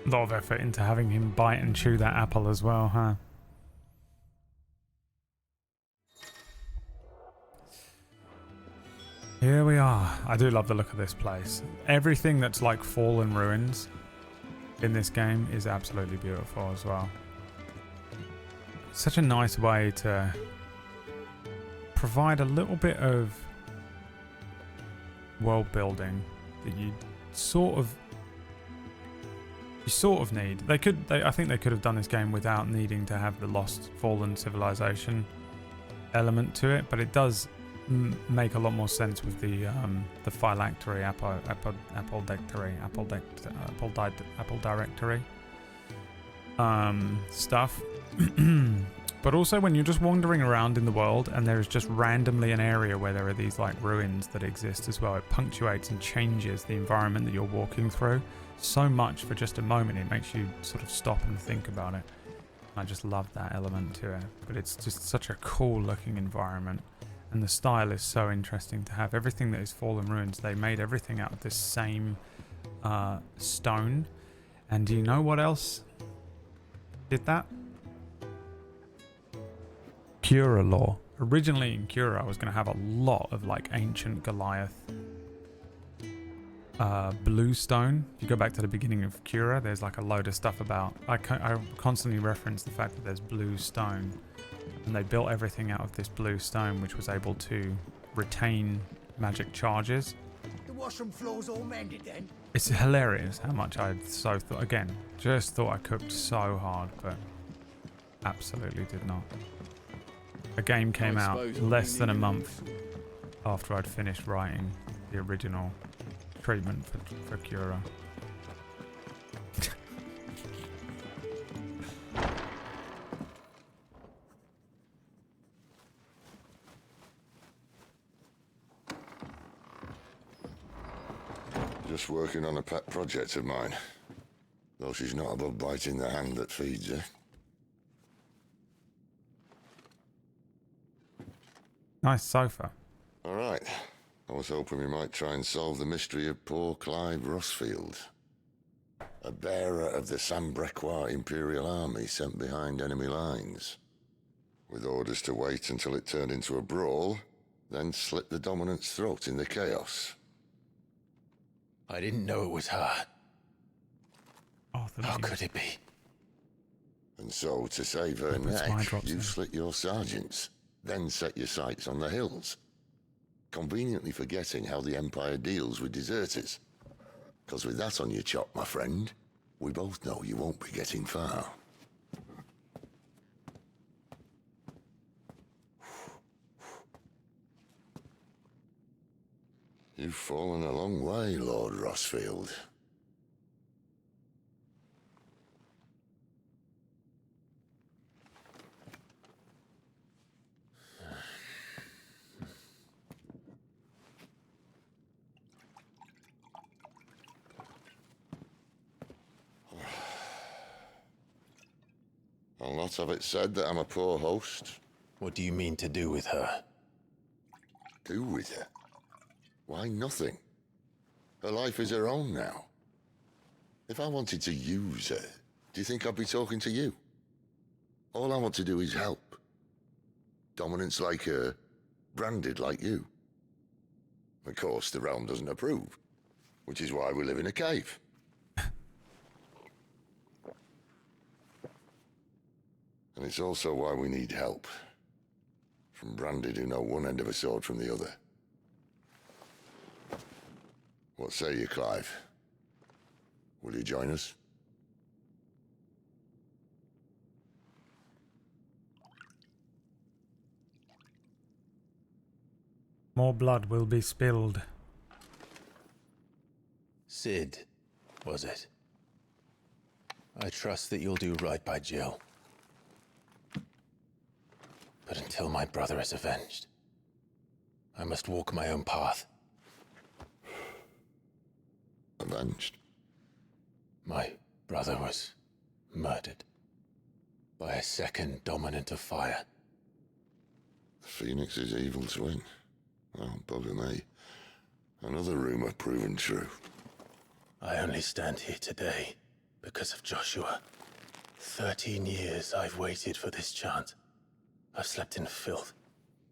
A lot of effort into having him bite and chew that apple as well, huh? Here we are. I do love the look of this place. Everything that's like fallen ruins in this game is absolutely beautiful as well. Such a nice way to provide a little bit of world building that you sort of need. I think they could have done this game without needing to have the lost fallen civilization element to it, but it does make a lot more sense with the phylactery, apple directory stuff. But also when you're just wandering around in the world and there's just randomly an area where there are these like ruins that exist as well, it punctuates and changes the environment that you're walking through so much for just a moment. It makes you sort of stop and think about it. I just love that element to it. But it's just such a cool looking environment. And the style is so interesting to have. Everything that is Fallen Ruins, they made everything out of this same stone. And do you know what else did that? Cura lore. Originally in Cura, I was going to have a lot of like ancient Goliath blue stone. If you go back to the beginning of Cura, there's like a load of stuff about... I constantly reference the fact that there's blue stone. And they built everything out of this blue stone, which was able to retain magic charges. The washroom floor's all mended then? It's hilarious how much I so thought... Again, just thought I cooked so hard, but absolutely did not. A game came out less than a month after I'd finished writing the original treatment for Cura. Just working on a pet project of mine. Though she's not above biting the hand that feeds her. Nice sofa. All right. I was hoping we might try and solve the mystery of poor Clive Rossfield. A bearer of the Sambrequois Imperial Army sent behind enemy lines. With orders to wait until it turned into a brawl, then slit the Dominant's throat in the chaos. I didn't know it was her. How could it be? And so, to save her neck, you slit your sergeants, then set your sights on the hills. conveniently forgetting how the Empire deals with deserters. Because with that on your chop, my friend, we both know you won't be getting far. You've fallen a long way, Lord Rossfield. I'll not have it said that I'm a poor host. What do you mean to do with her? Do with her? Why, nothing. Her life is her own now. If I wanted to use her, do you think I'd be talking to you? All I want to do is help. Dominants like her, branded like you. Of course, the realm doesn't approve, which is why we live in a cave. And it's also why we need help. From branded who know one end of a sword from the other. What say you, Clive? Will you join us? More blood will be spilled. Sid, was it? I trust that you'll do right by Jill. But until my brother is avenged, I must walk my own path. Avenged? My brother was murdered by a second dominant of fire. The Phoenix's evil twin. Oh, bugger me. Another rumor proven true. I only stand here today because of Joshua. 13 years I've waited for this chance. I've slept in filth,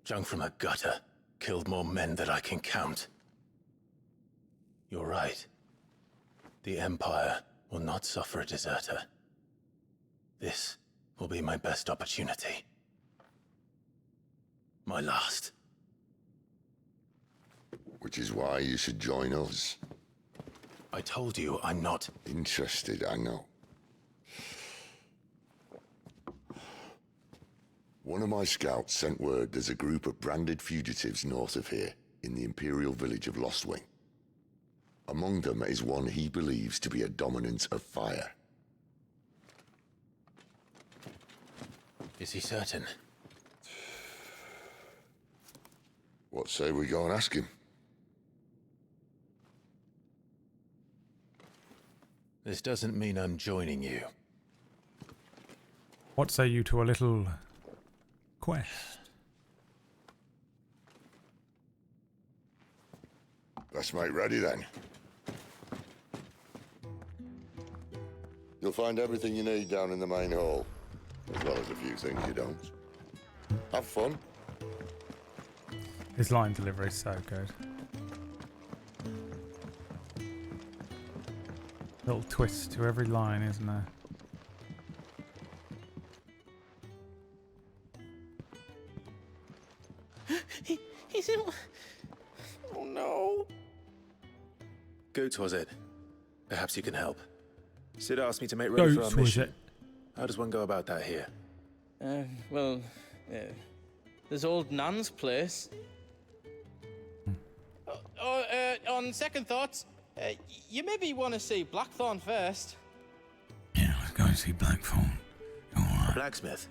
drunk from a gutter, killed more men than I can count. You're right. The Empire will not suffer a deserter. This will be my best opportunity. My last. Which is why you should join us. I told you I'm not interested, I know. One of my scouts sent word there's a group of branded fugitives north of here, in the Imperial village of Lostwing. Among them is one he believes to be a dominant of fire. Is he certain? What say we go and ask him? This doesn't mean I'm joining you. What say you to a little quest? Let's make ready then. You'll find everything you need down in the main hall, as well as a few things you don't. Have fun. His line delivery is so good. Little twist to every line, isn't there? He's in... Oh no. Goats, was it? Perhaps you can help. Sid asked me to make ready for our mission. How does one go about that here? Well, there's old Nan's place. On second thoughts, you maybe want to see Blackthorn first. Yeah, let's go and see Blackthorn. All right. Blacksmith?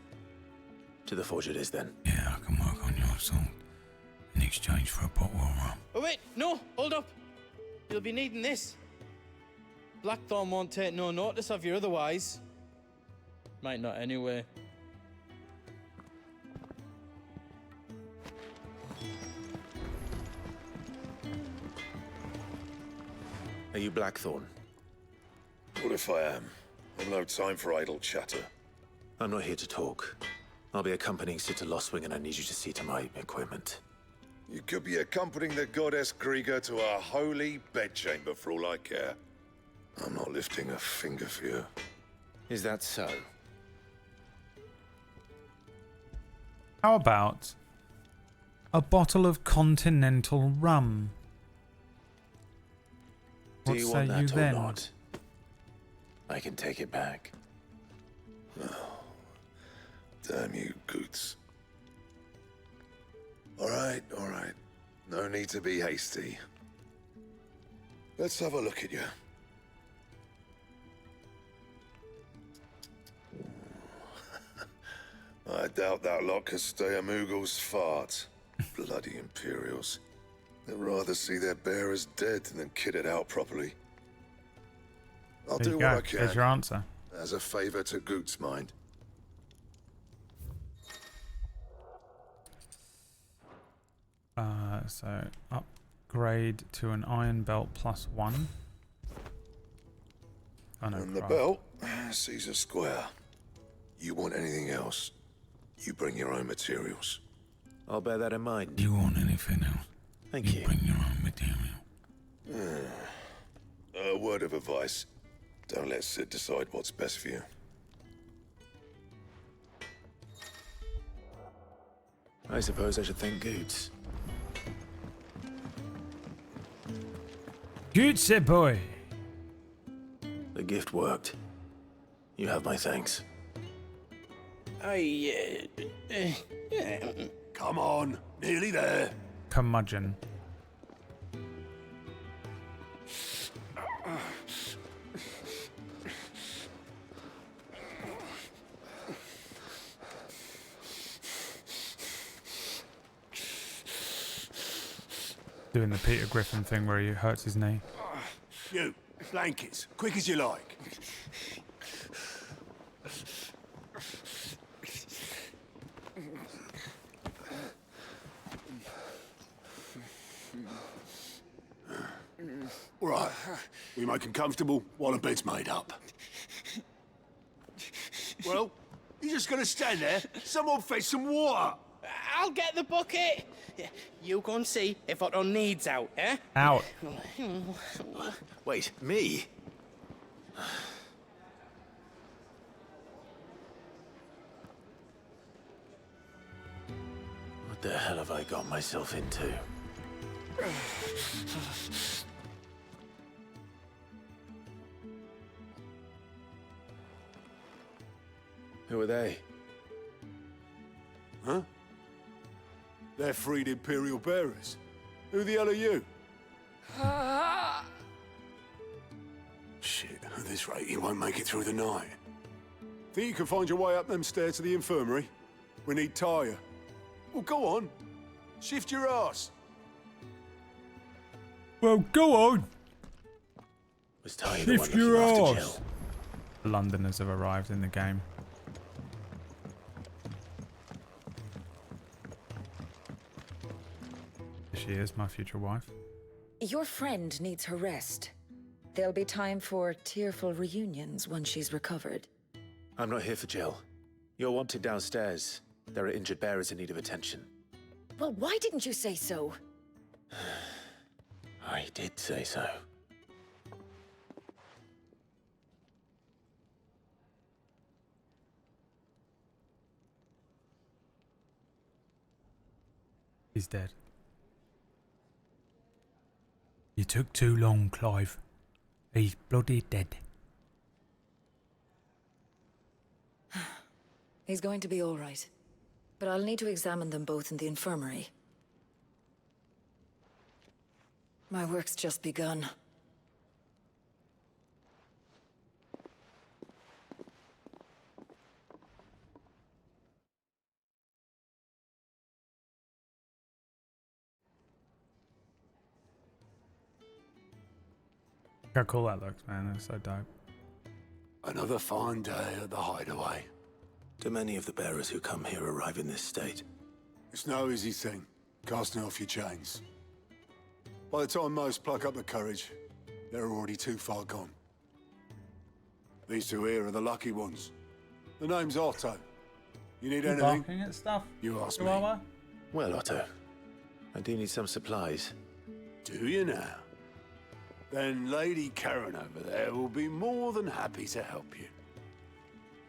To the forge it is then. Yeah, I can work on your sword in exchange for a bottle of rum. Oh wait, no, hold up. You'll be needing this. Blackthorn won't take no notice of you otherwise. Might not anyway. Are you Blackthorn? What if I am? I've no time for idle chatter. I'm not here to talk. I'll be accompanying Sid to Lostwing and I need you to see to my equipment. You could be accompanying the goddess Krieger to our holy bedchamber for all I care. I'm not lifting a finger for you. Is that so? How about A bottle of continental rum. Do What you say want you that or then? not? I can take it back. Oh, damn you, Goots. All right. No need to be hasty. Let's have a look at you. I doubt that lot could stay a Moogle's fart. Bloody Imperials. They'd rather see their bearers dead than kitted out properly. I'll There do you what go. I can. There's your answer. As a favor to Goot's mind. So upgrade to an iron belt +1. Oh no, And the craft. belt sees a square. You want anything else, you bring your own materials. I'll bear that in mind. Do you want anything else? Thank you. Bring your own material. A word of advice. Don't let Sid decide what's best for you. I suppose I should thank Goots. Good boy. The gift worked. You have my thanks. Come on, nearly there. Curmudgeon. Doing the Peter Griffin thing where he hurts his knee. You, blankets, quick as you like. All right, we make 'em comfortable while the bed's made up. Well, you just gonna stand there? Someone fetch some water. I'll get the bucket. You go and see if Otto needs out, eh? Out. Wait, me? What the hell have I got myself into? Who are they? Huh? They're freed Imperial bearers. Who the hell are you? Shit, at this rate, you won't make it through the night. Think you can find your way up them stairs to the infirmary? We need Tyre. Well, go on. Shift your ass. Well, go on. Was Tyre the one Shift your looking after ass. Jill? Londoners have arrived in the game. She is my future wife. Your friend needs her rest. There'll be time for tearful reunions once she's recovered. I'm not here for Jill. You're wanted downstairs. There are injured bearers in need of attention. Well, why didn't you say so? I did say so. He's dead. You took too long, Clive. He's bloody dead. He's going to be all right. But I'll need to examine them both in the infirmary. My work's just begun. Look how cool that looks, man. That's so dope. Another fine day at the hideaway. Do many of the bearers who come here arrive in this state? It's no easy thing, casting off your chains. By the time most pluck up the courage, they're already too far gone. These two here are the lucky ones. The name's Otto. You need anything? Barking at stuff. You ask me. Chihuahua? Well, Otto, I do need some supplies. Do you now? Then Lady Karen over there will be more than happy to help you.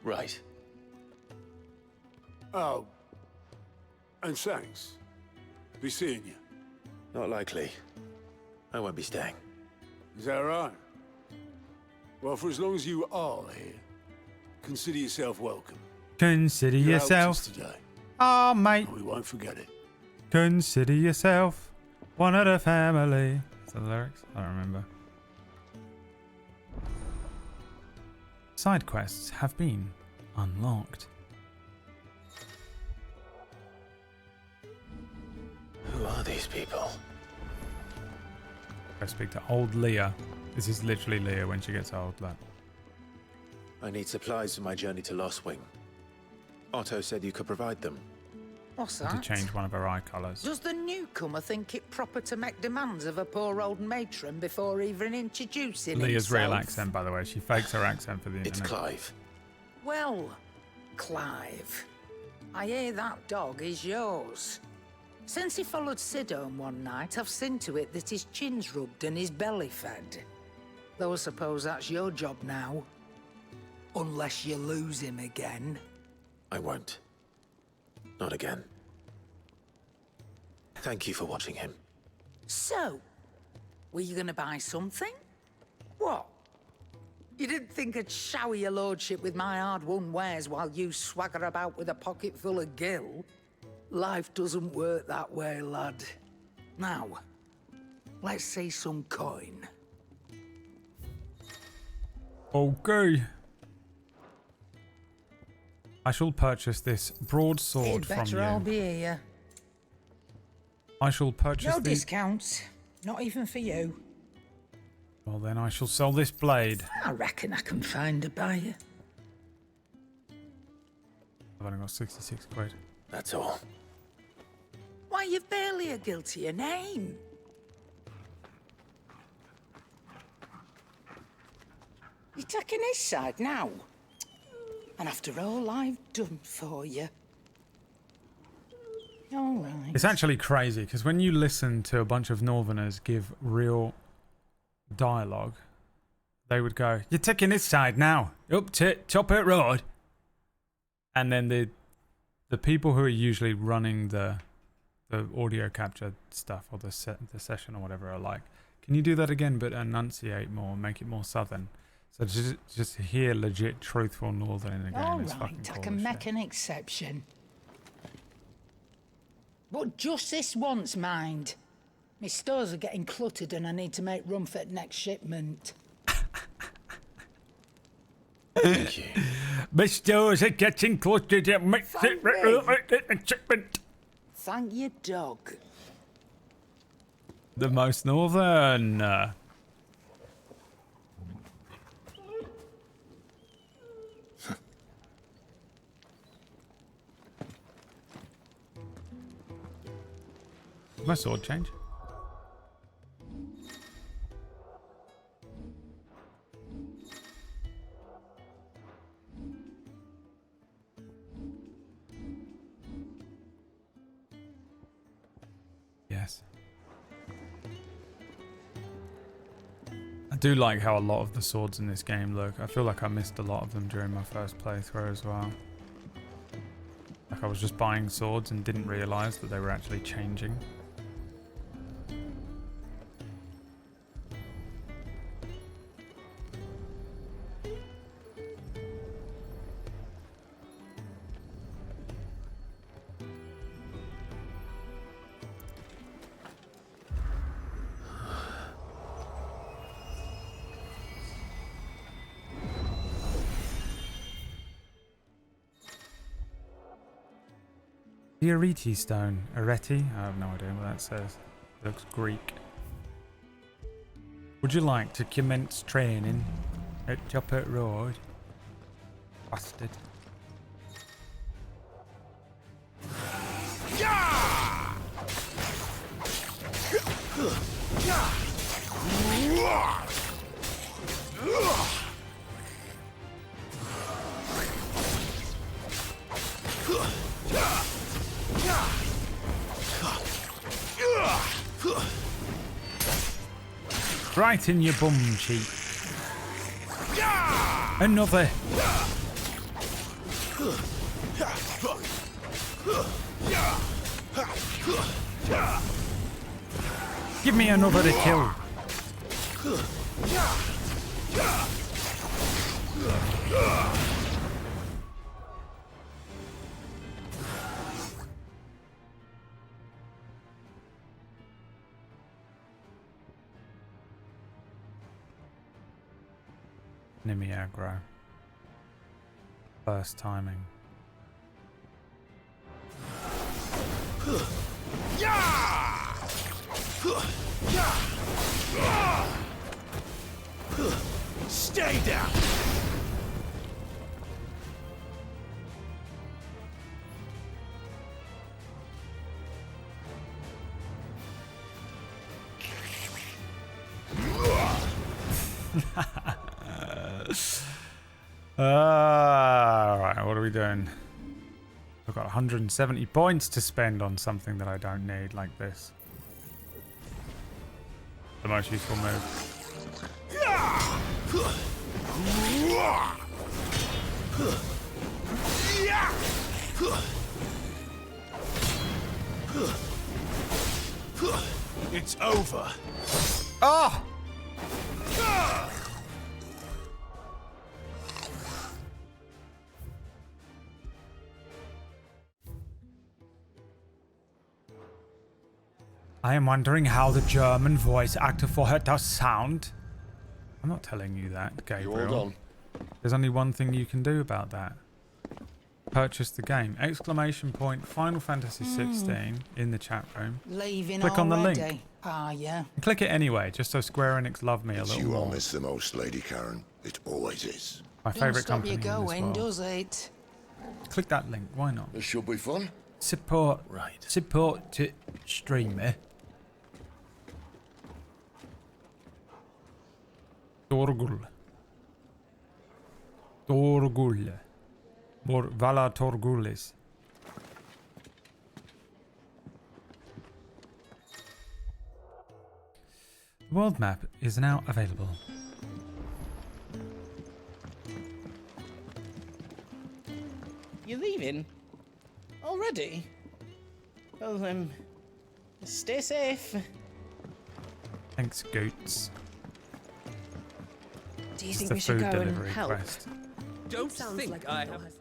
Right. Oh, and thanks. Be seeing you. Not likely. I won't be staying. Is that right? Well, for as long as you are here, consider yourself welcome. Consider You helped yourself. us today. Oh, mate. We won't forget it. Consider yourself one of the family. Is that the lyrics? I don't remember. Side quests have been unlocked. Who are these people? Go speak to old Leah. This is literally Leah when she gets old. Like. I need supplies for my journey to Lost Wing. Otto said you could provide them. What's To that? change one of her eye colours. Does the newcomer think it proper to make demands of a poor old matron before even introducing Leah's himself? real accent, by the way. She fakes her accent for the internet. It's Clive. Well, Clive, I hear that dog is yours. Since he followed Sid home one night, I've seen to it that his chin's rubbed and his belly fed. Though I suppose that's your job now. Unless you lose him again. I won't. Not again. Thank you for watching him. So, were you gonna buy something? What? You didn't think I'd shower your lordship with my hard-won wares while you swagger about with a pocket full of gil? Life doesn't work that way, lad. Now, let's see some coin. Okay. I shall purchase this broadsword You'd from better you. all be here. I shall purchase No the... discounts. Not even for you. Well, then I shall sell this blade. I reckon I can find a buyer. I've only got 66 quid. That's all. Why, you've barely a guiltier name. You're taking his side now. And after all I've done for you. All right. It's actually crazy because when you listen to a bunch of Northerners give real dialogue, they would go, "You're taking this side now, up to Chopper Road," and then the people who are usually running the audio capture stuff or the session or whatever are like, "Can you do that again but enunciate more, make it more southern?" So just to hear legit truthful Northern in the game All is fucking right, I cool can as make shit. an exception. But just this once, mind. My stores are getting cluttered and I need to make room for the next shipment. Thank you. My stores are getting cluttered and make Thank me. shipment. Thank you, dog. The most Northern. My sword change? Yes. I do like how a lot of the swords in this game look. I feel like I missed a lot of them during my first playthrough as well. Like I was just buying swords and didn't realise that they were actually changing. The Arete stone. Arete? I have no idea what that says. It looks Greek. Would you like to commence training at Chopper Road? Bastard. Right in your bum cheek. Another. Give me another kill. Enemy aggro. First timing. Stay down! Alright, what are we doing? I've got 170 points to spend on something that I don't need, like this. The most useful move. It's over. Oh! I am wondering how the German voice actor for her does sound. I'm not telling you that, Gabriel. You all done? There's only one thing you can do about that. Purchase the game. Exclamation point Final Fantasy XVI in the chat room. Leaving Click on the already? link. Ah, yeah. Click it anyway, just so Square Enix love me a It's little you more. I'll miss the most, Lady Karen. It always is. My Don't favourite stop company you in this going, world. does it? Click that link, why not? This should be fun. Support. Right. Support to streamer. Torgul. Torgul. Vala Torgulis. The world map is now available. You leaving? Already? Well, stay safe. Thanks, Goots. Do you It's think the we should food go and delivery help? quest. Don't Sounds think like I Neil have... has-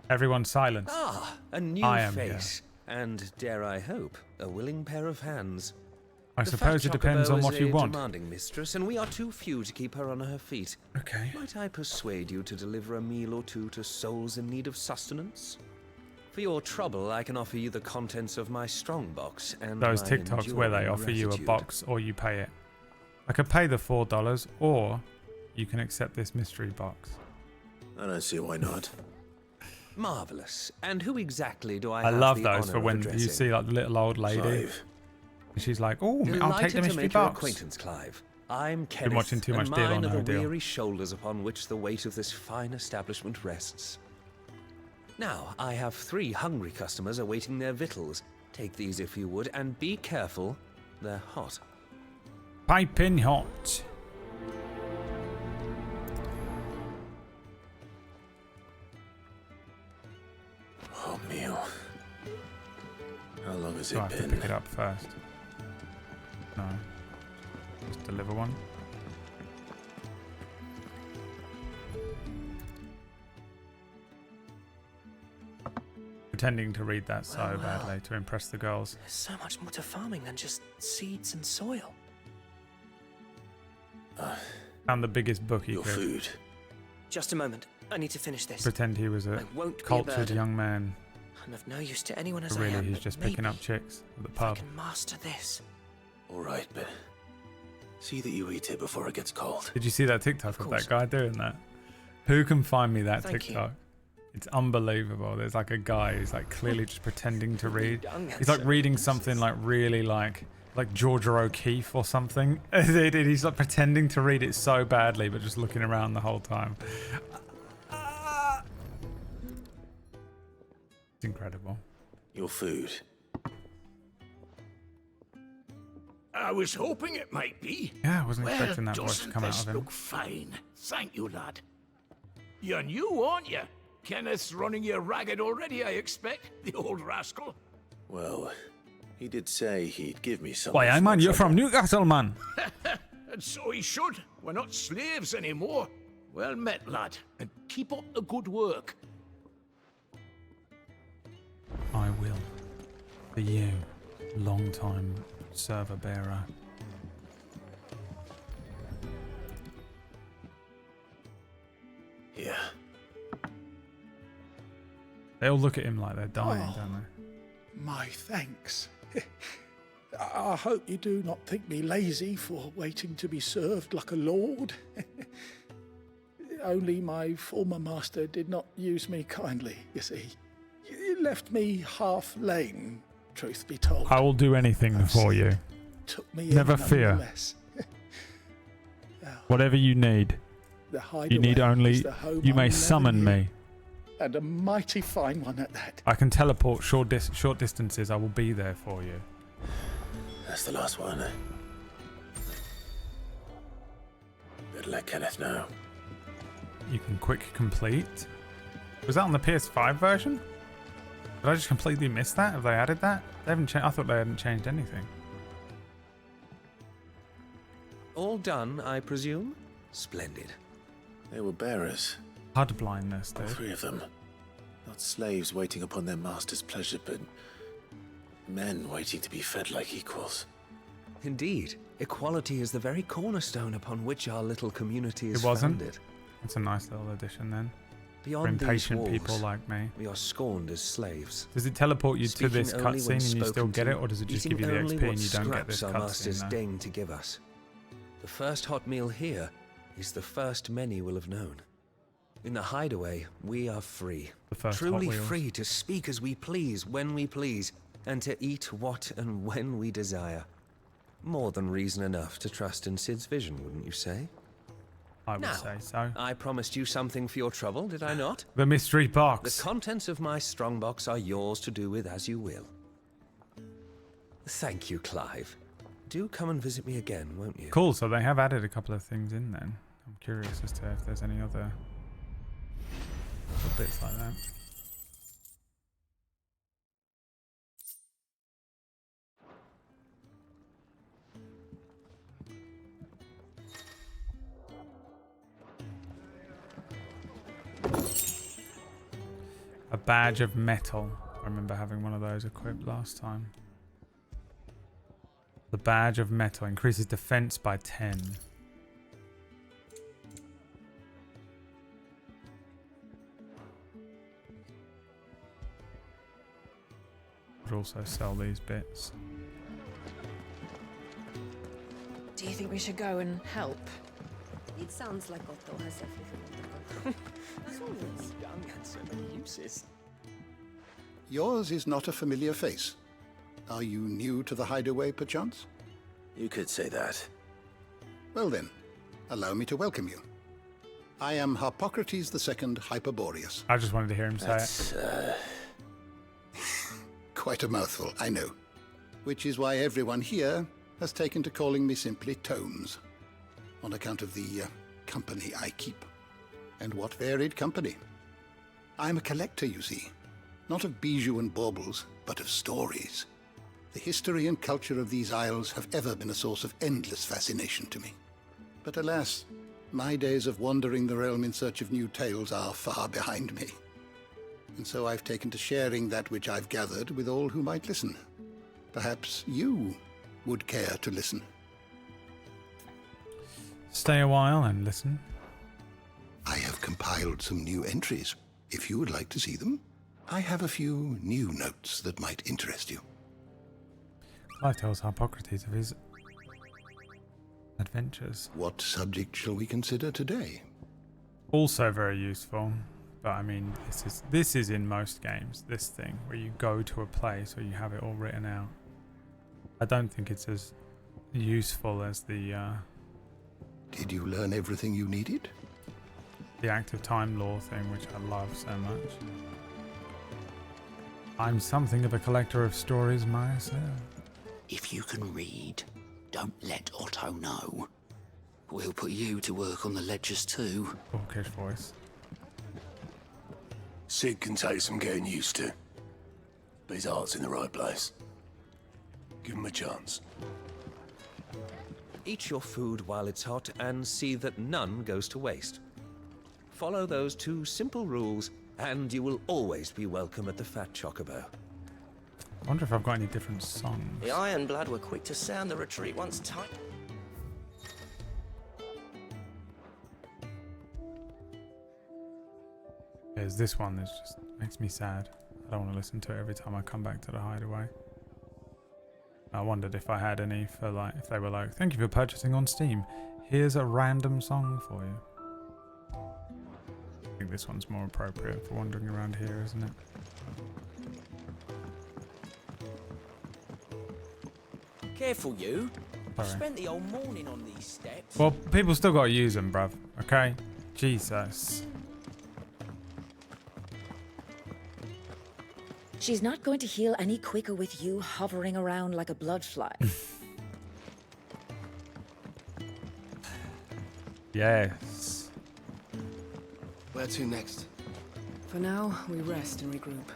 Everyone silence. Ah, a new I am face. And, dare I hope, a willing pair of hands. I The suppose fat it depends chocobo on is what you a want. demanding mistress, and we are too few to keep her on her feet. Okay. Might I persuade you to deliver a meal or two to souls in need of sustenance? For your trouble, I can offer you the contents of my strongbox and Those my TikToks where they enduring offer you a gratitude. box or you pay it. I could pay the $4 or you can accept this mystery box. I don't see why not. Marvelous. And who exactly do I I have love the those honor for of when you addressing? see like the little old lady. Clive. And she's like, oh, I'll take Delighted the to mystery make your box. acquaintance, Clive. I'm Kenneth, Been watching too much and Deal or mine are No the Deal. weary shoulders upon which the weight of this fine establishment rests. Now, I have 3 hungry customers awaiting their victuals. Take these if you would, and be careful. They're hot. Piping hot. Oh, meal. How long has Do I it have to been? pick it up first? No. Just deliver one. Pretending to read that so badly to impress the girls. There's so much more to farming than just seeds and soil. Found the biggest book he Your could. food. Just a moment. I need to finish this. Pretend he was a I won't be a cultured burden. young man. I'm of no use to anyone as But I really, am. he's but just maybe picking up chicks at the if I pub. can master this. All right, but see that you eat it before it gets cold. Did you see that TikTok of course. that guy doing that? Who can find me that Thank you. TikTok? It's unbelievable. There's like a guy who's like clearly just pretending to read. done that, He's like sir? reading something like really like Georgia O'Keeffe or something. He's like pretending to read it so badly, but just looking around the whole time. It's incredible. Your food. I was hoping it might be. Yeah, I wasn't expecting that voice to doesn't come out this of him. look fine? Thank you, lad. You're new, aren't you? Kenneth's running you ragged already, I expect, the old rascal. Well, he did say he'd give me something. Why, man, you're from Newcastle, man. And so he should. We're not slaves anymore. Well met, lad, and keep up the good work. I will. For you, long-time server bearer. Yeah. They all look at him like they're dying, don't they? My thanks. I hope you do not think me lazy for waiting to be served like a lord. Only my former master did not use me kindly, you see. He left me half lame, truth be told. I will do anything for you. Took me Never in fear. nonetheless. Whatever you need. The You need hideaway only... is the home You I may never summon knew. me. And a mighty fine one at that. I can teleport short distances. I will be there for you. That's the last one. Better let Kenneth know. You can quick complete. Was that on the PS5 version? Did I just completely miss that? Have they added that? They haven't changed. I thought they hadn't changed anything. All done, I presume? Splendid. They were bearers. HUD blindness, All dude. 3 of them. Not slaves waiting upon their master's pleasure, but men waiting to be fed like equals. Indeed. Equality is the very cornerstone upon which our little community is It wasn't? founded. That's a nice little addition then. For Beyond these impatient walls, people like me. we are scorned as slaves. Does it teleport you to Speaking this only cutscene when and you still spoken get to, it, or does it just give eating you the only XP what and you don't get this scraps our masters cutscene? deign to give us. The first hot meal here is the first many will have known. In the hideaway, we are free. The first Truly Hot Wheels. free to speak as we please, when we please, and to eat what and when we desire. More than reason enough to trust in Sid's vision, wouldn't you say? I would Now, say so. I promised you something for your trouble, did I not? The mystery box. The contents of my strongbox are yours to do with as you will. Thank you, Clive. Do come and visit me again, won't you? Cool, so they have added a couple of things in then. I'm curious as to if there's any other bits like that. A badge of metal. I remember having one of those equipped last time. The badge of metal increases defense by 10. Would also sell these bits. Do you think we should go and help? It sounds like Otto has everything. As always. Young and so many uses. Yours is not a familiar face. Are you new to the hideaway, perchance? You could say that. Well then, allow me to welcome you. I am Harpocrates II Hyperboreus. I just wanted to hear him say That's, it. Quite a mouthful, I know. Which is why everyone here has taken to calling me simply Tomes, on account of the company I keep. And what varied company. I'm a collector, you see. Not of bijou and baubles, but of stories. The history and culture of these isles have ever been a source of endless fascination to me. But alas, my days of wandering the realm in search of new tales are far behind me. And so I've taken to sharing that which I've gathered with all who might listen. Perhaps you would care to listen. Stay a while and listen. I have compiled some new entries. If you would like to see them, I have a few new notes that might interest you. Clive tells Harpocrates of his adventures. What subject shall we consider today? Also very useful, but I mean, this is in most games, this thing, where you go to a place where you have it all written out. I don't think it's as useful as the Did you learn everything you needed? active time lore thing, which I love so much. I'm something of a collector of stories myself. If you can read, don't let Otto know. We'll put you to work on the ledgers too. Orcish voice. Sid can take some getting used to. but his heart's in the right place. Give him a chance. Eat your food while it's hot and see that none goes to waste. Follow those 2 simple rules, and you will always be welcome at the Fat Chocobo. I wonder if I've got any different songs. The Ironblood were quick to sound the retreat once time. There's this one that just makes me sad. I don't want to listen to it every time I come back to the hideaway. I wondered if I had any for like, if they were like, thank you for purchasing on Steam. Here's a random song for you. I think this one's more appropriate for wandering around here, isn't it? Careful, you. Sorry. Spent the whole morning on these steps. Well, people still got to use them, bruv. Okay? Jesus. She's not going to heal any quicker with you hovering around like a bloodfly. Yes. Where to next? For now, we rest and regroup.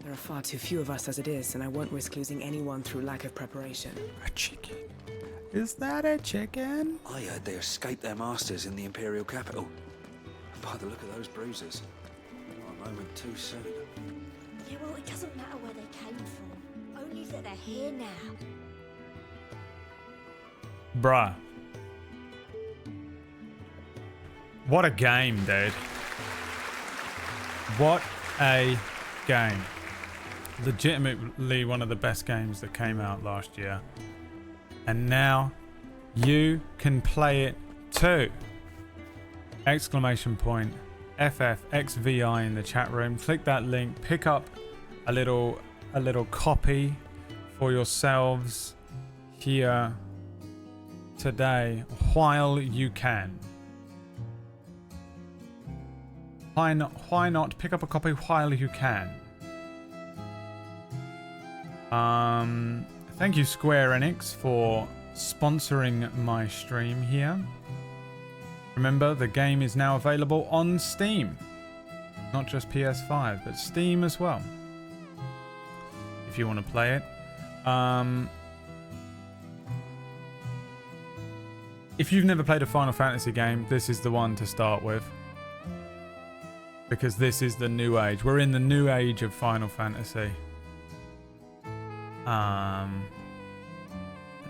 There are far too few of us as it is, and I won't risk losing anyone through lack of preparation. A chicken. Is that a chicken? I heard they escaped their masters in the Imperial capital. By the look of those bruises, not a moment too soon. Yeah, well, it doesn't matter where they came from. Only that they're here now. Bruh. What a game, dude. What a game. Legitimately one of the best games that came out last year. And now you can play it too. Exclamation point FFXVI in the chat room. Click that link. Pick up a little copy for yourselves here today while you can. Why not pick up a copy while you can? Thank you Square Enix for sponsoring my stream here. Remember, the game is now available on Steam. Not just PS5, but Steam as well. If you want to play it. If you've never played a Final Fantasy game, this is the one to start with. Because this is the new age. We're in the new age of Final Fantasy.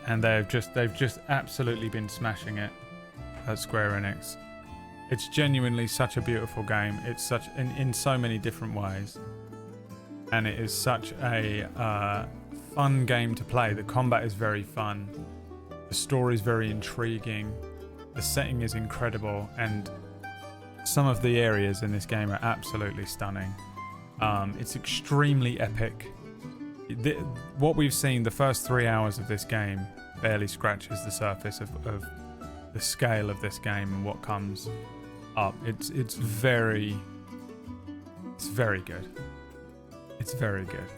And they've just absolutely been smashing it at Square Enix. It's genuinely such a beautiful game. It's such in so many different ways, and it is such a fun game to play. The combat is very fun. The story is very intriguing. The setting is incredible, and some of the areas in this game are absolutely stunning. It's extremely epic. What we've seen, the first 3 hours of this game barely scratches the surface of the scale of this game and what comes up. It's very good. It's very good.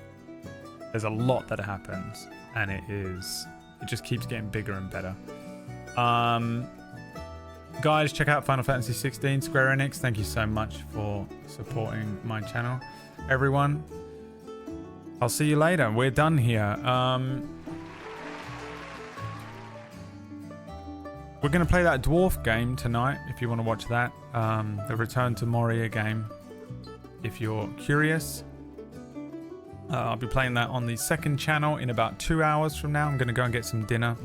There's a lot that happens, and it just keeps getting bigger and better. Guys, check out Final Fantasy XVI, Square Enix. Thank you so much for supporting my channel. Everyone, I'll see you later. We're done here. We're going to play that dwarf game tonight, if you want to watch that. The Return to Moria game, if you're curious. I'll be playing that on the second channel in about 2 hours from now. I'm going to go and get some dinner.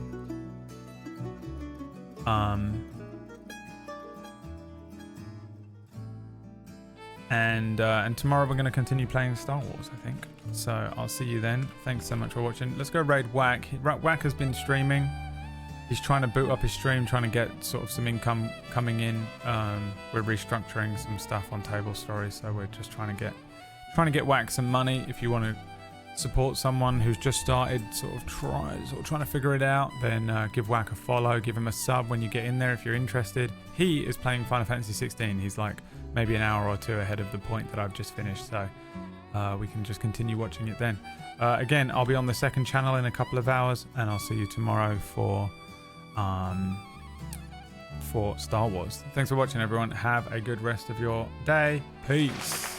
And tomorrow we're going to continue playing Star Wars, I think. So I'll see you then. Thanks so much for watching. Let's go raid Whack. Whack has been streaming. He's trying to boot up his stream, trying to get sort of some income coming in. We're restructuring some stuff on Table Stories, so we're just trying to get Whack some money. If you want to support someone who's just started, sort of trying to figure it out, then give Whack a follow, give him a sub when you get in there if you're interested. He is playing Final Fantasy 16. He's like maybe an hour or two ahead of the point that I've just finished, so we can just continue watching it then. Again, I'll be on the second channel in a couple of hours, and I'll see you tomorrow for Star Wars. Thanks for watching, everyone. Have a good rest of your day. Peace.